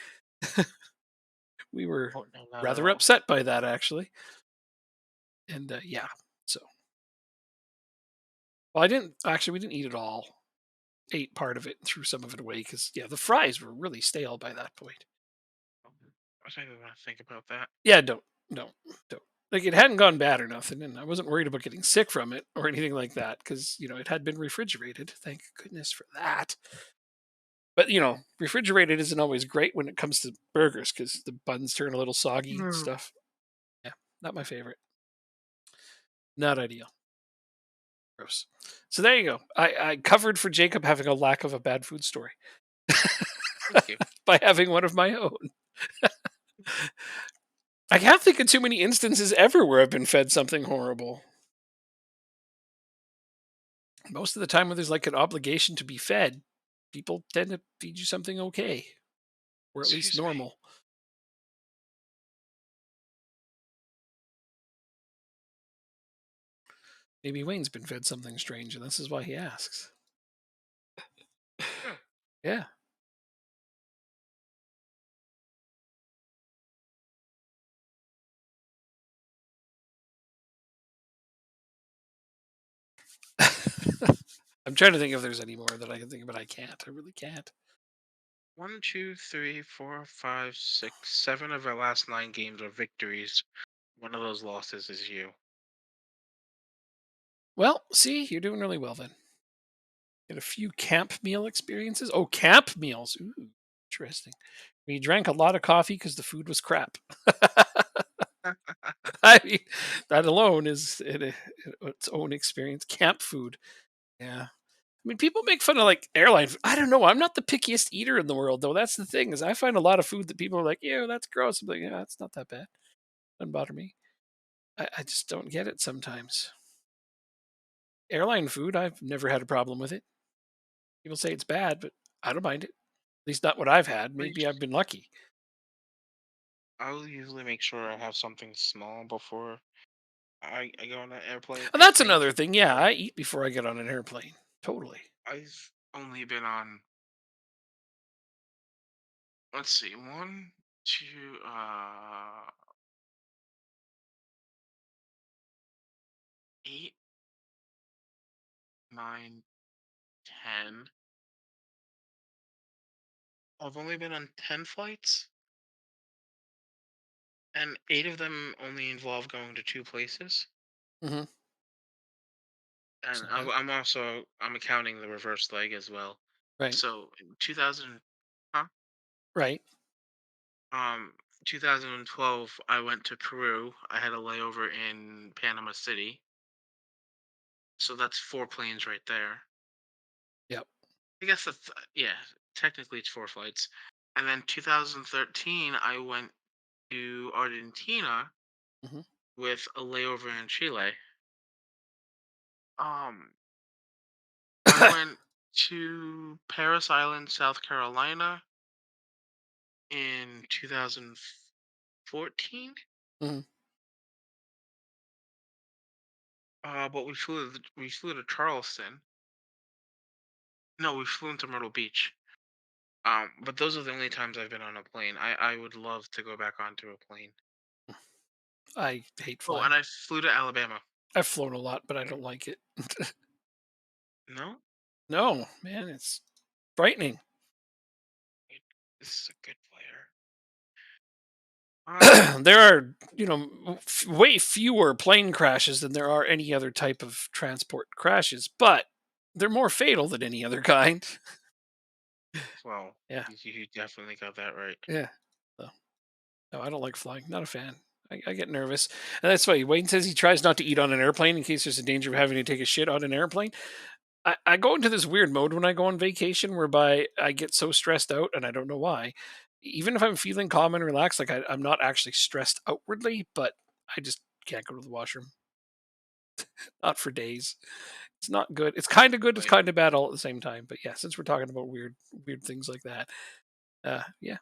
We were Oh no, not at rather all. upset by that actually, and yeah. So, well, I didn't actually. We didn't eat it all. Ate part of it and threw some of it away because yeah, the fries were really stale by that point. I think I want to think about that. Yeah, don't, don't. Like it hadn't gone bad or nothing, and I wasn't worried about getting sick from it or anything like that because it had been refrigerated. Thank goodness for that. But refrigerated isn't always great when it comes to burgers because the buns turn a little soggy and Mm. stuff. Yeah, not my favorite. Not ideal. Gross. So there you go. I covered for Jacob having a lack of a bad food story Thank you. by having one of my own. I can't think of too many instances ever where I've been fed something horrible. Most of the time when there's like an obligation to be fed, people tend to feed you something okay, or at least Excuse me. normal. Maybe Wayne's been fed something strange, and this is why he asks. Hmm. Yeah. I'm trying to think if there's any more that I can think of, but I can't. I really can't. One, two, three, four, five, six, seven of our last 9 games are victories. One of those losses is you. Well, see, you're doing really well then. Get a few camp meal experiences. Oh, camp meals. Ooh, interesting. We drank a lot of coffee because the food was crap. I mean, that alone is its own experience. Camp food. Yeah. I mean, people make fun of like airline. I don't know. I'm not the pickiest eater in the world, though. That's the thing is, I find a lot of food that people are like, "Yeah, that's gross." I'm like, "Yeah, it's not that bad. Doesn't bother me." I just don't get it sometimes. Airline food, I've never had a problem with it. People say it's bad, but I don't mind it. At least not what I've had. Maybe I've been lucky. I'll usually make sure I have something small before I go on an airplane. And I that's think another thing. Yeah, I eat before I get on an airplane. Totally. I've only been on, let's see, one, two, 8, 9, 10. I've only been on 10 flights, and 8 of them only involve going to 2 places. Hmm. It's And not bad. I'm accounting the reverse leg as well. Right. So in 2000, huh? Right. Um, 2012, I went to Peru. I had a layover in Panama City. So that's 4 planes right there. Yep. I guess that's, yeah, technically it's 4 flights. And then 2013, I went to Argentina Hmm. with a layover in Chile. Um, I went to Paris Island, South Carolina in 2014. Hmm. But we flew to Charleston. No, we flew into Myrtle Beach. But those are the only times I've been on a plane. I would love to go back onto a plane. I hate Oh, flying. and I flew to Alabama. I've flown a lot, but I don't like it. No, No, man, it's frightening. wait, this is a good player. There are, way fewer plane crashes than there are any other type of transport crashes, but they're more fatal than any other kind. Well, Yeah, you definitely got that right. yeah. So. No, I don't like flying. Not a fan. I get nervous. And that's why Wayne says he tries not to eat on an airplane in case there's a danger of having to take a shit on an airplane. I go into this weird mode when I go on vacation whereby I get so stressed out and I don't know why. Even if I'm feeling calm and relaxed, like I'm not actually stressed outwardly, but I just can't go to the washroom. Not for days. It's not good. It's kind of good. It's Like, kind of bad all at the same time. But yeah, since we're talking about weird things like that, yeah,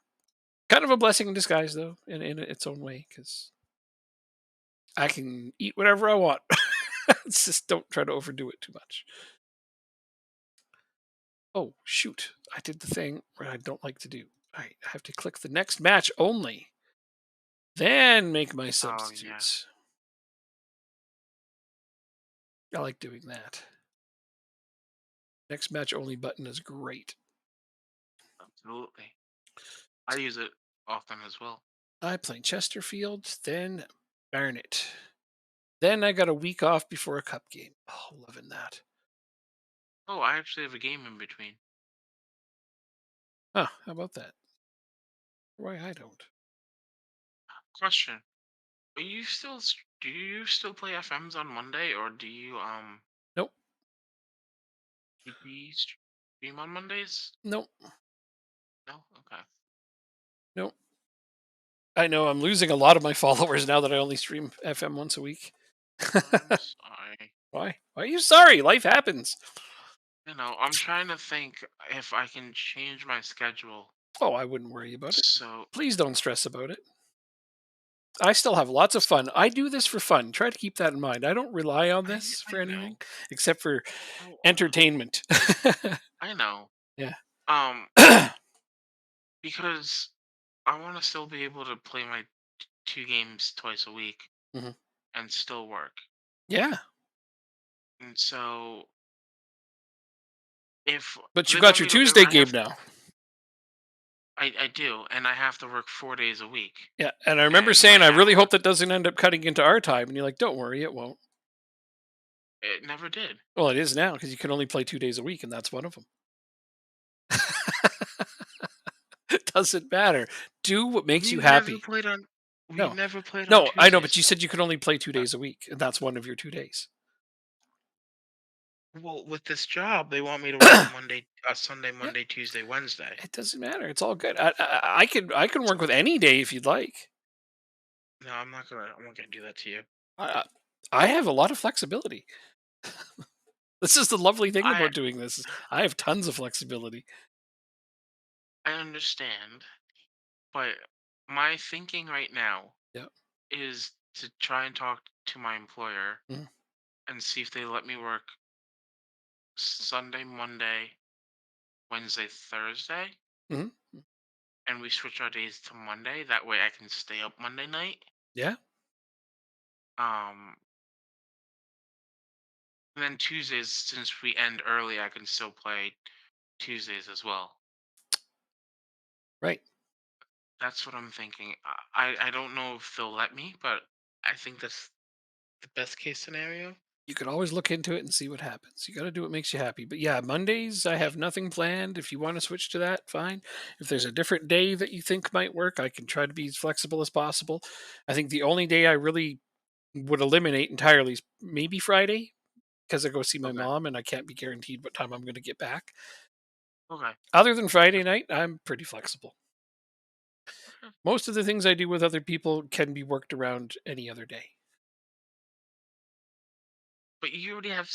kind of a blessing in disguise though, in its own way, because I can eat whatever I want. It's just don't try to overdo it too much. Oh shoot! I did the thing where I don't like to do. I have to click the next match only, then make my oh yeah, substitutes. I like doing that. Next match only button is great. absolutely. I use it often as well. I play Chesterfield, then Barnet. Then I got a week off before a cup game. Oh, loving that. Oh, I actually have a game in between. Huh, how about that? Why I don't? Question: do you still play FMs on Monday, or do you Nope, TP stream on Mondays? nope, No. Okay. nope. I know I'm losing a lot of my followers now that I only stream FM once a week. I'm sorry. Why? Why are you sorry? Life happens. I'm trying to think if I can change my schedule. Oh, I wouldn't worry about it. So Please don't stress about it. I still have lots of fun. I do this for fun. Try to keep that in mind. I don't rely on this I for anything know. except for Oh, entertainment. I know. Yeah. Um, because I want to still be able to play my 2 games twice a week Mhm. and still work. Yeah. And so if But you've they got want your me to, if Tuesday I game have, now. I do, and I have to work 4 days a week, Yeah. And I remember and my saying, I really hour, hope that doesn't end up cutting into our time. And you're like, don't worry, it won't. it never did. Well, it is now because you can only play 2 days a week, and that's one of them. It doesn't matter. Do what makes you We've never happy. played on, we've No, never played on no, I know, but Tuesdays you though. said you could only play two Uh, days a week, and that's one of your 2 days. Well, with this job, they want me to work Monday, Sunday, Yeah, Monday, Tuesday, Wednesday. it doesn't matter. It's all good. I can work with any day if you'd like. No, I'm not gonna. I'm not gonna do that to you. I I have a lot of flexibility. This is the lovely thing I about doing this. Is I have tons of flexibility. I understand, but my thinking right now Yeah. is to try and talk to my employer Mhm. and see if they let me work Sunday, Monday, Wednesday, Thursday, Mhm. and we switch our days to Monday. That way, I can stay up Monday night. Yeah. Um, and then Tuesdays, since we end early, I can still play Tuesdays as well. Right. That's what I'm thinking. I don't know if they'll let me, but I think that's the best case scenario. You could always look into it and see what happens. You got to do what makes you happy. But yeah, Mondays, I have nothing planned. If you want to switch to that, fine. If there's a different day that you think might work, I can try to be as flexible as possible. I think the only day I really would eliminate entirely is maybe Friday because I go see my Okay. mom and I can't be guaranteed what time I'm going to get back. Okay. Other than Friday night, I'm pretty flexible. Okay. Most of the things I do with other people can be worked around any other day. But you already have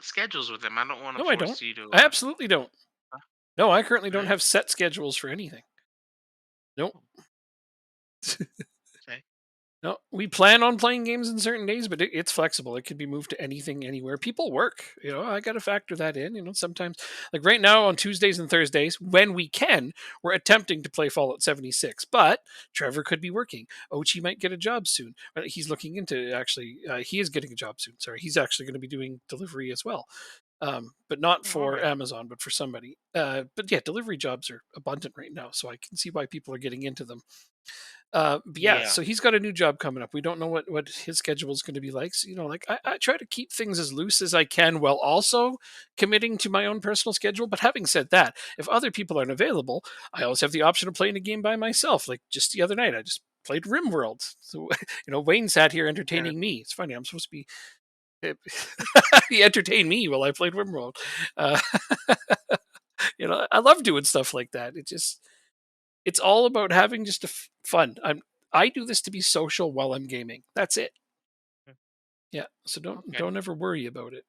schedules with them. I don't want to No, I don't. force you to. I absolutely don't. Uh, No, I currently don't really? have set schedules for anything. Nope. Oh, okay. No, we plan on playing games in certain days, but it's flexible. It can be moved to anything, anywhere. People work, I got to factor that in. Sometimes, like right now on Tuesdays and Thursdays, when we can, we're attempting to play Fallout 76. But Trevor could be working. Ochi might get a job soon. He's looking into actually, he is getting a job soon. Sorry, he's actually going to be doing delivery as well, but not Oh, for okay. Amazon, but for somebody. But yeah, delivery jobs are abundant right now, so I can see why people are getting into them. But yeah, Yeah. so he's got a new job coming up. We don't know what his schedule is going to be like. So, like I try to keep things as loose as I can while also committing to my own personal schedule. But having said that, if other people aren't available, I always have the option of playing a game by myself. Like just the other night, I just played RimWorld. So Wayne sat here Yeah. entertaining me. It's funny. I'm supposed to be he entertained me while I played RimWorld. Uh, I love doing stuff like that. It's all about having just fun. I do this to be social while I'm gaming. That's it. Mm. Yeah. So don't Okay. don't ever worry about it.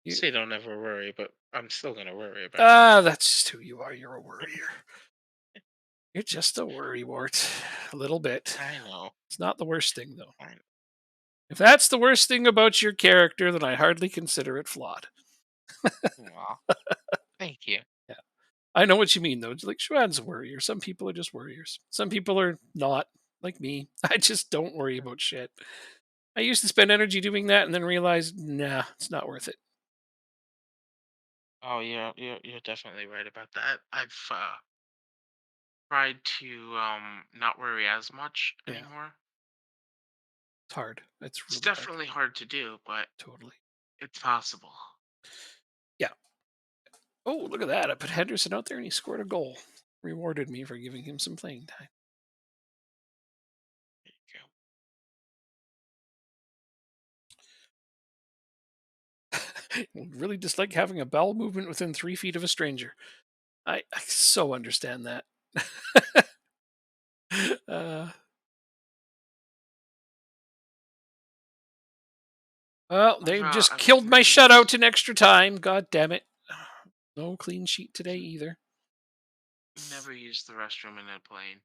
You, Say don't ever worry, but I'm still gonna worry about it. that's just who you are. You're a worrier. You're just a worrywart. A little bit. I know. It's not the worst thing though. I If that's the worst thing about your character, then I hardly consider it flawed. Aw, thank you. Yeah. I know what you mean though. It's like Schwad's a worrier. Some people are just worriers. Some people are not, like me. I just don't worry about shit. I used to spend energy doing that and then realized, nah, it's not worth it. Oh, yeah, you're definitely right about that. I've tried to not worry as much Yeah. anymore. It's hard. It's It's really hard. definitely hard to do, but Totally. it's possible. Yeah. Oh, look at that. I put Henderson out there and he scored a goal. Rewarded me for giving him some playing time. There you go. Really dislike having a bowel movement within 3 feet of a stranger. I so understand that. uh, well, they've just I've killed my never shutout used in extra time. God damn it. No clean sheet today either. the restroom in a plane,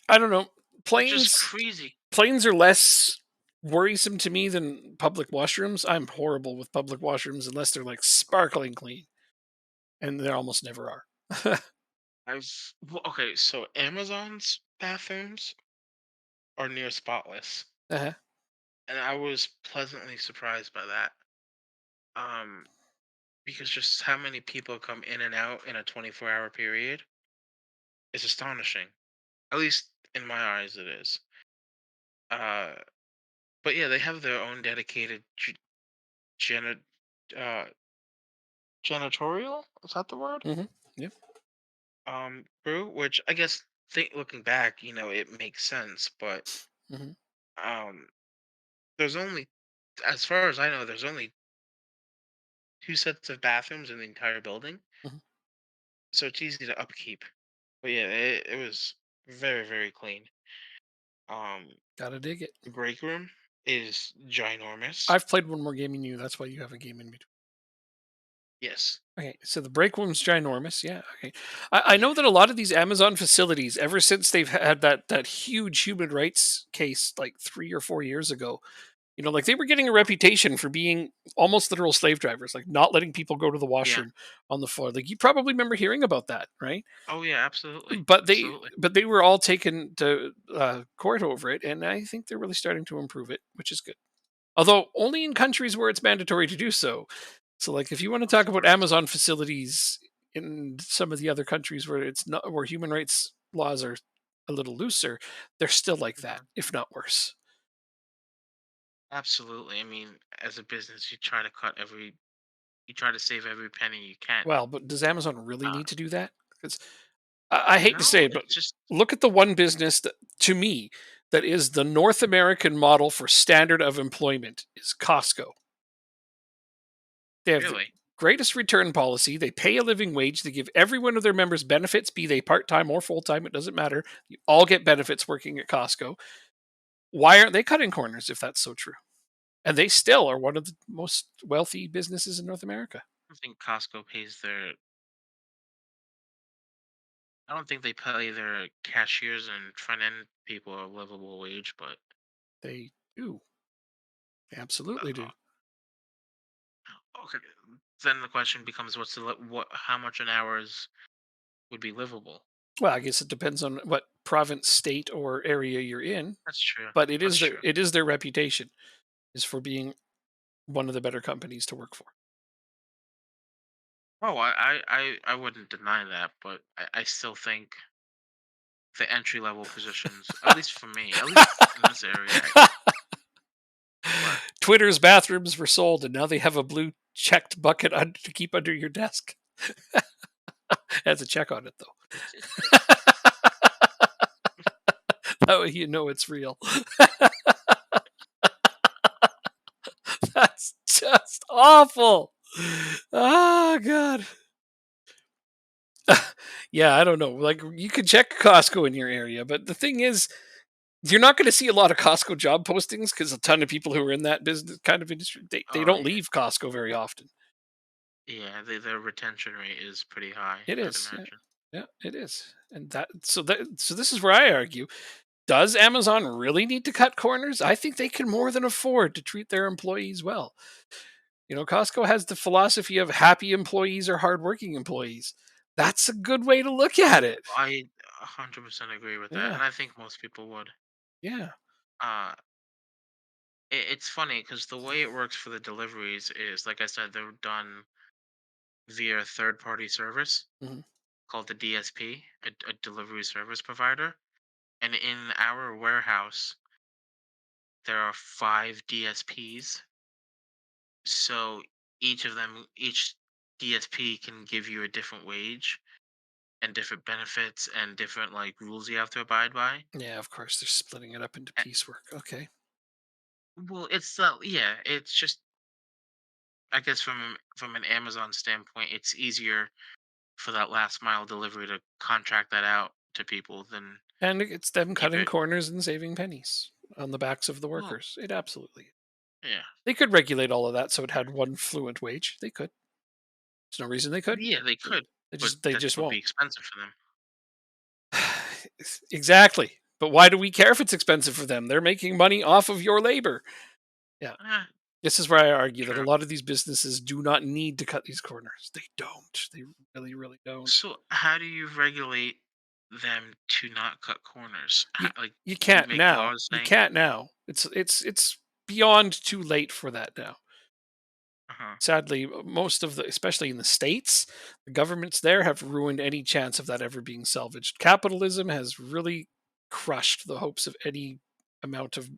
I don't know. which is Planes crazy. planes are less worrisome to me than public washrooms. I'm horrible with public washrooms unless they're like sparkling clean, and they almost never are. Okay, so Amazon's bathrooms are near spotless, Uh-huh. and I was pleasantly surprised by that. Um, because just how many people come in and out in a 24-hour period is astonishing. At least in my eyes, it is. Uh, but yeah, they have their own dedicated jani- uh, janitorial. Is that the word? Hmm. Yep. Crew, which I guess looking back, it makes sense. But Hmm. um, there's only, as far as I know, there's only two sets of bathrooms in the entire building, Hmm. so it's easy to upkeep. But yeah, it was very very clean. Um, Gotta dig it. the break room is ginormous. I've played one more game than you. That's why you have a game in between. Yes. Okay, so the break room's ginormous. Yeah. Okay. I know that a lot of these Amazon facilities, ever since they've had that huge human rights case like 3 or 4 years ago, like they were getting a reputation for being almost literal slave drivers, like not letting people go to the Yeah. washroom on the floor. Like you probably remember hearing about that, right? Oh yeah, absolutely. But they Absolutely. but they were all taken to court over it, and I think they're really starting to improve it, which is good. Although only in countries where it's mandatory to do so. So, like, if you want to Of talk about course. Amazon facilities in some of the other countries where it's not where human rights laws are a little looser, they're still like that, Mhm. if not worse. Absolutely. I mean, as a business, you try to save every penny you can. Well, but does Amazon really Uh, need to do that? Because I hate to say no, it, but it's just look at the one business that, to me, that is the North American model for standard of employment is Costco. They have the really. greatest return policy. They pay a living wage. They give every one of their members benefits, be they part time or full time. It doesn't matter. You all get benefits working at Costco. Why aren't they cutting corners if that's so true? And they still are one of the most wealthy businesses in North America. I don't think Costco pays their. I don't think they pay their cashiers and front end people a livable wage, but They do. They absolutely uh, do. okay. Then the question becomes, how much an hour would be livable? Well, I guess it depends on what province, state, or area you're in, That's true. but That's true. it is their reputation is for being one of the better companies to work for. Oh, I wouldn't deny that, but I still think the entry level positions, at least for me, at least in this area. What? Twitter's bathrooms were sold, and now they have a blue checked bucket to keep under your desk. Has a check on it though. That way you know it's real. That's just awful. Oh god. Yeah, I don't know. Like you could check Costco in your area, but the thing is, you're not going to see a lot of Costco job postings because a ton of people who are in that business kind of industry they Oh don't yeah, leave Costco very often. yeah. Their retention rate is pretty high, It I'd is, yeah, imagine. yeah, it is, and so this is where I argue: does Amazon really need to cut corners? I think they can more than afford to treat their employees well. Costco has the philosophy of happy employees or hardworking employees. That's a good way to look at it. I 100% agree with that, Yeah, and I think most people would. yeah, Uh, it's funny because the way it works for the deliveries is, like I said, they're done via a third party service mhm. called the DSP, a delivery service provider. And in our warehouse, there are 5 DSPs. So each DSP can give you a different wage and different benefits and different like rules you have to abide by. Yeah. Of course, they're splitting it up into piecework. Okay. Well, yeah, it's just, I guess, from an Amazon standpoint, it's easier for that last mile delivery to contract that out to people than And it's them keep cutting it. corners and saving pennies on the backs of the Well, workers. It absolutely. yeah, They could regulate all of that so it had one fluent wage. They could. There's no reason they couldn't. yeah, they could, They but just they that just would be won't. expensive for them. Exactly. But why do we care if it's expensive for them? They're making money off of your labor. Yeah. Eh, This is where I argue that a true. lot of these businesses do not need to cut these corners. They don't. They really, really don't. So how do you regulate them to not cut corners? You Like you you can't make now. laws You saying, can't now. It's beyond too late for that now. uh huh, Sadly, most of the, especially in the states, the governments there have ruined any chance of that ever being salvaged. Capitalism has really crushed the hopes of any amount of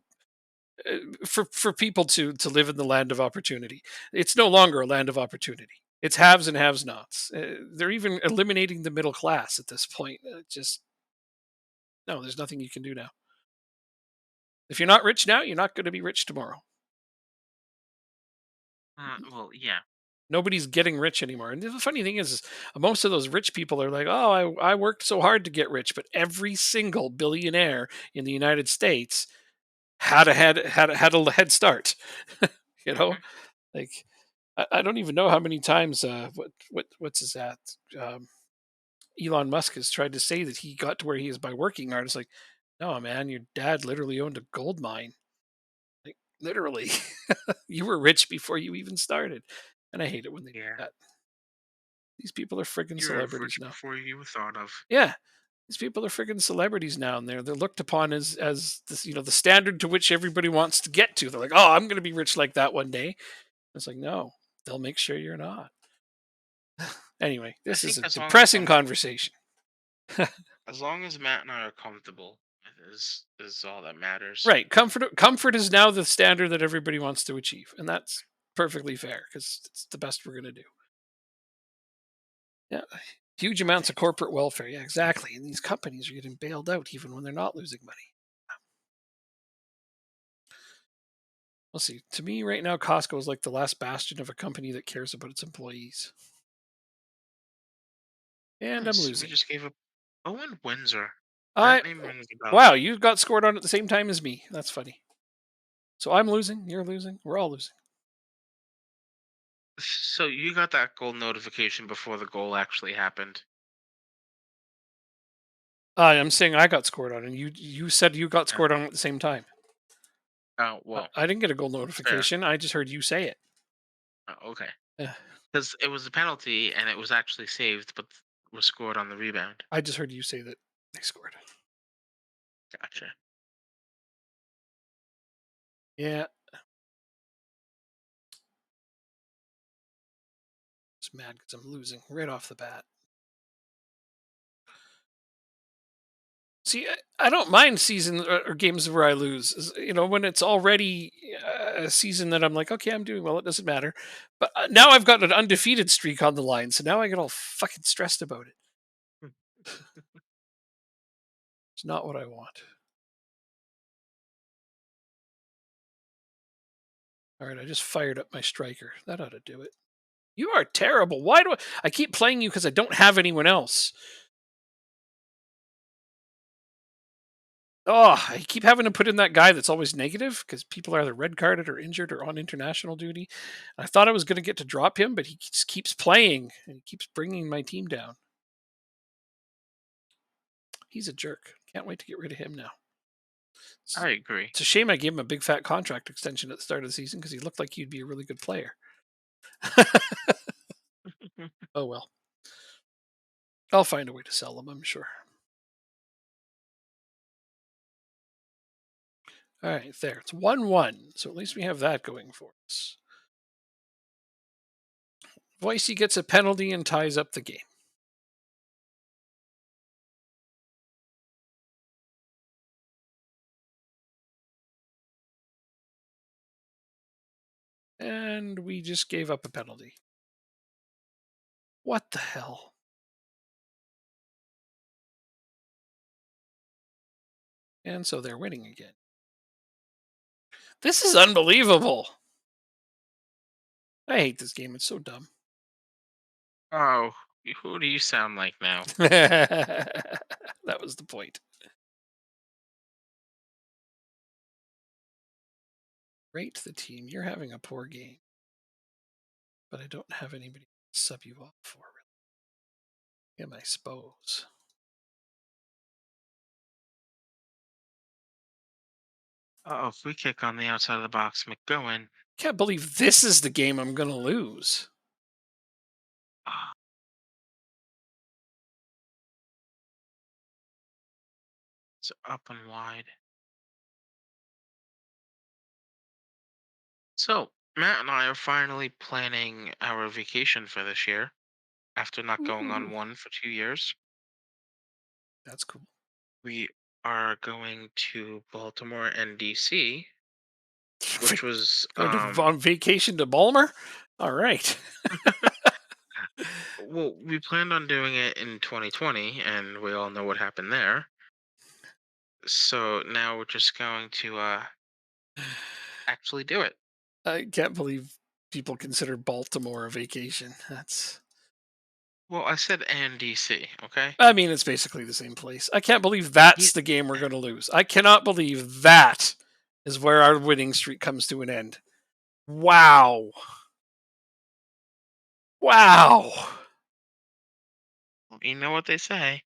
for people to live in the land of opportunity. It's no longer a land of opportunity. It's haves and haves nots. They're even eliminating the middle class at this point. Just no, there's nothing you can do now. If you're not rich now, you're not going to be rich tomorrow. well, yeah, Nobody's getting rich anymore. And the funny thing is most of those rich people are like, "Oh, I worked so hard to get rich," but every single billionaire in the United States had a head start. you know, hmm like I don't even know how many times what's his at Elon Musk has tried to say that he got to where he is by working hard. It's like, no, man, your dad literally owned a gold mine. Like literally, you were rich before you even started. And I hate it when they do yeah, that. These people are friggin' you're celebrities rich now. before you were thought of. Yeah, these people are friggin' celebrities now, and they're looked upon as this, the standard to which everybody wants to get to. They're like, oh, I'm going to be rich like that one day. It's like, no, they'll make sure you're not. Anyway, I this is think a depressing conversation. as long as Matt and I are comfortable, is all that matters. Right, comfort is now the standard that everybody wants to achieve, and that's perfectly fair because it's the best we're going to do. Yeah, huge amounts of corporate welfare. Yeah, exactly. And these companies are getting bailed out even when they're not losing money. Let's see. To me, right now, Costco is like the last bastion of a company that cares about its employees. And I'm Nice. We losing. just gave up Owen Windsor. I That name rings a bell. Wow, you got scored on at the same time as me. That's funny. So I'm losing. You're losing. We're all losing. So you got that goal notification before the goal actually happened. I'm saying I got scored on, and you said you got Yeah. scored on at the same time. Oh well, I didn't get a goal that's fair. notification. I just heard you say it. Okay. Eh, Because it was a penalty and it was actually saved, but was scored on the rebound. I just heard you say that they scored. Gotcha. Yeah, just mad because I'm losing right off the bat. See, I don't mind season or games where I lose. When it's already a season that I'm like, okay, I'm doing well. It doesn't matter. But now I've got an undefeated streak on the line, so now I get all fucking stressed about it. It's not what I want. All right, I just fired up my striker. That ought to do it. You are terrible. Why do I keep playing you because I don't have anyone else? Oh, I keep having to put in that guy that's always negative because people are either red carded or injured or on international duty. I thought I was going to get to drop him, but he just keeps playing and he keeps bringing my team down. He's a jerk. Can't wait to get rid of him now. It's, I agree. it's a shame I gave him a big fat contract extension at the start of the season because he looked like he'd be a really good player. Oh well. I'll find a way to sell him, I'm sure. All right, there. It's 1-1. So at least we have that going for us. Voicey gets a penalty and ties up the game. And we just gave up a penalty. What the hell? And so they're winning again. This is unbelievable. I hate this game. It's so dumb. Oh, who do you sound like now? That was the point. Rate the team. You're having a poor game. But I don't have anybody to sub you off for. Am I suppose? Oh, free kick on the outside of the box. McGowan. Can't believe this is the game I'm going to lose. Ah, it's up and wide. So, Matt and I are finally planning our vacation for this year after not going on Ooh, one for 2 years. that's cool. We are going to Baltimore and DC, which was Going on vacation to Balmer? All right. well, we planned on doing it in 2020, and we all know what happened there. So now we're just going to actually do it. I can't believe people consider Baltimore a vacation. Well, I said and DC, okay? I mean, it's basically the same place. I can't believe Yeah, that's the game we're going to lose. I cannot believe that is where our winning streak comes to an end. Wow. Wow. you know what they say.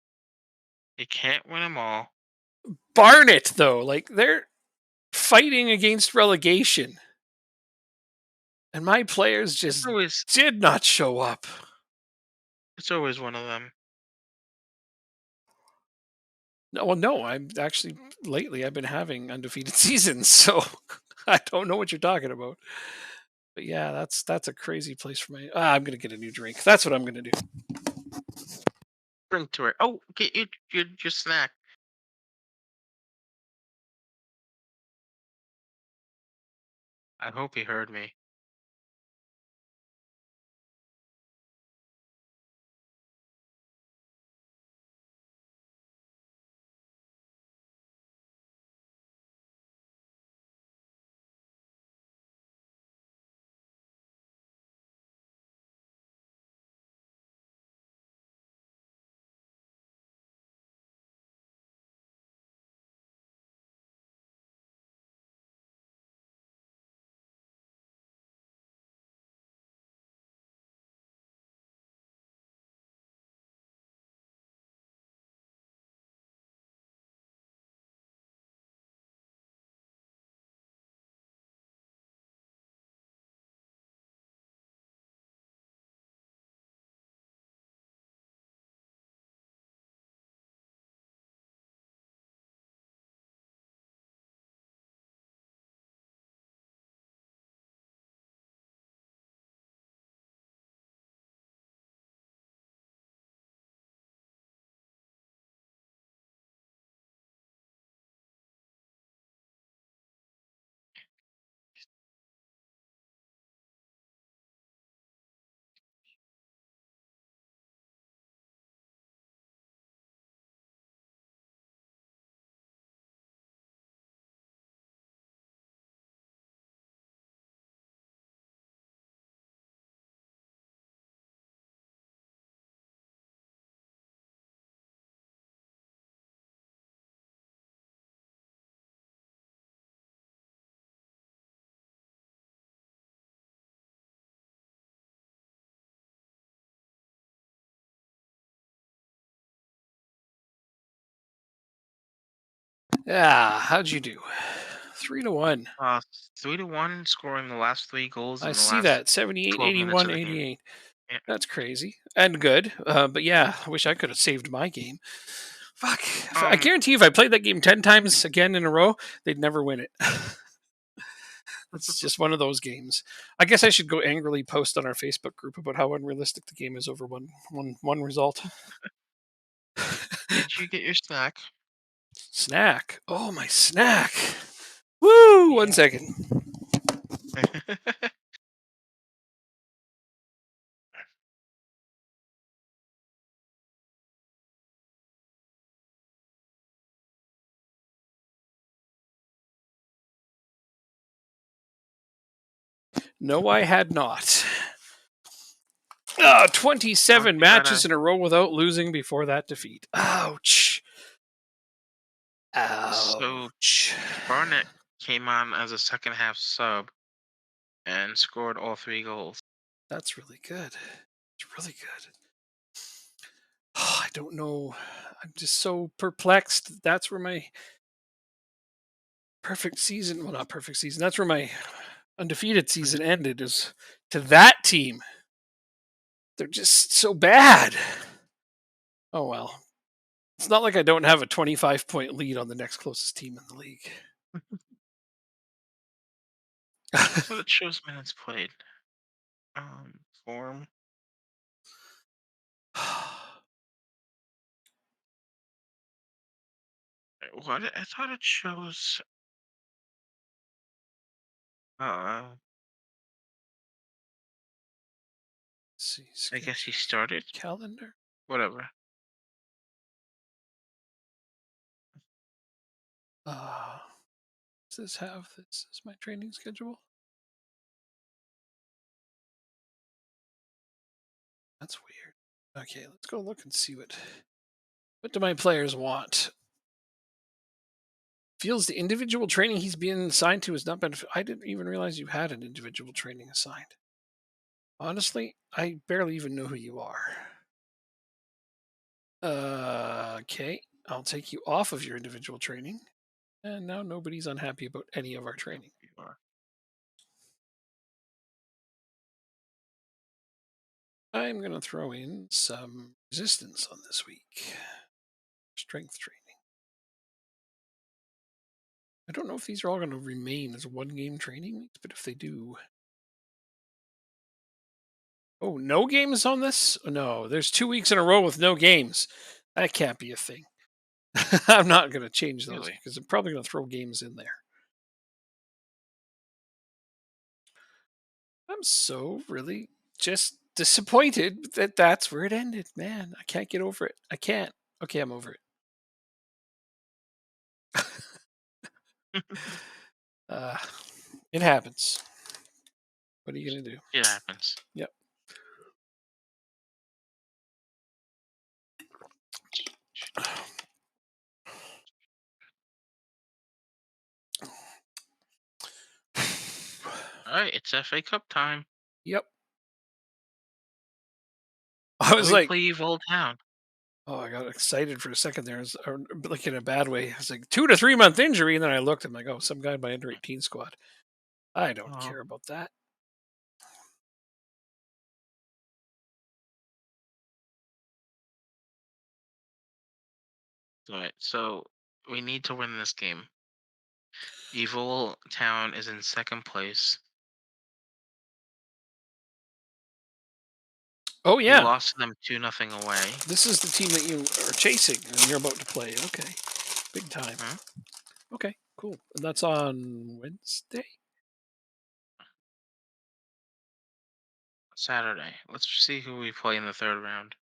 You can't win them all. Barnet, though, like they're fighting against relegation, and my players It's just always did not show up. it's always one of them. No, well, no, I'm actually lately I've been having undefeated seasons, so I don't know what you're talking about. But yeah, that's a crazy place for my. I'm gonna get a new drink. That's what I'm gonna do. Bring to it. Oh, get your snack. I hope he heard me. Yeah, how'd you do? 3-1. 3-1, scoring the last 3 goals I in the see last that. 78, 12 minutes of 81, the game. 88. Yeah. That's crazy and good. But yeah, I wish I could have saved my game. Fuck. I Um, guarantee if I played that game 10 times again in a row, they'd never win it. It's just one of those games. I guess I should go angrily post on our Facebook group about how unrealistic the game is over one result. did you get your snack? Snack. Oh, my snack. Woo! One Yeah. second. No, I had not. Not 27 too bad. matches in a row without losing before that defeat. Ouch. So Ouch. Barnett came on as a second half sub and scored all 3 goals. That's really good. It's really good. I don't know. I'm just so perplexed. That's where my perfect season, well, not perfect season, that's where my undefeated season ended, is to that team. They're just so bad. Oh, well. It's not like I don't have a 25-point lead on the next closest team in the league. I thought it shows minutes played. Form. What? I thought it shows. Uh, See, I guess schedule, he started. calendar. Whatever. Uh, does this have this as my training schedule? That's weird. Okay, let's go look and see what do my players want. Feels the individual training he's being assigned to has not been. I didn't even realize you had an individual training assigned. Honestly, I barely even know who you are. Okay, I'll take you off of your individual training. And now nobody's unhappy about any of our training. You are. I'm going to throw in some resistance on this week. Strength training. I don't know if these are all going to remain as one game training weeks, but if they do. Oh, no games on this? Oh, no, there's 2 weeks in a row with no games. That can't be a thing. I'm not going to change those Really? because I'm probably going to throw games in there. I'm so really just disappointed that that's where it ended, man. I can't get over it. I can't. Okay, I'm over it. Uh, it happens. What are you going to do? It happens. Yep. All right, it's FA Cup time. Yep. I And was we like, play Old Town. oh, I got excited for a second there. Or like in a bad way. I was like 2 to 3 month injury, and then I looked. I'm like, oh, some guy in my under 18 squad. I don't Oh, care about that. all right. So we need to win this game. Evil Town is in second place. Oh We yeah, lost to them 2-0 away. this is the team that you are chasing and you're about to play. Okay, big time. Hmm? Okay, cool. And that's on Wednesday. Saturday. Let's see who we play in the third round.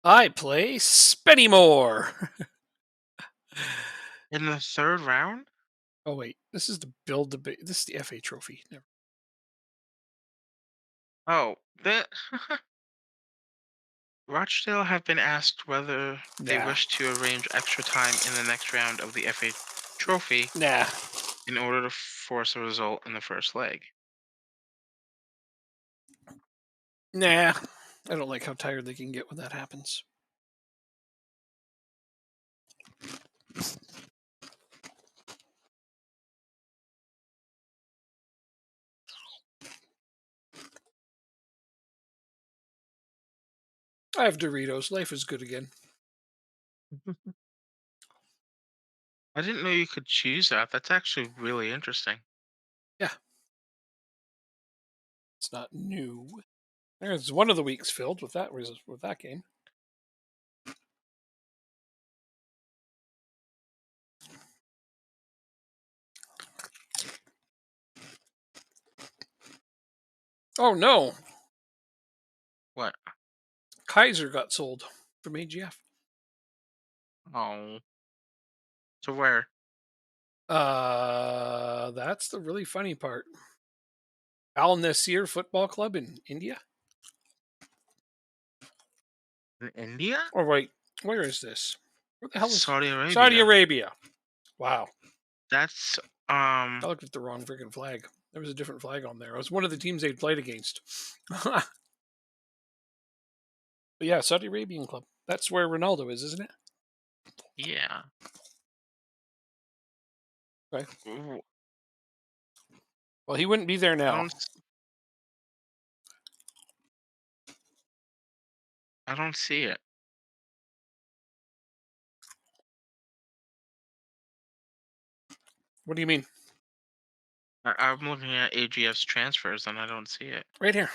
I play Spennymoor. In the third round? Oh wait, this is the build debate. This is the FA Trophy. Never. Oh, that Rochdale have been asked whether they Nah, wish to arrange extra time in the next round of the FA Trophy nah, in order to force a result in the first leg. nah. I don't like how tired they can get when that happens. I have Doritos. Life is good again. I didn't know you could choose that. That's actually really interesting. Yeah, it's not new. There's one of the weeks filled with that game. Oh no, What? Kaiser got sold from AGF. Oh. So where? That's the really funny part. Al Nasir Football Club in India. In India? Oh wait, where is this? Where the hell is Saudi Saudi Arabia. Arabia? Wow, That's I looked at the wrong freaking flag. There was a different flag on there. It was one of the teams they'd played against. But yeah, Saudi Arabian club. That's where Ronaldo is, isn't it? yeah. Okay. Ooh, Well, he wouldn't be there I now. don't I don't see it. What do you mean? I'm looking at AGF's transfers and I don't see it. Right here.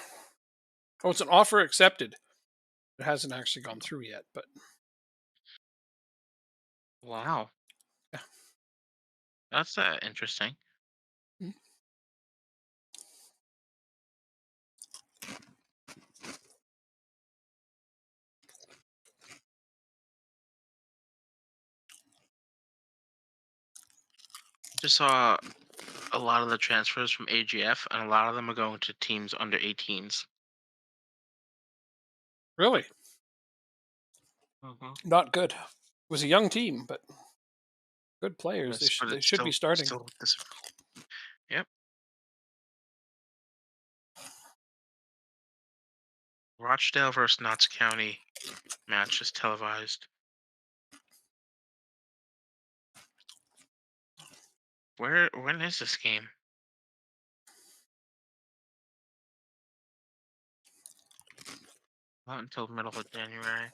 Oh, it's an offer accepted. It hasn't actually gone through yet, but Wow. yeah. That's interesting. Mm. Just saw a lot of the transfers from AGF, and a lot of them are going to teams under 18s. Really Mm-hmm. not good. It was a young team, but good players. Yes, but They it's should be starting. still this. Yep. Rochdale versus Notts County match is televised. When is this game? Not until middle of January.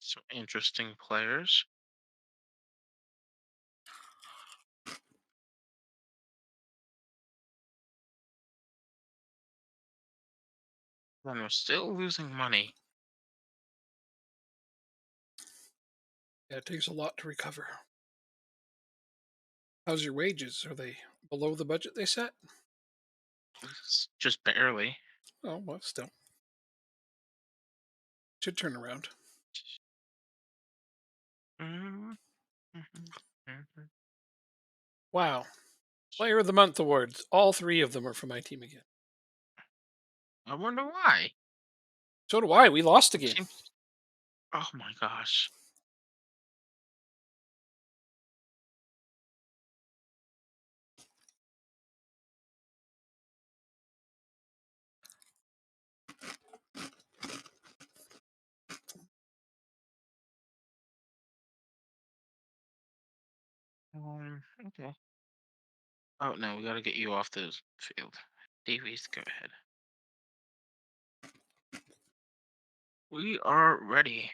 So interesting players. And we're still losing money. Yeah, it takes a lot to recover. How's your wages? Are they below the budget they set? It's just barely. Oh, well, still. Should turn around. Mhm, mhm, mhm. Wow. Player of the Month awards. All three of them are for my team again. I wonder why. So do I. We lost the game. Seems. Oh my gosh. Okay. Oh no, we gotta get you off the field. Davies, go ahead. We are ready.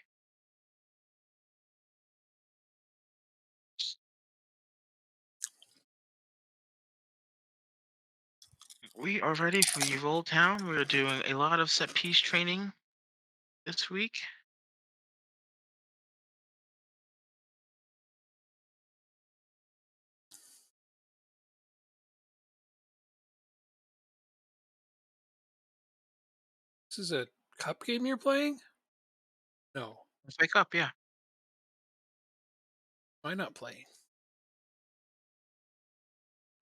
We are ready for you, Old Town. We're doing a lot of set piece training this week. This is a cup game you're playing? No. Let's wake up, yeah. Why not playing?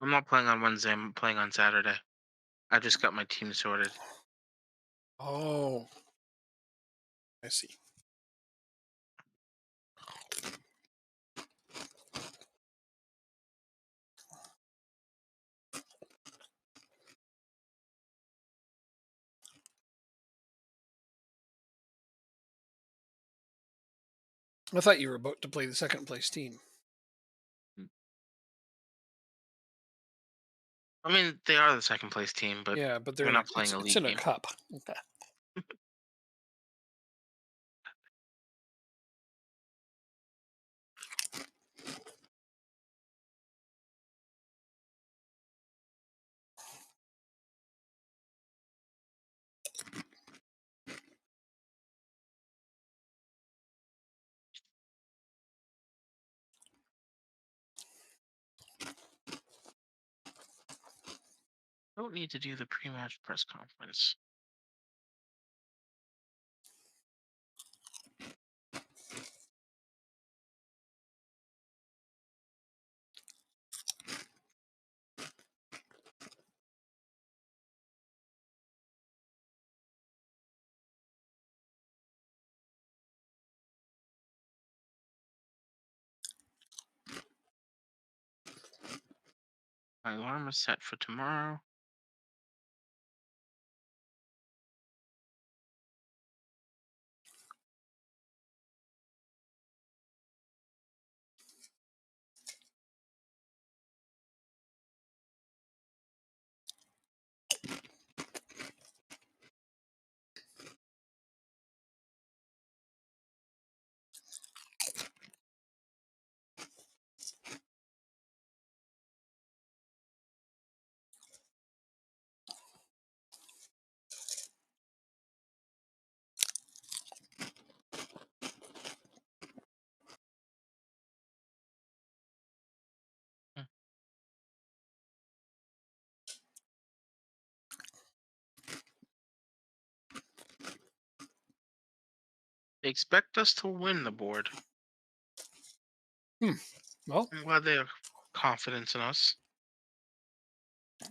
I'm not playing on Wednesday, I'm playing on Saturday. I just got my team sorted. Oh, I see. I thought you were about to play the second place team. Mm. I mean, they are the second place team, but Yeah, but they're we're in a not playing a it's league in a game. cup. Okay. Don't need to do the pre-match press conference. My alarm is set for tomorrow. Hmm. They expect us to win the board. Well, I'm glad they have confidence in us.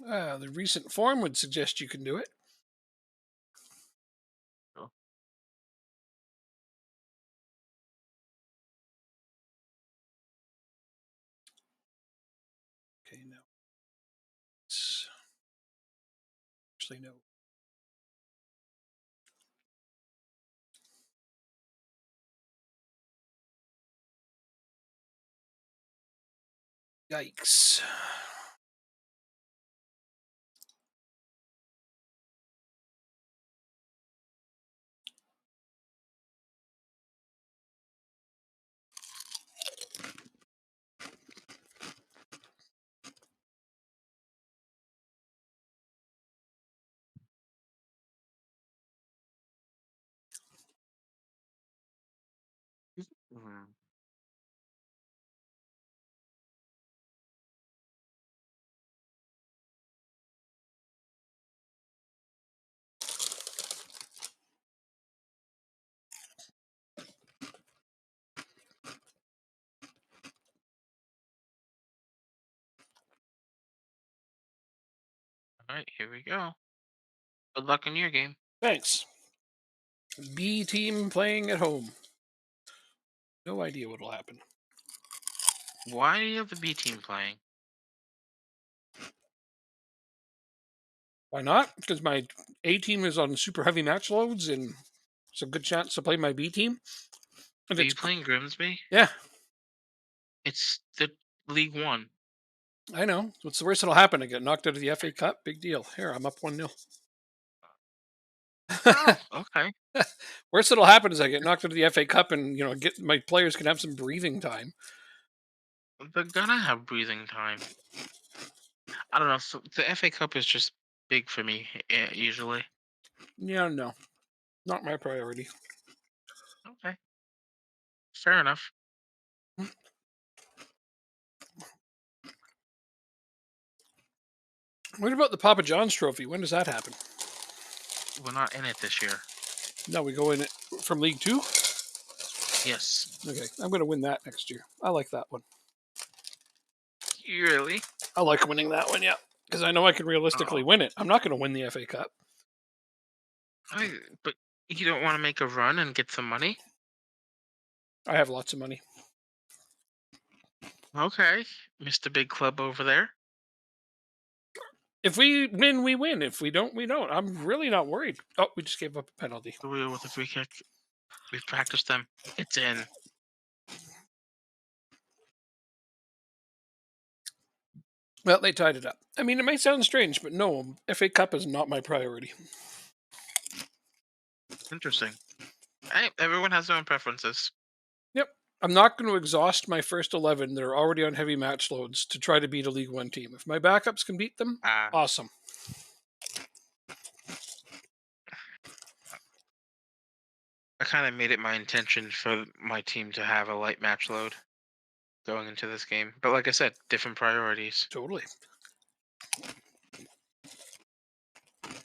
the recent form would suggest you can do it. So, Okay, no. Actually, no. Yikes. mm, all right, here we go. Good luck in your game. Thanks. B team playing at home. No idea what'll happen. Why do you have the B team playing? Why not? Because my A team is on super heavy match loads, and it's a good chance to play my B team. If Are it's you playing Grimsby? yeah, It's the League One. I know. What's the worst that'll happen? I get knocked out of the FA Cup. Big deal. Here, I'm up 1-0. Oh, okay. Worst that'll happen is I get knocked out of the FA Cup, and get my players can have some breathing time. They're gonna have breathing time. I don't know. So the FA Cup is just big for me usually. Yeah, no, not my priority. Okay, fair enough. What about the Papa John's Trophy? When does that happen? We're not in it this year. No, we go in it from League Two. Yes. Okay, I'm going to win that next year. I like that one. Really? I like winning that one, yeah, because I know I can realistically Oh, win it. I'm not going to win the FA Cup. but you don't want to make a run and get some money? I have lots of money. Okay, Mr. Big Club over there. If we win, we win. If we don't, we don't. I'm really not worried. Oh, we just gave up a penalty. The wheel with a free kick. We've practiced them. It's in. Well, they tied it up. I mean, it may sound strange, but no, FA Cup is not my priority. Interesting. Hey, everyone has their own preferences. Yep. I'm not going to exhaust my first 11 that are already on heavy match loads to try to beat a League One team. If my backups can beat them, Uh, awesome. I kind of made it my intention for my team to have a light match load going into this game. But like I said, different priorities. Totally. I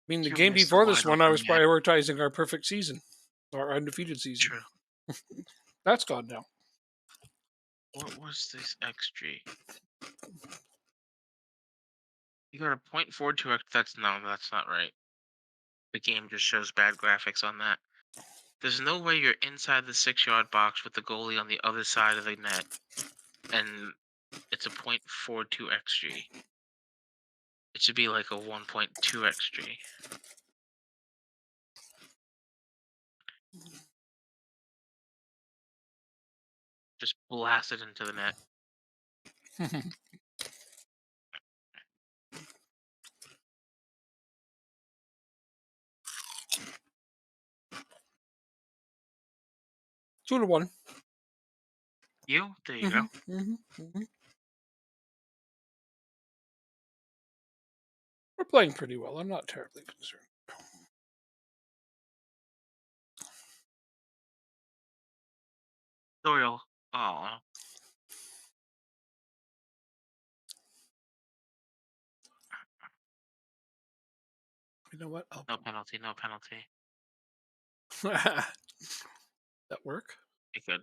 mean, the You game missed the before this wide one, I open was net. prioritizing our perfect season, our undefeated season. True. That's gone now. What was this XG? You got a .42 X. That's no, that's not right. The game just shows bad graphics on that. There's no way you're inside the 6-yard box with the goalie on the other side of the net, and it's a .42 XG. It should be like a 1.2 XG. Just blasted into the net. 2-1. There you go. We're playing pretty well. I'm not terribly concerned. Doyle. Oh, You know what? I'll no penalty, no penalty. that work? Be good.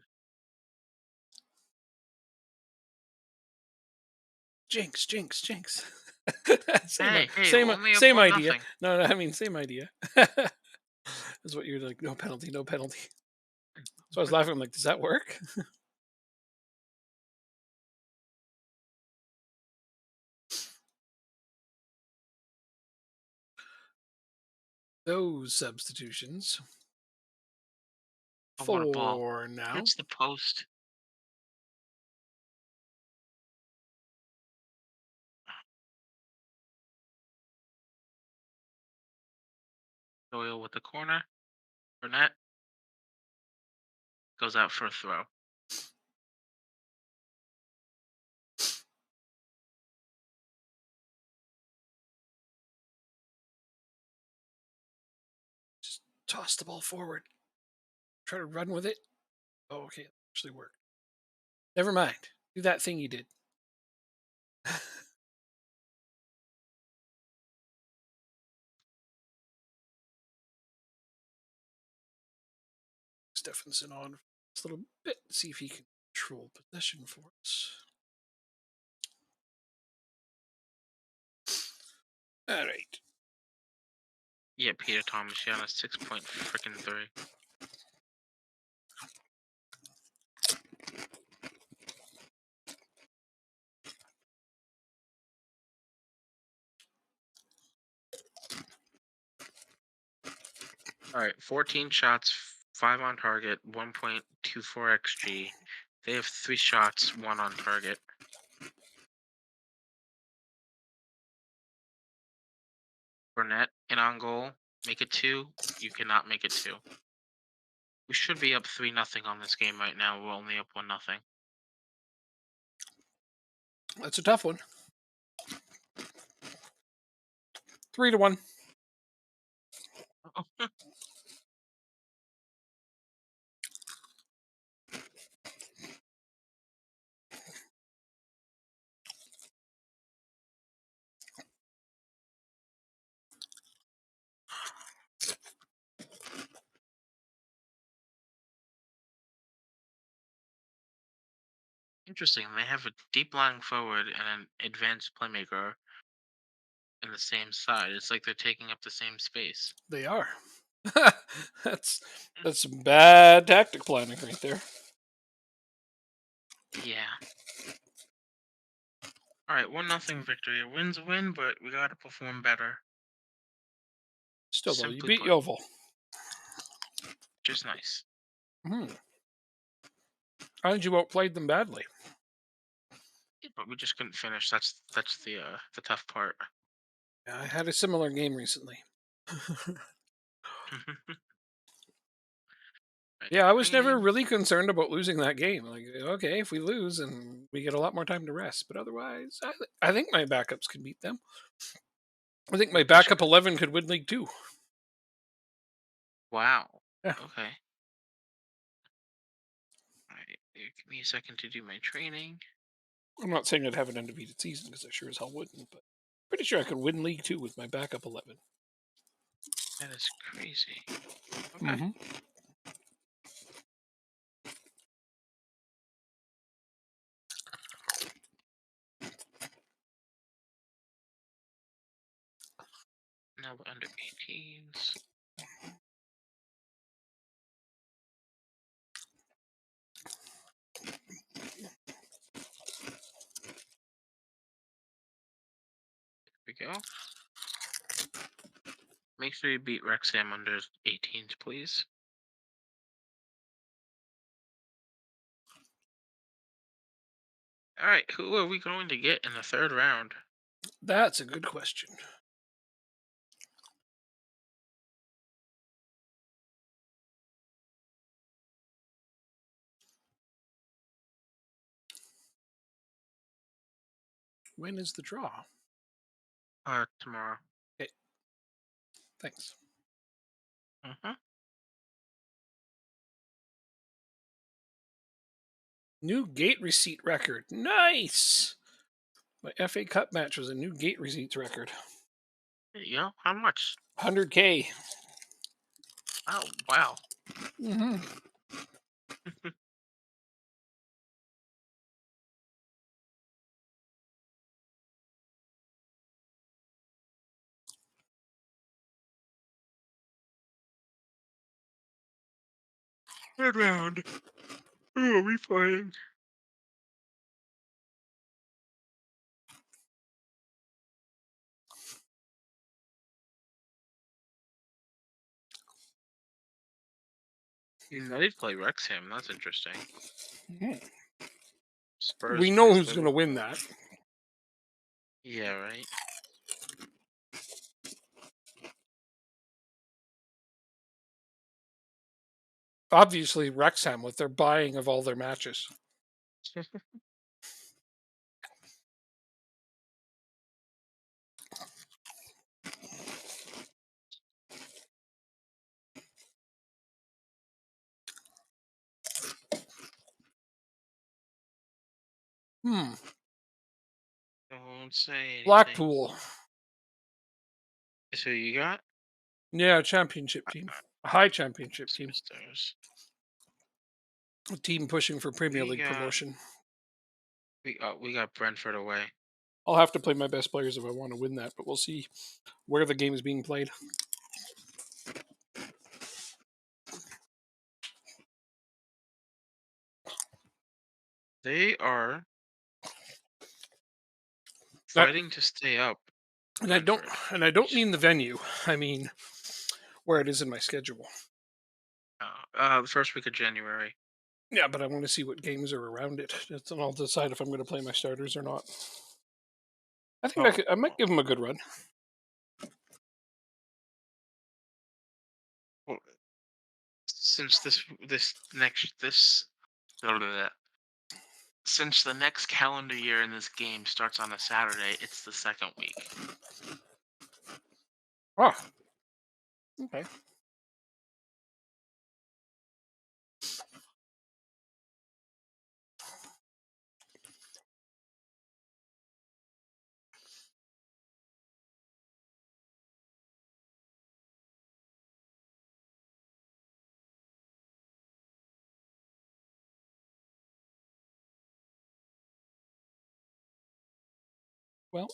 Jinx, jinx, jinx. Hey, hey, same, only up same one idea. nothing. No, I mean same idea. That's what you're like. No penalty, no penalty. So I was laughing. I'm like, does that work? Those substitutions Oh, what a ball. for now. Hits the post. Doyle with the corner. Burnett goes out for a throw. Just toss the ball forward. Try to run with it. Oh, okay, it actually worked. Never mind. Do that thing you did. Stephenson on just a little bit. See if he can control possession for us. All right. Yeah, Peter Thomas, yeah, on a 6.3. All right, 14 shots, 5 on target, 1.24 XG. They have 3 shots, 1 on target. Burnett in on goal. Make it 2. You cannot make it 2. We should be up 3-0 on this game right now. We're only up 1-0. That's a tough one. 3-1. Interesting. They have a deep lying forward and an advanced playmaker in the same side. It's like they're taking up the same space. They are. that's that's some bad tactic planning right there. Yeah. All right, 1-0 victory. A win's a win, but we got to perform better. Still though, you Simply beat put, Yeovil. just nice. And you outplayed them badly. but we just couldn't finish. That's the tough part. Yeah, I had a similar game recently. Right. Yeah, I was never Training. really concerned about losing that game. Like, okay, if we lose and we get a lot more time to rest, but otherwise, I think my backups can beat them. I think my Gotcha. backup 11 could win League Two. Wow. Yeah, Okay. All right. Give me a second to do my training. I'm not saying I'd have an undefeated season because I sure as hell wouldn't, but pretty sure I could win League Two with my backup 11. That is crazy. Okay. Hmm. Now we're under 18s. Here we go. Make sure you beat Wrexham under 18s, please. All right. Who are we going to get in the third round? That's a good question. When is the draw? Tomorrow. Okay, thanks. Mm-hmm. New gate receipt record. Nice. My FA Cup match was a new gate receipts record. There you go. How much? 100K. Oh, wow. Hmm. Third round. Who are we playing? United play Wrexham. That's interesting. We Spurs know plays who's going to win Liverpool. that. Yeah, right. Obviously, Wrexham with their buying of all their matches. Hmm. Don't say anything. Blackpool. So you got Yeah, championship team. A high championship team. superstars. A team pushing for Premier We League got promotion. we got Brentford away. I'll have to play my best players if I want to win that, but we'll see where the game is being played. They are That, fighting to stay up. and I don't Brentford. and I don't mean the venue. I mean where it is in my schedule. The first week of January. Yeah, but I want to see what games are around it. And I'll decide if I'm going to play my starters or not. I think Oh, I might give them a good run. well, since blah, blah, blah. Since the next calendar year in this game starts on a Saturday, it's the second week. Ah, okay. Well,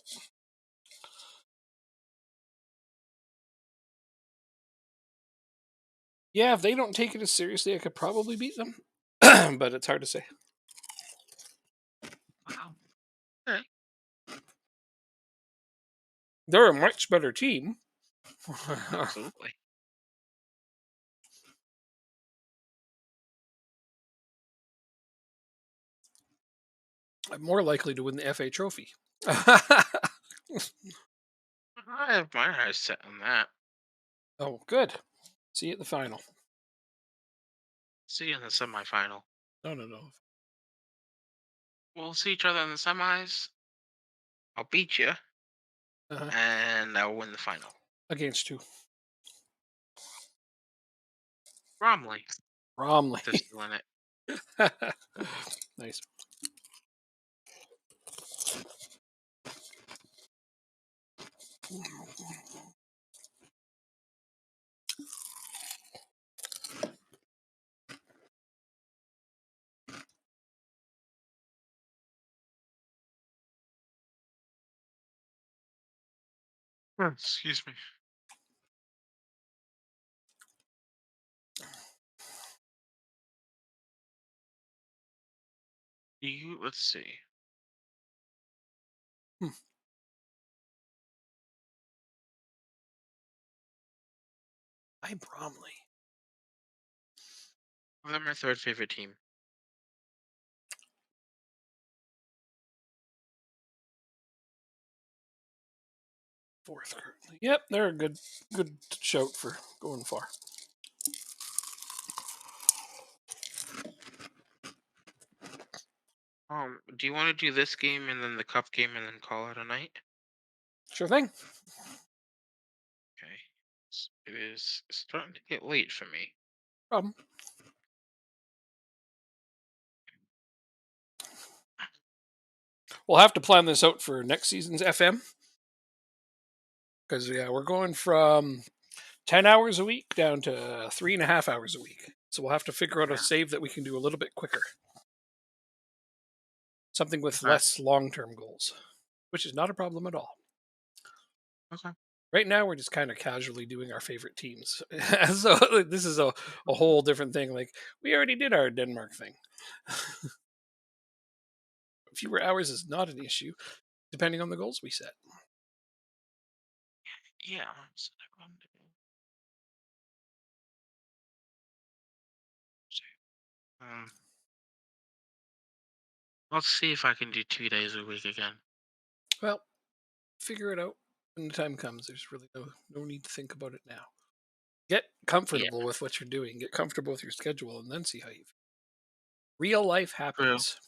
yeah, if they don't take it as seriously, I could probably beat them. But it's hard to say. Wow. Okay. They're a much better team. Absolutely. I'm more likely to win the FA Trophy. I have my eyes set on that. Oh, good. See you at the final. See you in the semifinal. No, no, no. We'll see each other in the semis. I'll beat you, Uh-huh. and I'll win the final. Against two. Bromley, Bromley. they're still in it. Nice. Excuse me. Let's see. Hmm. Hi, Bromley. They're my third favorite team. Fourth currently. Yep, they're a good shout for going far. Do you want to do this game and then the cup game and then call it a night? Sure thing. Okay. It is starting to get late for me. Problem. We'll have to plan this out for next season's FM because yeah, we're going from 10 hours a week down to 3.5 hours a week. So we'll have to figure out a Yeah. save that we can do a little bit quicker. Something with Okay. less long-term goals, which is not a problem at all. Okay. Right now, we're just kind of casually doing our favorite teams. So this is a whole different thing. Like we already did our Denmark thing. Fewer hours is not an issue, depending on the goals we set. Yeah. Um, let's see if I can do 2 days a week again. Well, figure it out when the time comes. There's really no need to think about it now. Get Yeah. comfortable with what you're doing. Get comfortable with your schedule, and then see how you feel. Real life True. happens.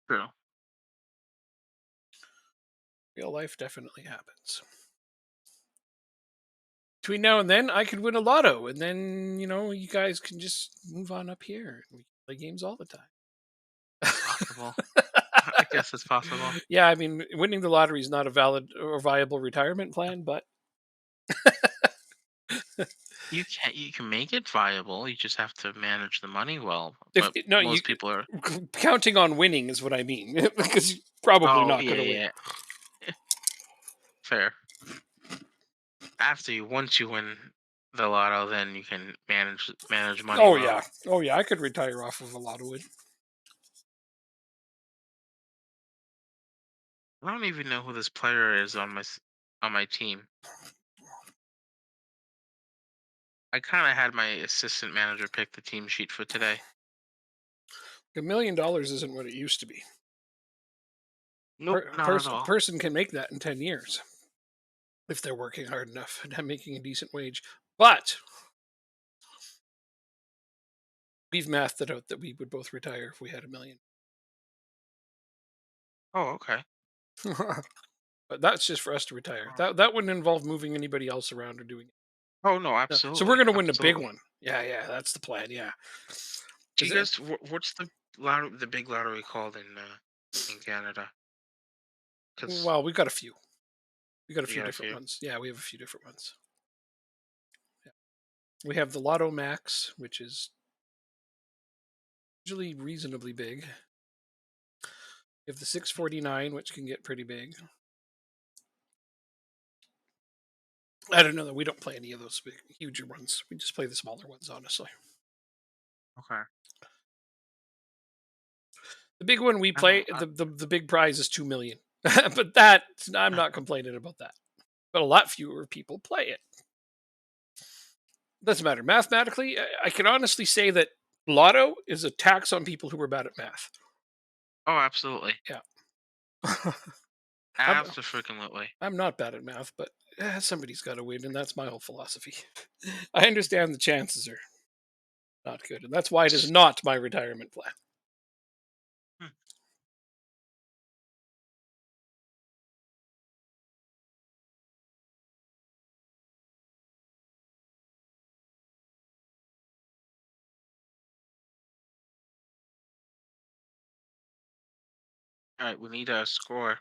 True. Real life definitely happens. Between now and then, I could win a lotto, and then you guys can just move on up here. We can play games all the time. Possible. I guess it's possible. Yeah, I mean, winning the lottery is not a valid or viable retirement plan, but You can make it viable. You just have to manage the money well. if But no, you most people are. counting on winning is what I mean, because you're probably Oh not yeah, going to win. yeah. Fair. Once you win the lotto, then you can manage money Oh well. yeah, oh yeah, I could retire off of a lotto win. I don't even know who this player is on my team. I kind of had my assistant manager pick the team sheet for today. $1 million isn't what it used to be. Nope, not at A all. person can make that in 10 years if they're working hard enough and making a decent wage. But we've mathed it out that we would both retire if we had 1 million. Oh, okay. But that's just for us to retire. Uh, That wouldn't involve moving anybody else around or doing it. Oh no, No. So we're absolutely, gonna win a big absolutely. one. Yeah, yeah, that's the plan. Yeah. Do Is you it? guys? What's the big lottery called in Canada? Because Well, we've got a few. We got a you few got a different few. ones. Yeah, we have a few different ones. Yeah. We have the Lotto Max, which is usually reasonably big. We have the 649, which can get pretty big. I don't know that we don't play any of those big, huger ones. We just play the smaller ones, honestly. Okay. The big one we I don't. play, the big prize is 2 million, but that I'm not complaining about that. But a lot fewer people play it. Doesn't matter mathematically. I can honestly say that Lotto is a tax on people who are bad at math. Oh, absolutely. Yeah. I'm, Abso-freaking-lutely. I'm not bad at math, but somebody's got to win, and that's my whole philosophy. I understand the chances are not good, and that's why it is not my retirement plan. Hmm. Alright, we need a score.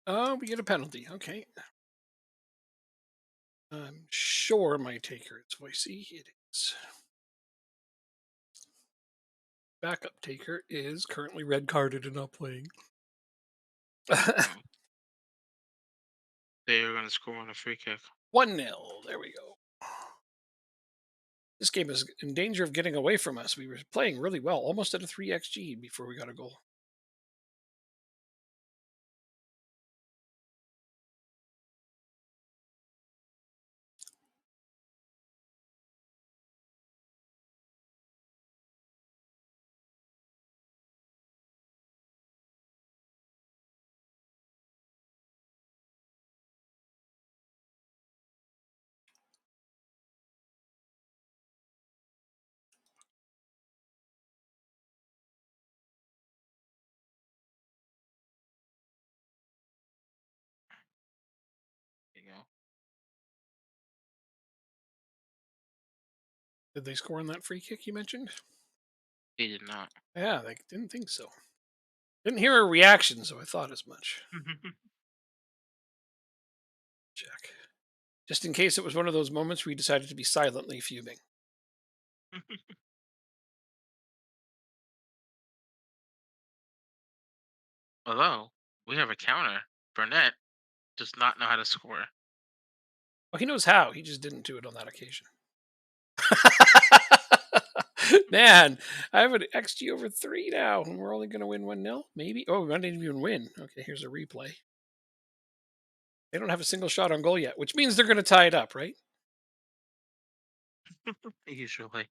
Oh, we get a penalty. Okay. I'm sure my taker is Voicey. It is. Backup taker is currently red carded and not playing. Oh, they are gonna score on a free kick. 1-0. There we go. This game is in danger of getting away from us. We were playing really well, almost at a 3xG before we got a goal. There you go. Did they score on that free kick you mentioned? They did not. Yeah, they didn't think so. Didn't hear a reaction, so I thought as much. Check. Just in case it was one of those moments where we decided to be silently fuming. Although, we have a counter. Burnett does not know how to score. Well, he knows how. He just didn't do it on that occasion. Man, I have an XG over 3 now, and we're only going to win 1-0? Maybe? Oh, we might not even win. Okay, here's a replay. They don't have a single shot on goal yet, which means they're going to tie it up, right? Usually.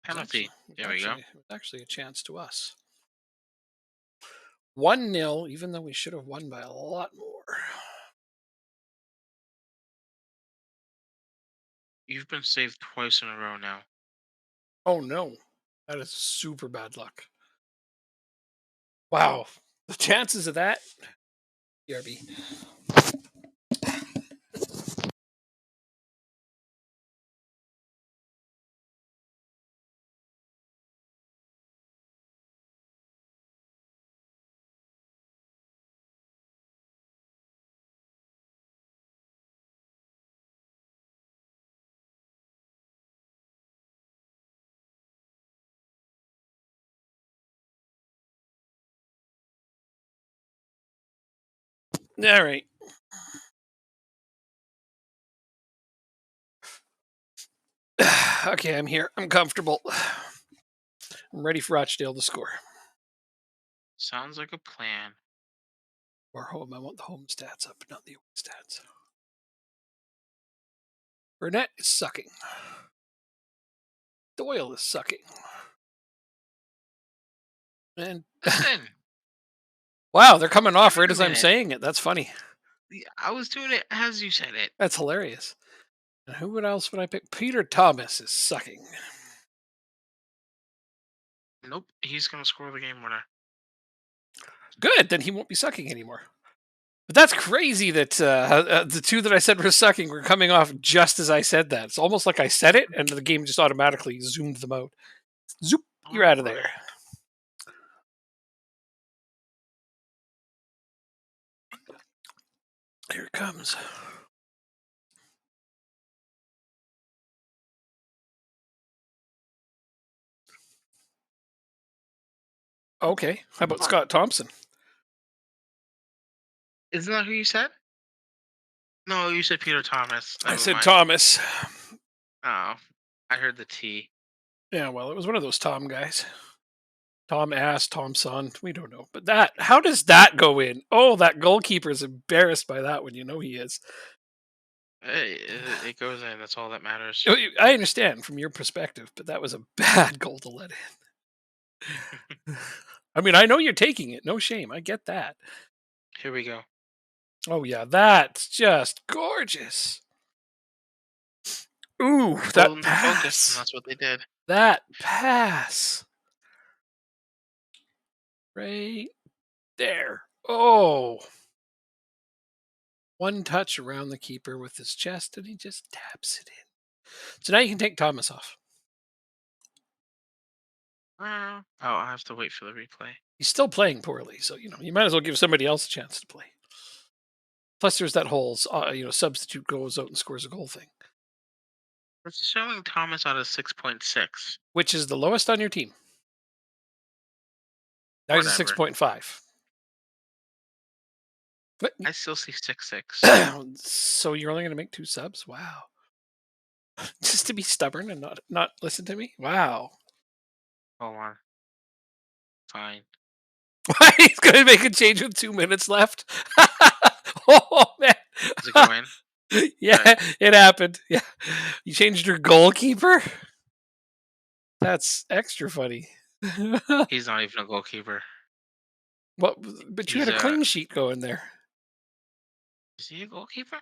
Actually, Penalty. There we go. it was actually a chance to us. 1-0, even though we should have won by a lot more. You've been saved twice in a row now. Oh no, that is super bad luck. Wow, the chances of that. BRB. All right. Okay, I'm here. I'm comfortable. I'm ready for Rochdale to score. Sounds like a plan. Or home. I want the home stats up, not the away stats. Burnett is sucking. Doyle is sucking. And Listen, wow, they're coming off give right it a as I'm minute. saying it. That's funny. I was doing it as you said it. That's hilarious. And else would I pick? Peter Thomas is sucking. Nope, he's gonna score the game winner. Good, then he won't be sucking anymore. But that's crazy that the two that I said were sucking were coming off just as I said that. It's almost like I said it and the game just automatically zoomed them out. Zoop, you're All out of right. there. Here it comes. Okay, how about Scott Thompson? Isn't that who you said? No, you said Peter Thomas. I Never said mind. Thomas. Oh, I heard the T. Yeah, well, it was one of those Tom guys. Tom ass, Tom son. We don't know. But that, how does that go in? Oh, that goalkeeper's embarrassed by that one. You know he is. Hey, it goes in. That's all that matters. I understand from your perspective, but that was a bad goal to let in. I mean, I know you're taking it. No shame. I get that. Here we go. Oh, yeah. That's just gorgeous. Ooh, Pull that them to focus, and pass. that's what they did. That pass. Right there. Oh, one touch around the keeper with his chest, and he just taps it in. So now you can take Thomas off. Oh, I have to wait for the replay. He's still playing poorly, so you might as well give somebody else a chance to play. Plus, there's that whole substitute goes out and scores a goal thing, It's showing Thomas out of 6.6. which is the lowest on your team. Now he's a six Whatever. point five. But I still see 6.6. so you're only going to make two subs? Wow. Just to be stubborn and not listen to me? Wow. Hold on. Fine. He's going to make a change with 2 minutes left. Oh man. Does it go in? Yeah, Right. it happened. Yeah. You changed your goalkeeper? That's extra funny. He's not even a goalkeeper. What but you had He's a a. clean sheet going there. Is he a goalkeeper?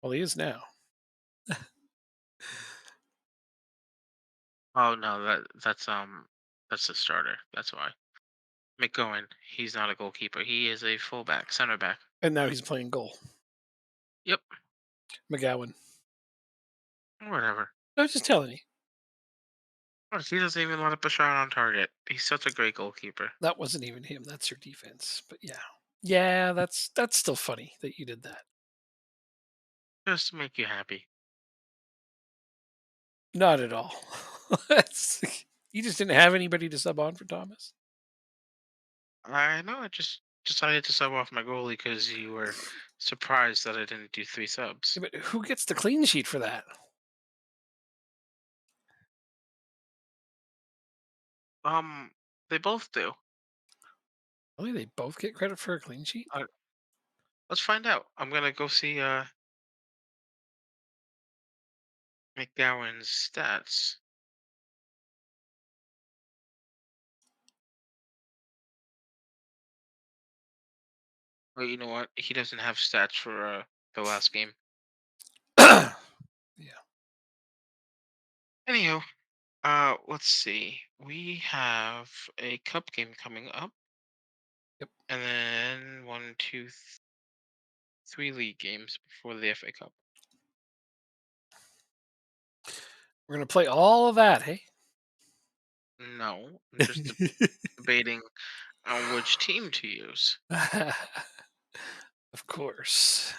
Well, he is now. Oh no, that's the starter. That's why. McGowan. He's not a goalkeeper. He is a fullback, center back. And now he's playing goal. Yep. McGowan. Whatever. I was just telling you. Look, he doesn't even let up a shot on target. He's such a great goalkeeper. That wasn't even him. That's your defense. But yeah. Yeah, that's still funny that you did that. Just to make you happy. Not at all. You just didn't have anybody to sub on for Thomas. I know. I just decided to sub off my goalie because you were surprised that I didn't do three subs. Yeah, but who gets the clean sheet for that? They both do. Really, they both get credit for a clean sheet? Uh, let's find out. I'm gonna go see McGowan's stats. Well, you know what? He doesn't have stats for the last game. Yeah. Anyhow, let's see. We have a cup game coming up, Yep. and then one, two, three league games before the FA Cup. We're gonna play all of that, hey? No, I'm just debating on which team to use. Of course.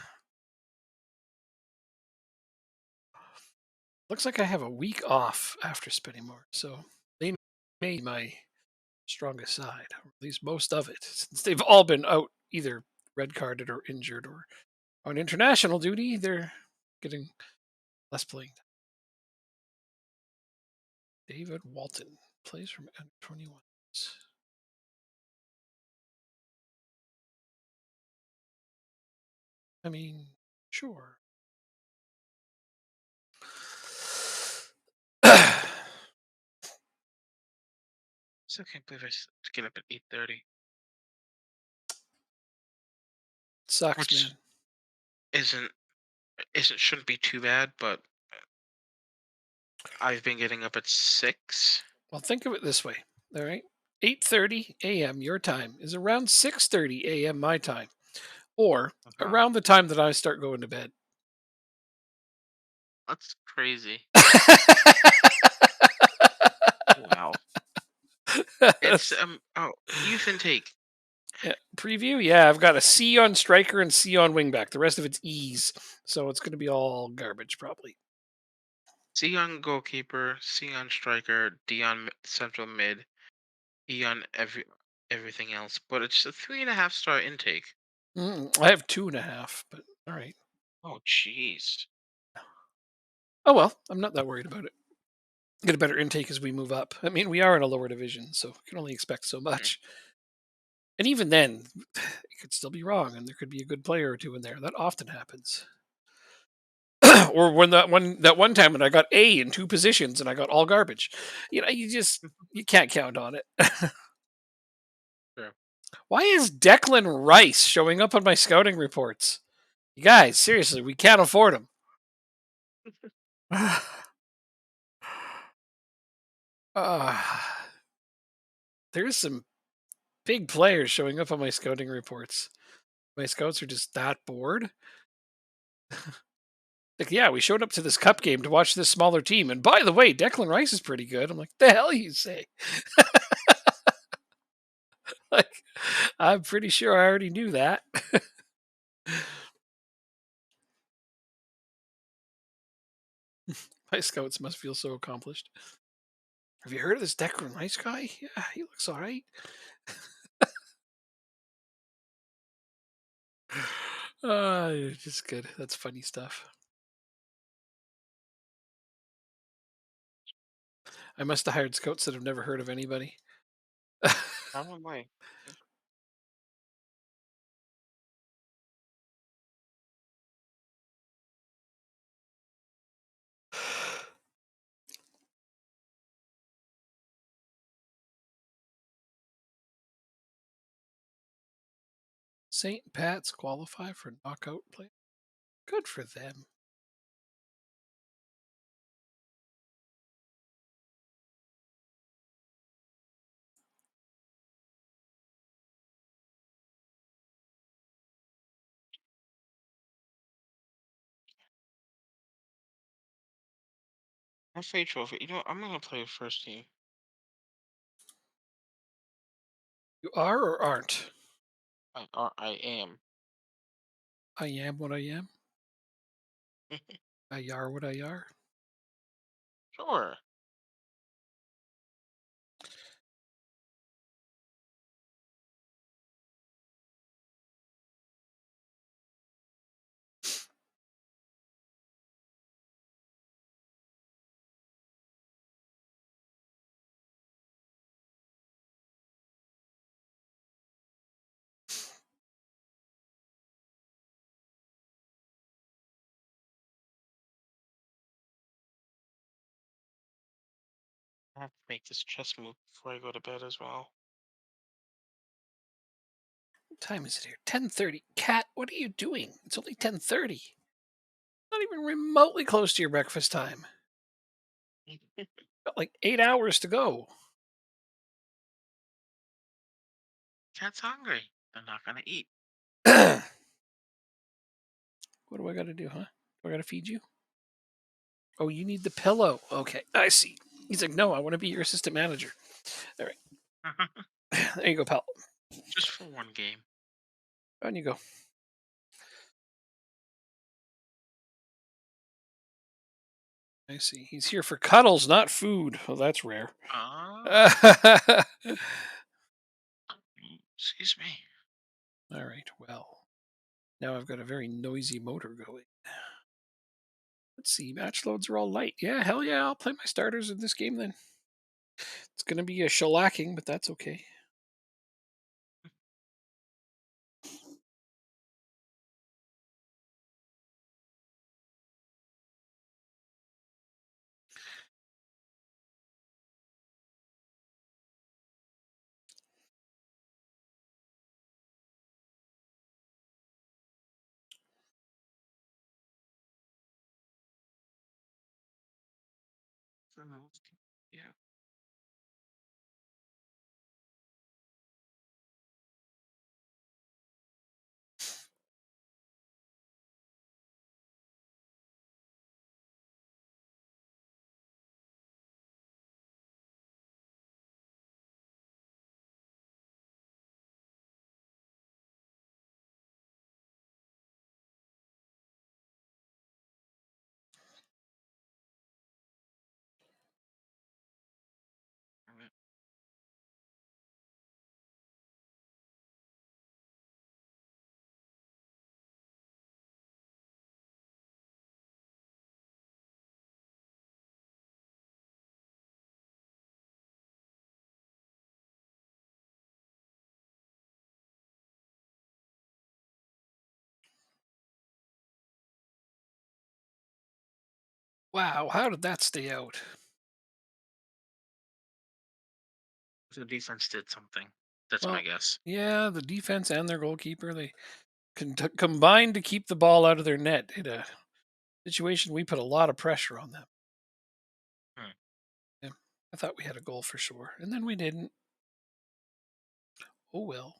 Looks like I have a week off after spending more, so they made my strongest side, or at least most of it, since they've all been out either red carded or injured or on international duty. They're getting less playing. David Walton plays from under 21. I mean, sure. Still can't believe to get up at 8:30, Sucks, which man. isn't isn't shouldn't be too bad, but I've been getting up at 6. Well, think of it this way. All right. 8:30 a.m. your time is around 6:30 a.m. my time, or Okay. around the time that I start going to bed. That's crazy. Wow. It's youth intake. Yeah, preview, yeah, I've got a C on striker and C on wingback. The rest of it's E's, so it's going to be all garbage probably. C on goalkeeper, C on striker, D on central mid, E on everything else. But it's a 3.5 star intake. I have 2.5, but all right. Oh jeez. Oh well, I'm not that worried about it. Get a better intake as we move up. I mean, we are in a lower division, so we can only expect so Mm. much. And even then, it could still be wrong, and there could be a good player or two in there. That often happens. Or when that one time when I got A in two positions and I got all garbage. You can't count on it. True. Why is Declan Rice showing up on my scouting reports? You guys, seriously, we can't afford him. uh, there's some big players showing up on my scouting reports. My scouts are just that bored. Like, yeah, we showed up to this cup game to watch this smaller team. And by the way, Declan Rice is pretty good. I'm like, the hell you say? Like, I'm pretty sure I already knew that. My scouts must feel so accomplished. Have you heard of this Declan Rice guy? Yeah, he looks all right. Just good. That's funny stuff. I must have hired scouts that have never heard of anybody. Probably. St. Pat's qualify for knockout play. Good for them. FA Trophy. You know what? I'm gonna play first team. You are or aren't? I am. I am what I am. I are what I are. Sure. I have to make this chess move before I go to bed as well. What time is it here? 10:30. Cat, what are you doing? It's only 10:30. Not even remotely close to your breakfast time. Got like 8 hours to go. Cat's hungry. They're not gonna eat. What do I got to do, huh? Do I got to feed you? Oh, you need the pillow. Okay, I see. He's like, no, I want to be your assistant manager. All right, there you go, pal. Just for one game. On you go. I see. He's here for cuddles, not food. Oh, that's rare. Ah. All Excuse me. right. Well, now I've got a very noisy motor going. Let's see. Match loads are all light. Yeah, hell yeah. I'll play my starters in this game then. It's going to be a shellacking, but that's okay. Yeah. Wow, how did that stay out? The defense did something. That's my Well, guess. yeah, the defense and their goalkeeper, they combined to keep the ball out of their net in a situation we put a lot of pressure on them. Hmm. Yeah, I thought we had a goal for sure, and then we didn't. Oh well.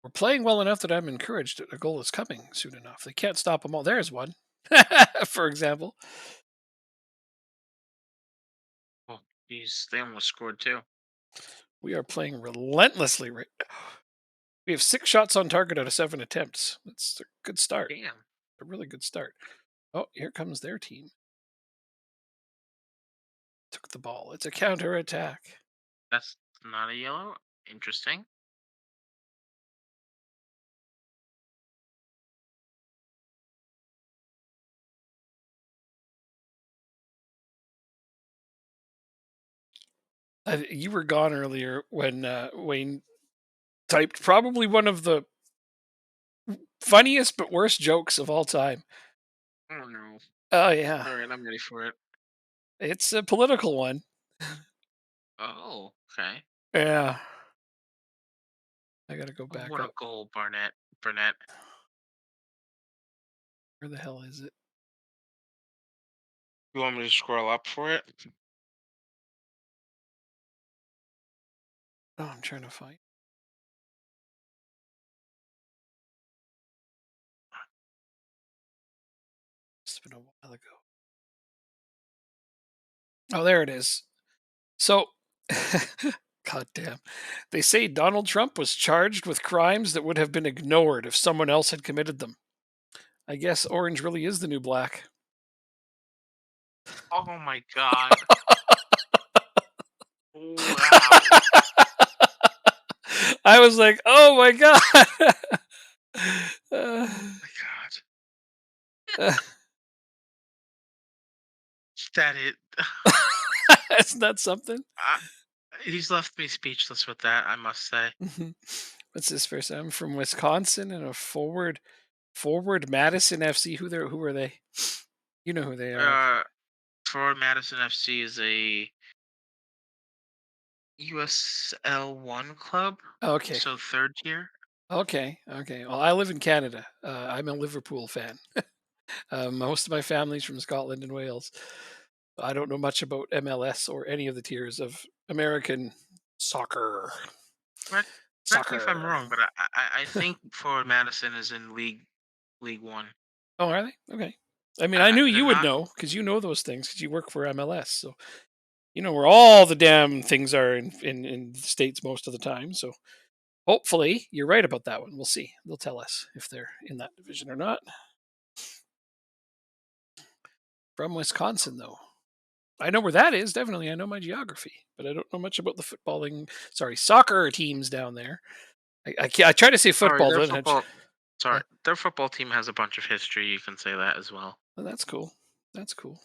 We're playing well enough that I'm encouraged that a goal is coming soon enough. They can't stop them all. There's one, for example. Oh, geez, they almost scored too. We are playing relentlessly right now. We have 6 shots on target out of 7 attempts. That's a good start. Damn, A really good start. Oh, here comes their team. Took the ball. It's a counter attack. that's not a yellow. Interesting. You were gone earlier when Wayne typed probably one of the funniest but worst jokes of all time. Oh no. Oh yeah, All right, I'm ready for it. it's a political one. Oh, okay. Yeah, I gotta go Oh, back what a up. goal, Barnett. Burnett. Where the hell is it? You want me to scroll up for it? Oh, I'm trying to find. It's been a while ago. Oh, there it is. So, God damn. They say Donald Trump was charged with crimes that would have been ignored if someone else had committed them. I guess orange really is the new black. Oh my god. Wow. I was like, oh my God. Uh, My god. uh, That it. isn't that something? I, he's left me speechless with that, I must say. Mhm. What's this first? I'm from Wisconsin and a forward Madison FC. Who are they? You know who they are. Uh, for Madison FC is a USL1 club, Okay. so third tier. Okay. Okay. Well, I live in Canada. I'm a Liverpool fan. Most of my family's from Scotland and Wales. I don't know much about MLS or any of the tiers of American soccer. Correct, correct me if I'm Soccer. wrong, but I think for Madison is in League One. Oh, are they? Okay. I mean, I knew They're you would not. know because you know those things because you work for MLS. So you know where all the damn things are in the States most of the time. So hopefully you're right about that one. We'll see. They'll tell us if they're in that division or not. From Wisconsin, though. I know where that is. Definitely, I know my geography, but I don't know much about the footballing. Sorry, soccer teams down there. I try to say Sorry, football, their don't I? football. Yeah, Sorry, their football team has a bunch of history. You can say that as well. well, that's cool. That's cool.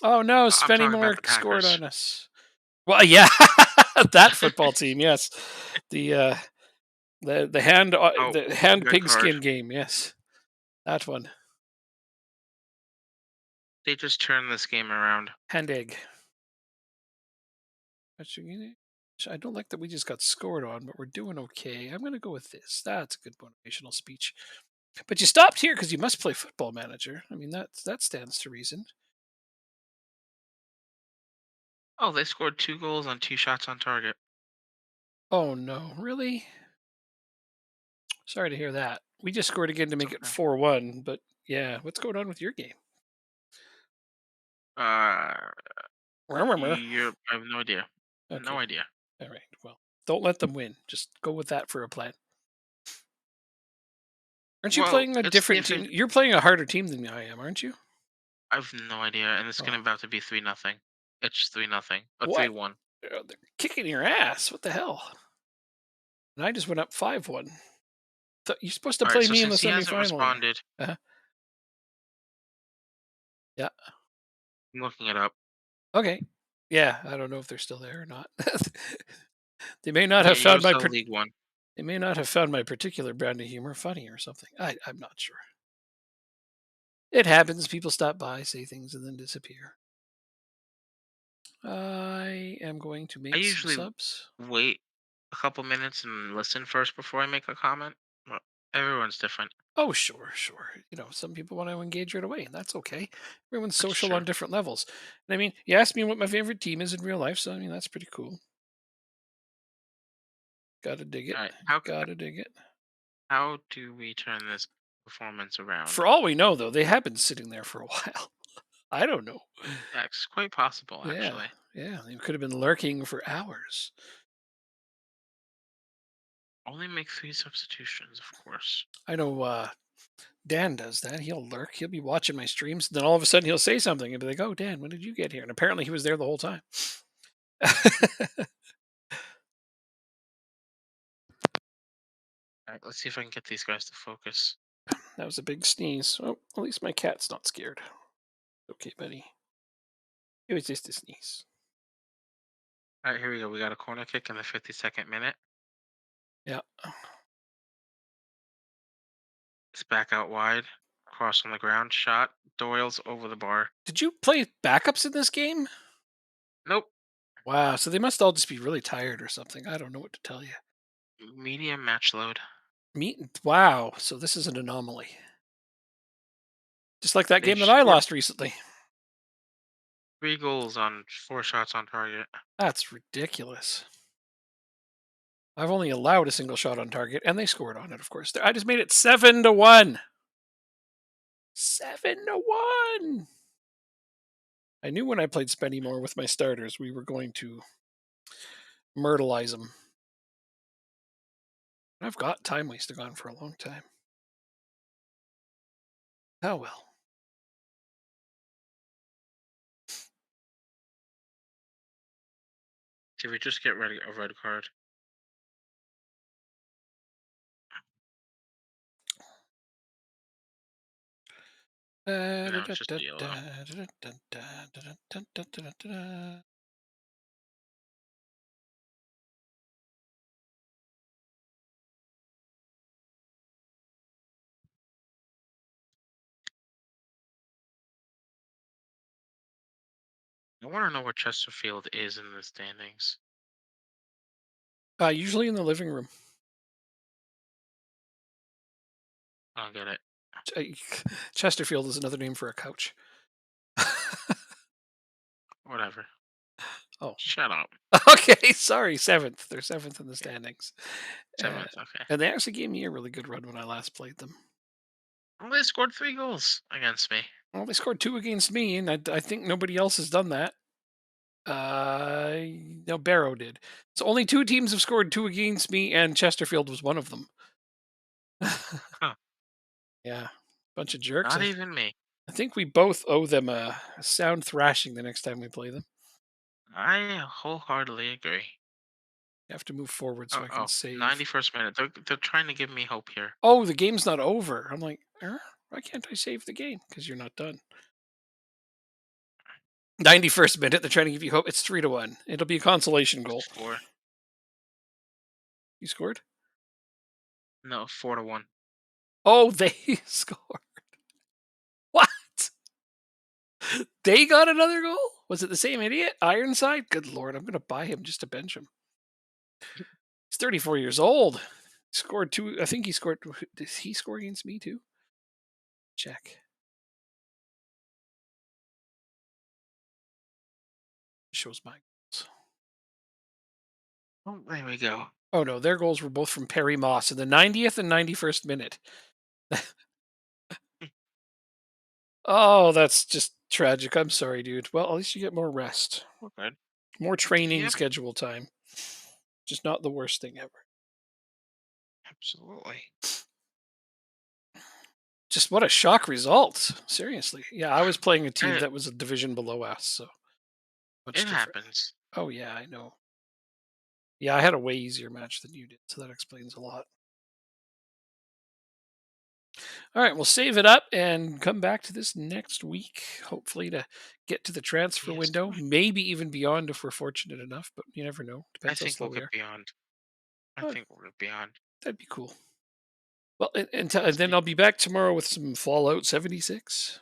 Oh no, I'm Svenny talking about the Moore scored Packers. on us. Well, yeah, that football team. Yes, the Oh, the hand red card. pigskin game. Yes, that one. They just turned this game around. Hand egg. I don't like that we just got scored on, but we're doing okay. I'm going to go with this. That's a good motivational speech. But you stopped here because you must play Football Manager. I mean, that stands to reason. Oh, they scored 2 goals on 2 shots on target. Oh no, really? Sorry to hear that. We just scored again to It's make it okay. 4-1. But yeah, what's going on with your game? Uh, Remember? I have no idea. No Okay, idea. all right. Well, don't let them win. Just go with that for a plan. Aren't you Well, playing a it's the different team? You're playing a harder team than I am, aren't you? I've no idea, and it's Oh, gonna about to be 3-0. It's 3-0 or what? 3-1. They're kicking your ass. What the hell? And I just went up 5-1. You're supposed to All right, play so me in the since he hasn't semifinal here. responded, Uh-huh. Yeah. I'm looking it up. Okay. Yeah, I don't know if they're still there or not. They may not Yeah, have found USL League One. they may not have found my particular brand of humor funny or something. I'm not sure. It happens. People stop by, say things, and then disappear. I am going to I make some usually subs. wait a couple minutes and listen first before I make a comment. But everyone's different. Oh, sure, sure. Some people want to engage right away, and that's okay. Everyone's That's social true. on different levels. And I mean, you asked me what my favorite team is in real life, so I mean, that's pretty cool. Gotta dig it. All right. How Gotta dig it. how do we turn this performance around? For all we know, though, they have been sitting there for a while. I don't know. Yeah, it's quite possible Yeah, actually. yeah. They could have been lurking for hours. Only make 3 substitutions, of course. I know Dan does that. He'll lurk. He'll be watching my streams. Then all of a sudden he'll say something and be like, "Oh, Dan, when did you get here?" And apparently he was there the whole time. That All right, let's see if I can get these guys to focus. was a big sneeze. Oh, at least my cat's not scared. Okay, buddy. It was just a sneeze. All right, here we go. We got a corner kick in the 52nd minute. Yeah. It's back out wide. Cross on the ground. Shot. Doyle's over the bar. Did you play backups in this game? Nope. Wow. So they must all just be really tired or something. I don't know what to tell you. Medium match load. Wow. So this is an anomaly. Just like that They've game that I scored lost recently. 3 goals on 4 shots on target. That's ridiculous. I've only allowed a single shot on target, and they scored on it, of course. I just made it 7-1. 7-1. I knew when I played Spenny more with my starters, we were going to myrtleize them. I've got time wasted on for a long time. Oh well. Did we just get ready a red card? No, it's just a yellow. I want to know where Chesterfield is in the standings. Usually in the living room. I don't get it. Chesterfield is another name for a couch. Whatever. Oh, Shut up. okay. Sorry, seventh. They're seventh in the Okay. standings, uh, 7th. Okay. and they actually gave me a really good run when I last played them. Well, they scored 3 goals against me. Well, they scored two against me, and I think nobody else has done that. No, Barrow did. So only two teams have scored two against me, and Chesterfield was one of them. Huh. Yeah, bunch of jerks. Not even me. I think we both owe them a sound thrashing the next time we play them. I wholeheartedly agree. You have to move forward so Oh, I can oh, save. 91st minute. They're trying to give me hope here. Oh, the game's not over. I'm like, why can't I save the game? Because you're not done. 91st minute. They're trying to give you hope. It's 3-1. It'll be a consolation goal. 4. You scored? No, 4-1. Oh, they scored. What? They got another goal? Was it the same idiot? Ironside? Good lord, I'm going to buy him just to bench him. He's 34 years old. Scored two. I think he scored. Did he score against me too? Check. Shows my goals. Oh, there we go. Oh no, their goals were both from Perry Moss in the 90th and 91st minute. Oh, that's just tragic. I'm sorry, dude. Well, at least you get more rest, We're good. more training Yep, schedule time. Just not the worst thing ever. absolutely. Just what a shock result. Seriously. Yeah, I was playing a team It, that was a division below us, so much it different. happens. Oh yeah, I know. Yeah, I had a way easier match than you did, so that explains a lot. All right, we'll save it up and come back to this next week, hopefully to get to the transfer Yes, window, maybe even beyond if we're fortunate enough, but you never know. I Depends how think slow we'll we get are. beyond. I Oh, think we'll get beyond. that'd be cool. Well, and We'll then see. I'll be back tomorrow with some Fallout 76.